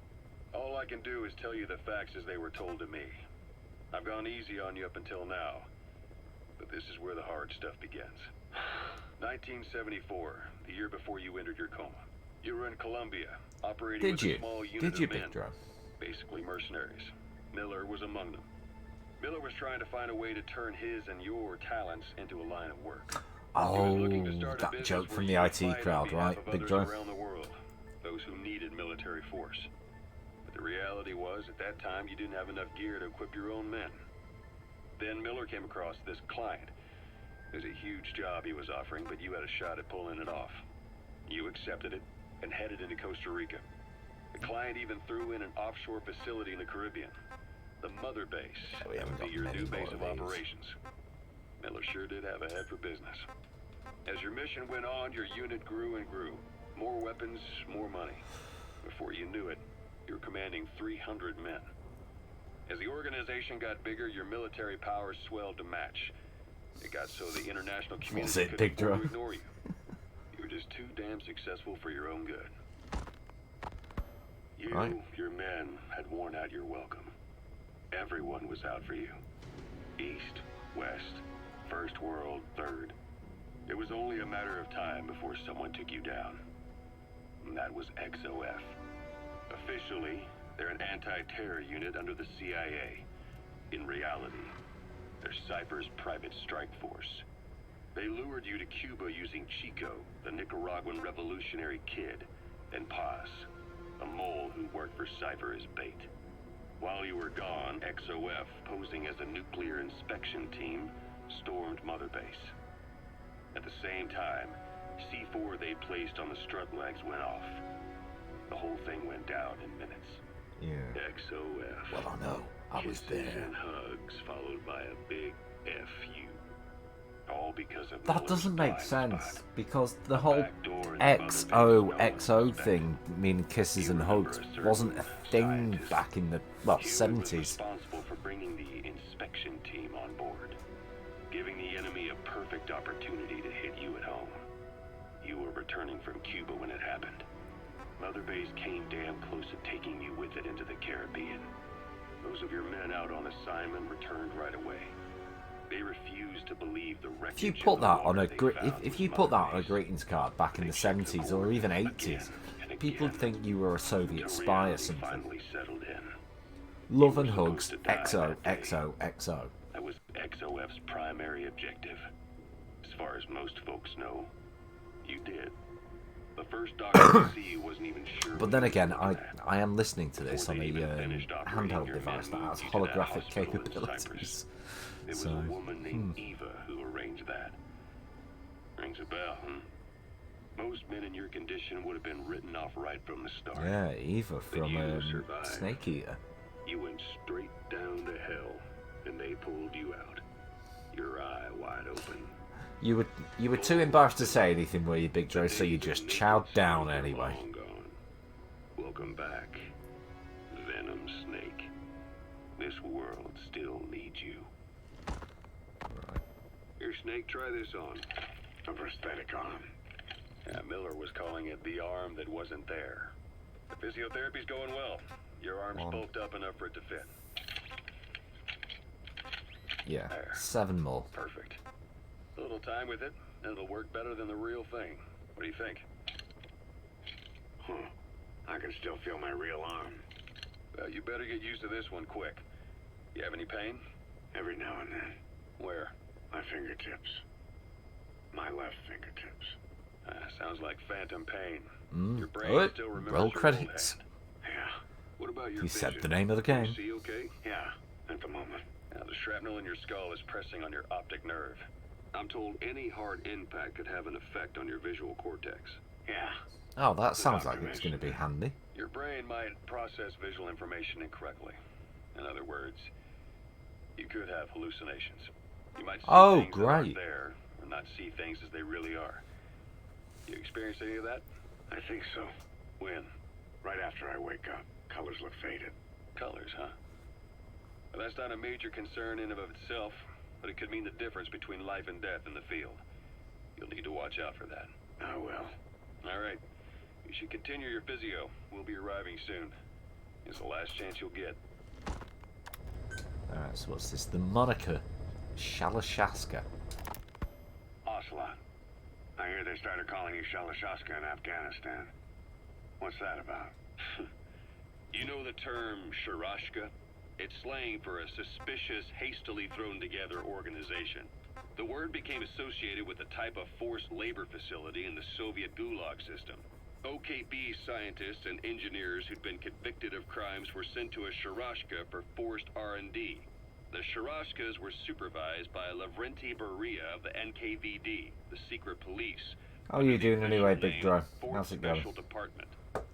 All I can do is tell you the facts as they were told to me. I've gone easy on you up until now, but this is where the hard stuff begins. 1974, the year before you entered your coma. You were in Colombia, operating with a small unit of men, basically mercenaries. Miller was among them. Miller was trying to find a way to turn his and your talents into a line of work. Oh, that joke from the IT crowd, right? Big Joe. Around the world, those who needed military force. But the reality was, at that time, you didn't have enough gear to equip your own men. Then Miller came across this client. It was a huge job he was offering, but you had a shot at pulling it off. You accepted it and headed into Costa Rica. The client even threw in an offshore facility in the Caribbean. The Mother Base would be your new base of operations. Miller sure did have a head for business. As your mission went on, your unit grew and grew. More weapons, more money. Before you knew it, you were commanding 300 men. As the organization got bigger, your military powers swelled to match. It got so the international community couldn't afford to ignore you. You were just too damn successful for your own good. You, your men, had worn out your welcome. Everyone was out for you. East, West, First World, Third. It was only a matter of time before someone took you down. And that was XOF. Officially, they're an anti-terror unit under the CIA. In reality, they're Cypher's private strike force. They lured you to Cuba using Chico, the Nicaraguan revolutionary kid, and Paz, a mole who worked for Cypher as bait. While you were gone, XOF, posing as a nuclear inspection team, stormed Mother Base. At the same time, C4 they placed on the strut legs went off. The whole thing went down in minutes. Yeah. XOF. Well, I know. I was there. Kisses and hugs, followed by a big FU. All because of That doesn't make sense, because the whole XOXO thing, meaning kisses and hugs, wasn't a thing back in the, well, 70s. Responsible for bringing the inspection team on board, giving the enemy a perfect opportunity to hit you at home. You were returning from Cuba when it happened. Mother Base came damn close to taking you with it into the Caribbean. Those of your men out on assignment returned right away. They refused to believe the wreckage. If you put that on a if you put that on a greetings card back in the 70s or even 80s, people would think you were a Soviet spy or something. Love and hugs, XO, XO, XO. That was XOF's primary objective. As far as most folks know, you did. The first doctor to see you wasn't even sure. But then again, I am listening to this on a handheld device that has holographic capabilities. It was a woman named Eva who arranged that. Rings a bell, hmm? Most men in your condition would have been written off right from the start. Yeah, Eva from Snake Eater. You went straight down to hell, and they pulled you out. Your eye wide open. You were too embarrassed to say anything, were you, Big Joe? So you just chowed down anyway. Welcome back, Venom Snake. This world still needs you. Right. Here, Snake, try this on. A prosthetic arm. Yeah, Miller was calling it the arm that wasn't there. The physiotherapy's going well. Your arm's bulked up enough for it to fit. Yeah, there. 7 more. Perfect. A little time with it, and it'll work better than the real thing. What do you think? I can still feel my real arm. Well, you better get used to this one quick. You have any pain? Every now and then. Where? My fingertips. My left fingertips. Sounds like phantom pain. Your brain Oh, still remembers roll your old credits. hand. Yeah. What about your He said vision? the name of the Can game. you see okay? Yeah, at the moment. Now, the shrapnel in your skull is pressing on your optic nerve. I'm told any hard impact could have an effect on your visual cortex. Yeah. Oh, that The sounds doctor like it's going to be handy. Your brain might process visual information incorrectly. In other words, you could have hallucinations. You might see things that aren't there, or not see things as they really are. You experience any of that? I think so. When? Right after I wake up. Colors look faded. Colors, huh? Well, that's not a major concern in and of itself, but it could mean the difference between life and death in the field. You'll need to watch out for that. I will. All right. You should continue your physio. We'll be arriving soon. It's the last chance you'll get. Alright, so what's this? The moniker Shalashaska. Ocelot. I hear they started calling you Shalashaska in Afghanistan. What's that about? You know the term Sharashka? It's slang for a suspicious, hastily thrown together organization. The word became associated with a type of forced labor facility in the Soviet Gulag system. OKB scientists and engineers who'd been convicted of crimes were sent to a Sharashka for forced R&D. The Sharashkas were supervised by Lavrenti Beria of the NKVD, the secret police. How are you doing anyway, Big Bro? How's it going? Special Department.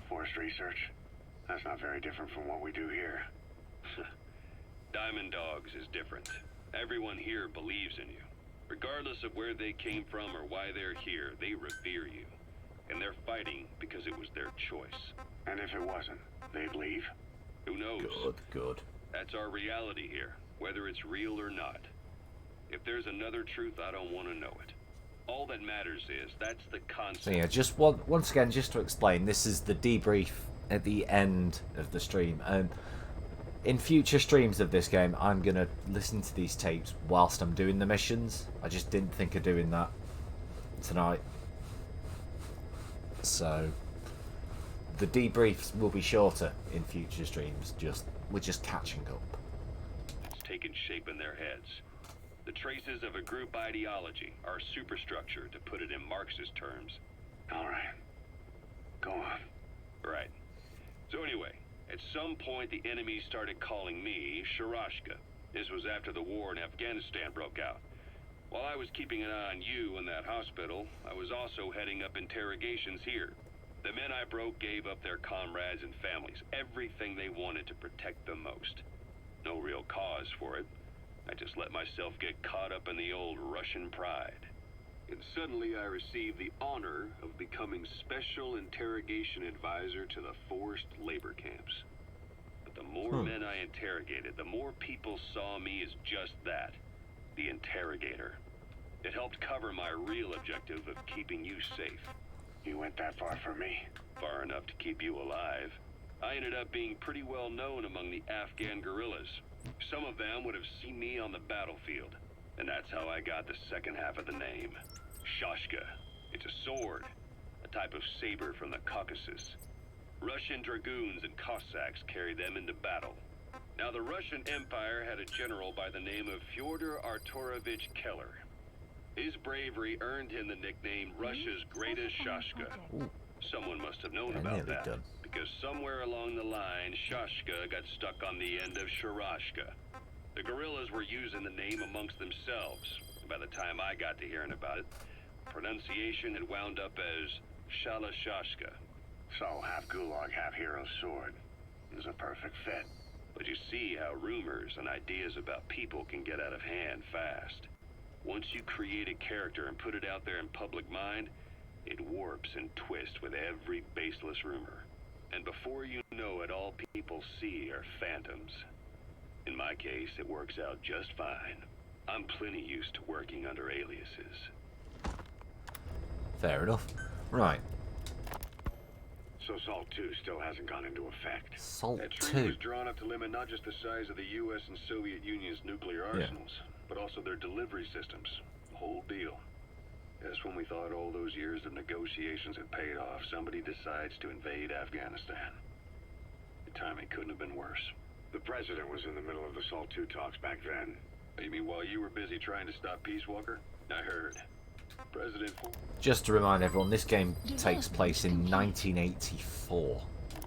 Forced research? That's not very different from what we do here. Diamond Dogs is different. Everyone here believes in you. Regardless of where they came from or why they're here, they revere you. And they're fighting because it was their choice. And if it wasn't, they'd leave. Who knows? Good. That's our reality here, whether it's real or not. If there's another truth, I don't want to know it. All that matters is that's the concept. So yeah, just once again, just to explain, this is the debrief at the end of the stream. In future streams of this game, I'm going to listen to these tapes whilst I'm doing the missions. I just didn't think of doing that tonight. So the debriefs will be shorter in future streams. We're just catching up. It's taken shape in their heads. The traces of a group ideology, our superstructure, to put it in Marxist terms. All right. Go on. Right. So anyway, at some point the enemy started calling me Sharashka. This was after the war in Afghanistan broke out. While I was keeping an eye on you in that hospital, I was also heading up interrogations here. The men I broke gave up their comrades and families, everything they wanted to protect them most. No real cause for it. I just let myself get caught up in the old Russian pride. And suddenly I received the honor of becoming Special Interrogation Advisor to the forced labor camps. But the more men I interrogated, the more people saw me as just that, the interrogator. It helped cover my real objective of keeping you safe. You went that far for me? Far enough to keep you alive. I ended up being pretty well known among the Afghan guerrillas. Some of them would have seen me on the battlefield, and that's how I got the second half of the name. Shashka. It's a sword, a type of saber from the Caucasus. Russian dragoons and Cossacks carried them into battle. Now, the Russian Empire had a general by the name of Fyodor Arturovich Keller. His bravery earned him the nickname Russia's Greatest Shashka. Someone must have known about that, because somewhere along the line, Shashka got stuck on the end of Sharashka. The guerrillas were using the name amongst themselves. By the time I got to hearing about it, pronunciation had wound up as Shalashashka. So, half Gulag, half hero sword. It was a perfect fit. But you see how rumors and ideas about people can get out of hand fast. Once you create a character and put it out there in public mind, it warps and twists with every baseless rumor. And before you know it, all people see are phantoms. In my case, it works out just fine. I'm plenty used to working under aliases. Fair enough. Right. So SALT 2 still hasn't gone into effect. SALT That treaty 2? was drawn up to limit not just the size of the U.S. and Soviet Union's nuclear arsenals, but also their delivery systems. The whole deal. Just when we thought all those years of negotiations had paid off, somebody decides to invade Afghanistan. The timing couldn't have been worse. The president was in the middle of the SALT 2 talks back then. You mean while you were busy trying to stop Peace Walker? I heard. President Just to remind everyone, this game takes place in 1984.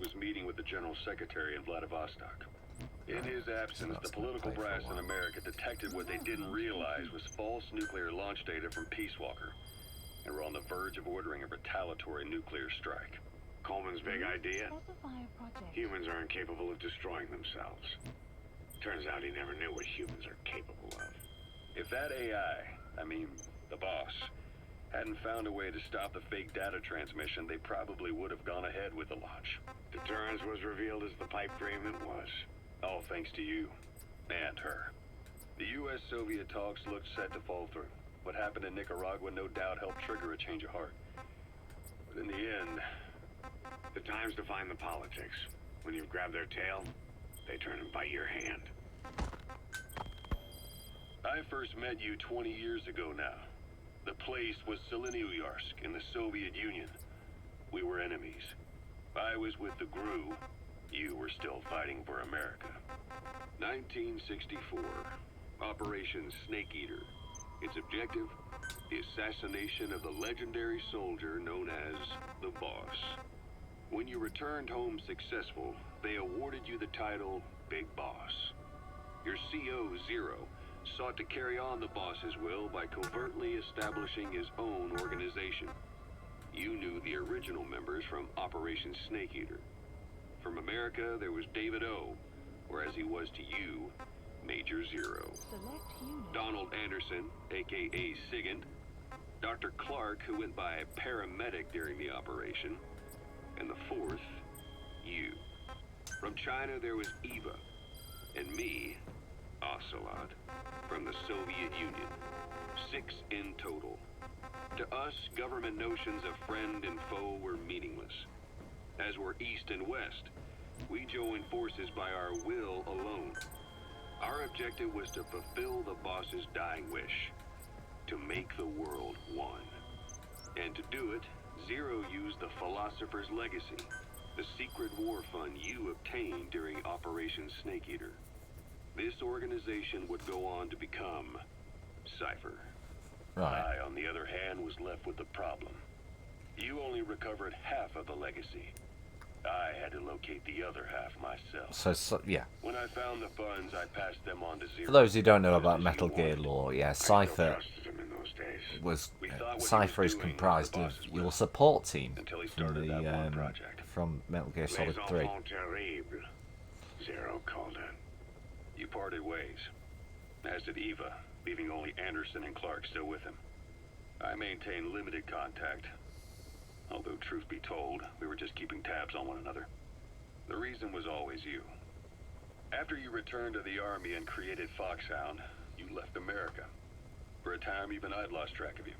was meeting with the General Secretary in Vladivostok. In his absence, the political brass in America detected what they didn't realize was false nuclear launch data from Peace Walker, and were on the verge of ordering a retaliatory nuclear strike. Coleman's big idea? Humans are incapable of destroying themselves. Turns out he never knew what humans are capable of. If that AI, I mean, the boss, hadn't found a way to stop the fake data transmission, they probably would have gone ahead with the launch. Deterrence was revealed as the pipe dream it was. All thanks to you. And her. The U.S.-Soviet talks looked set to fall through. What happened in Nicaragua no doubt helped trigger a change of heart. But in the end... The time's to find the politics. When you've grabbed their tail, they turn and bite your hand. I first met you 20 years ago now. The place was Selenouyarsk in the Soviet Union. We were enemies. I was with the GRU. You were still fighting for America. 1964. Operation Snake Eater. Its objective? The assassination of the legendary soldier known as the Boss. When you returned home successful, they awarded you the title Big Boss. Your CO, Zero, sought to carry on the boss's will by covertly establishing his own organization. You knew the original members from Operation Snake Eater. From America, there was David O, whereas he was to you, Major Zero. Donald Anderson, aka Sigint, Dr. Clark, who went by paramedic during the operation, and the fourth, you. From China, there was Eva, and me, Ocelot, from the Soviet Union. 6 in total. To us, government notions of friend and foe were meaningless. As were East and West, we joined forces by our will alone. Our objective was to fulfill the boss's dying wish, to make the world one. And to do it, Zero used the Philosopher's Legacy, the secret war fund you obtained during Operation Snake Eater. This organization would go on to become Cypher. Right. I, on the other hand, was left with the problem. You only recovered half of the legacy. I had to locate the other half myself. So yeah. When I found the funds, I passed them on to Zero. For those who don't know about Metal Gear lore, yeah, Cypher was Cypher is comprised of your support team from the from Metal Gear Solid 3. Zero called in. You parted ways, as did Eva, leaving only Anderson and Clark still with him. I maintained limited contact. Although, truth be told, we were just keeping tabs on one another. The reason was always you. After you returned to the Army and created Foxhound, you left America. For a time, even I'd lost track of you.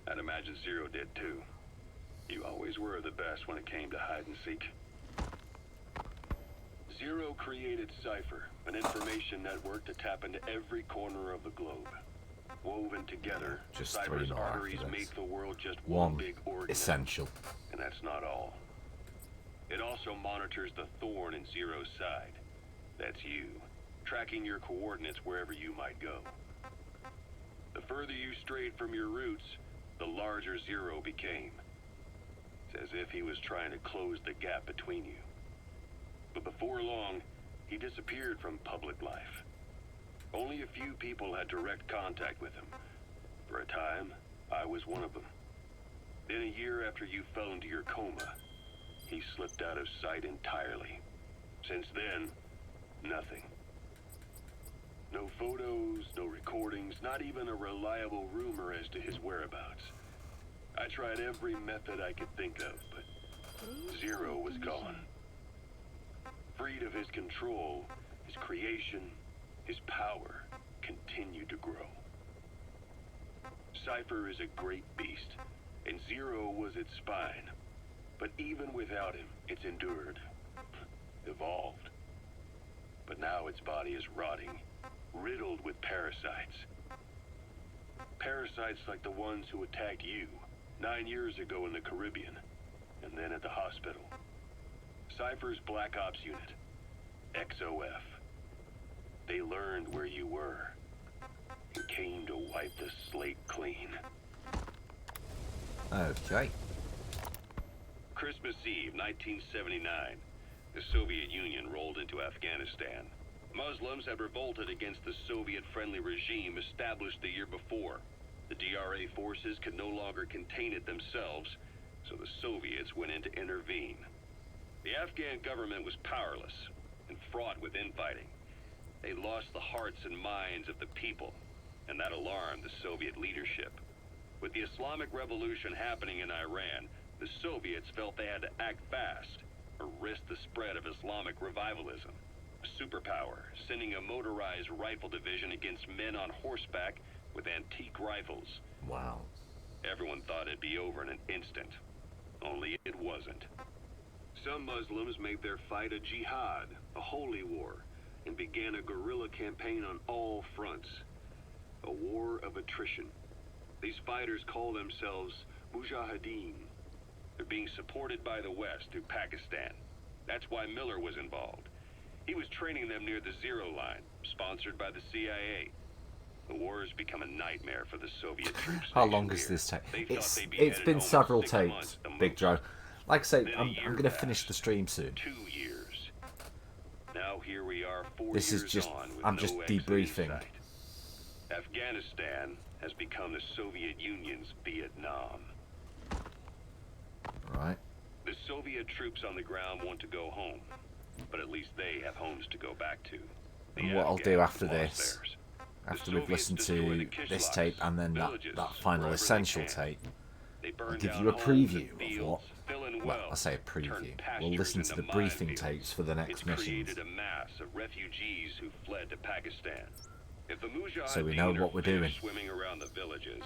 I'd imagine Zero did too. You always were the best when it came to hide and seek. Zero created Cypher, an information network to tap into every corner of the globe. Woven together, just Cypher's arteries make the world just one big organism. Essential. And that's not all. It also monitors the thorn in Zero's side. That's you, tracking your coordinates wherever you might go. The further you strayed from your roots, the larger Zero became. It's as if he was trying to close the gap between you. But before long, he disappeared from public life. Only a few people had direct contact with him. For a time, I was one of them. Then a year after you fell into your coma, he slipped out of sight entirely. Since then, nothing. No photos, no recordings, not even a reliable rumor as to his whereabouts. I tried every method I could think of, but Zero was gone. Freed of his control, his creation, his power continued to grow. Cypher is a great beast, and Zero was its spine. But even without him, it's endured, evolved. But now its body is rotting, riddled with parasites. Parasites like the ones who attacked you 9 years ago in the Caribbean, and then at the hospital. Cypher's Black Ops unit, XOF. They learned where you were, and came to wipe the slate clean. Okay. Christmas Eve, 1979. The Soviet Union rolled into Afghanistan. Muslims had revolted against the Soviet-friendly regime established the year before. The DRA forces could no longer contain it themselves, so the Soviets went in to intervene. The Afghan government was powerless and fraught with infighting. They lost the hearts and minds of the people, and that alarmed the Soviet leadership. With the Islamic Revolution happening in Iran, the Soviets felt they had to act fast or risk the spread of Islamic revivalism. A superpower, sending a motorized rifle division against men on horseback with antique rifles. Wow. Everyone thought it'd be over in an instant. Only it wasn't. Some Muslims made their fight a jihad, a holy war, and began a guerrilla campaign on all fronts. A war of attrition. These fighters call themselves Mujahideen. They're being supported by the West through Pakistan. That's why Miller was involved. He was training them near the Zero Line, sponsored by the CIA. The war has become a nightmare for the Soviet troops. How long does this take? It's been several takes, Big Joe. Like I say, I'm going to finish the stream soon. 2 years. Now here we are, 4 this years is just, on with I'm no just exit in debriefing. sight. Afghanistan has become the Soviet Union's Vietnam. Right. The Soviet troops on the ground want to go home, but at least they have homes to go back to. And what I'll do after this, after we've listened to this tape and then that final essential tape, I'll give you a preview of what, well, I say a preview, we'll listen to the briefing tapes for the next missions, created a mass of refugees who fled to Pakistan. If the so we know Mujahideen what we're are doing. swimming around the villages,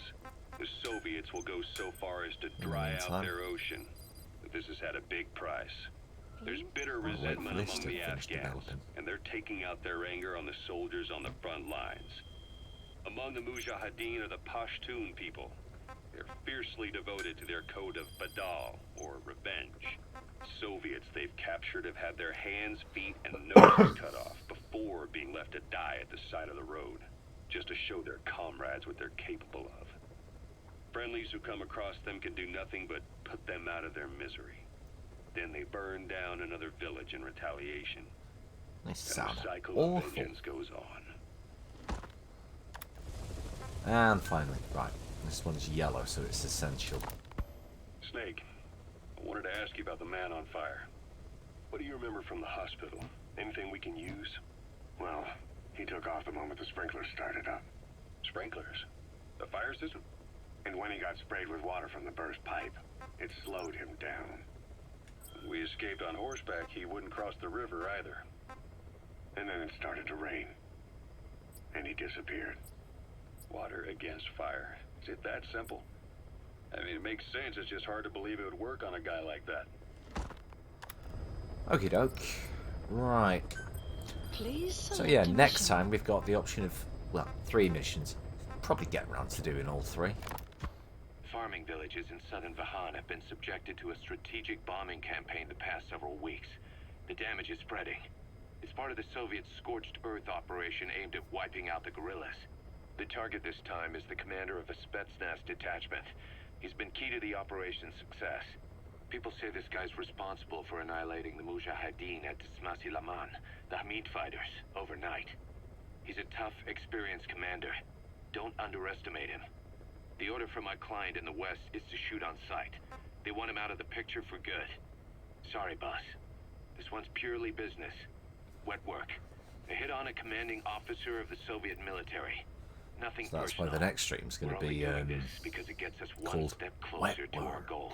the Soviets will go so far as to dry out their ocean. But this has had a big price. There's bitter resentment among the Afghans, and they're taking out their anger on the soldiers on the front lines. Among the Mujahideen are the Pashtun people. They're fiercely devoted to their code of Badal, or revenge. Soviets they've captured have had their hands, feet, and noses cut off before being left to die at the side of the road, just to show their comrades what they're capable of. Friendlies who come across them can do nothing but put them out of their misery. Then they burn down another village in retaliation. They sound and the cycle awful. of vengeance goes on. And finally, right, this one's yellow, so it's essential. Snake, I wanted to ask you about the man on fire. What do you remember from the hospital? Anything we can use? Well, he took off the moment the sprinklers started up. Sprinklers? The fire system? And when he got sprayed with water from the burst pipe, it slowed him down. If we escaped on horseback, he wouldn't cross the river either. And then it started to rain. And he disappeared. Water against fire. Is it that simple? I mean, it makes sense. It's just hard to believe it would work on a guy like that. Okie doke. Right. Please So yeah, next time we've got the option of, well, 3 missions. Probably get around to doing all 3. Farming villages in southern Vahan have been subjected to a strategic bombing campaign the past several weeks. The damage is spreading. It's part of the Soviet Scorched Earth operation aimed at wiping out the guerrillas. The target this time is the commander of a Spetsnaz detachment. He's been key to the operation's success. People say this guy's responsible for annihilating the Mujahideen at Smasi Laman, the Hamid fighters, overnight. He's a tough, experienced commander. Don't underestimate him. The order from my client in the West is to shoot on sight. They want him out of the picture for good. Sorry, boss. This one's purely business. Wet work. A hit on a commanding officer of the Soviet military. Nothing So that's why personal. the next stream's going to be Because it gets us one called step Wet closer to our Work. goal.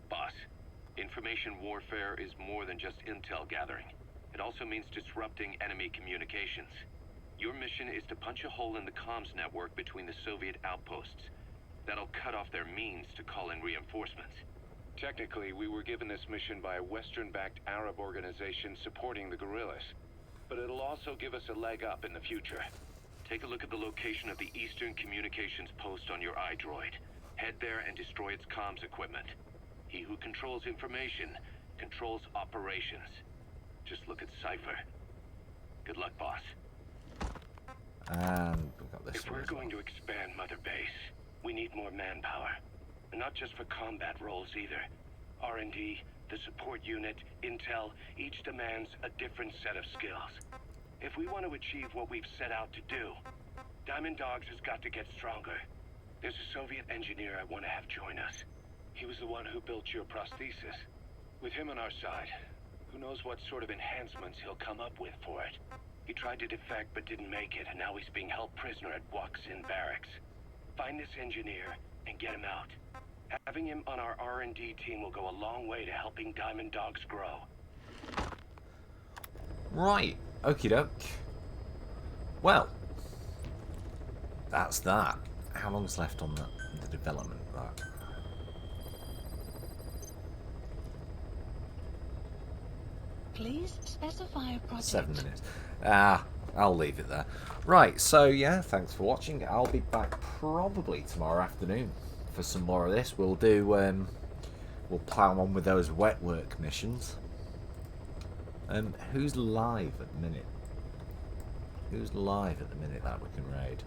Boss, information warfare is more than just intel gathering. It also means disrupting enemy communications. Your mission is to punch a hole in the comms network between the Soviet outposts. That'll cut off their means to call in reinforcements. Technically, we were given this mission by a Western-backed Arab organization supporting the guerrillas. But it'll also give us a leg up in the future. Take a look at the location of the Eastern Communications Post on your iDroid. Head there and destroy its comms equipment. He who controls information controls operations. Just look at Cypher. Good luck, boss. And we've got this If one we're as well. going to expand Mother Base, We need more manpower. And not just for combat roles either. R&D, the support unit, intel, each demands a different set of skills. If we want to achieve what we've set out to do, Diamond Dogs has got to get stronger. There's a Soviet engineer I want to have join us. He was the one who built your prosthesis. With him on our side, who knows what sort of enhancements he'll come up with for it. He tried to defect but didn't make it, and now he's being held prisoner at Waksin Barracks. Find this engineer and get him out. Having him on our R&D team will go a long way to helping Diamond Dogs grow. Right, okie doke. Well, that's that. How long's left on the development of that? Please specify a project. 7 minutes. I'll leave it there. Right, so yeah, thanks for watching. I'll be back probably tomorrow afternoon for some more of this. We'll do, we'll plow on with those wet work missions. Who's live at the minute? Who's live at the minute that we can raid?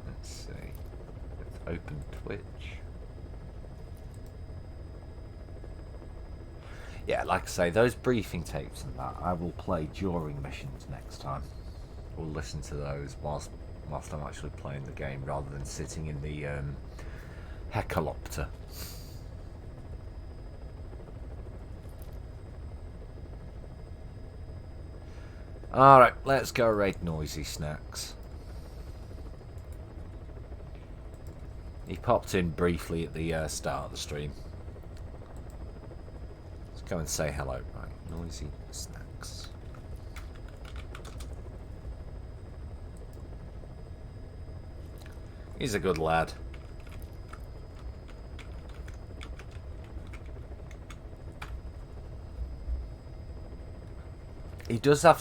Let's see. Let's open Twitch. Yeah, like I say, those briefing tapes and that I will play during missions next time. We'll listen to those whilst I'm actually playing the game rather than sitting in the helicopter. Alright, let's go raid Noisy Snacks. He popped in briefly at the start of the stream. Let's go and say hello. Right, Noisy Snacks. He's a good lad. He does have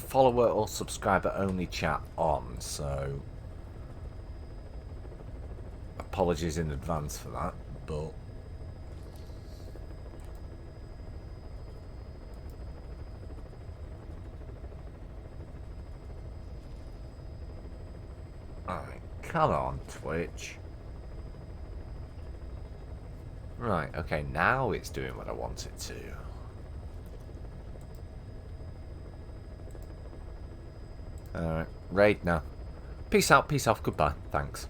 follower or subscriber only chat on, so apologies in advance for that, but alright, come on Twitch. Right, okay, now it's doing what I want it to. Alright, raid now. Peace out, peace off, goodbye, thanks.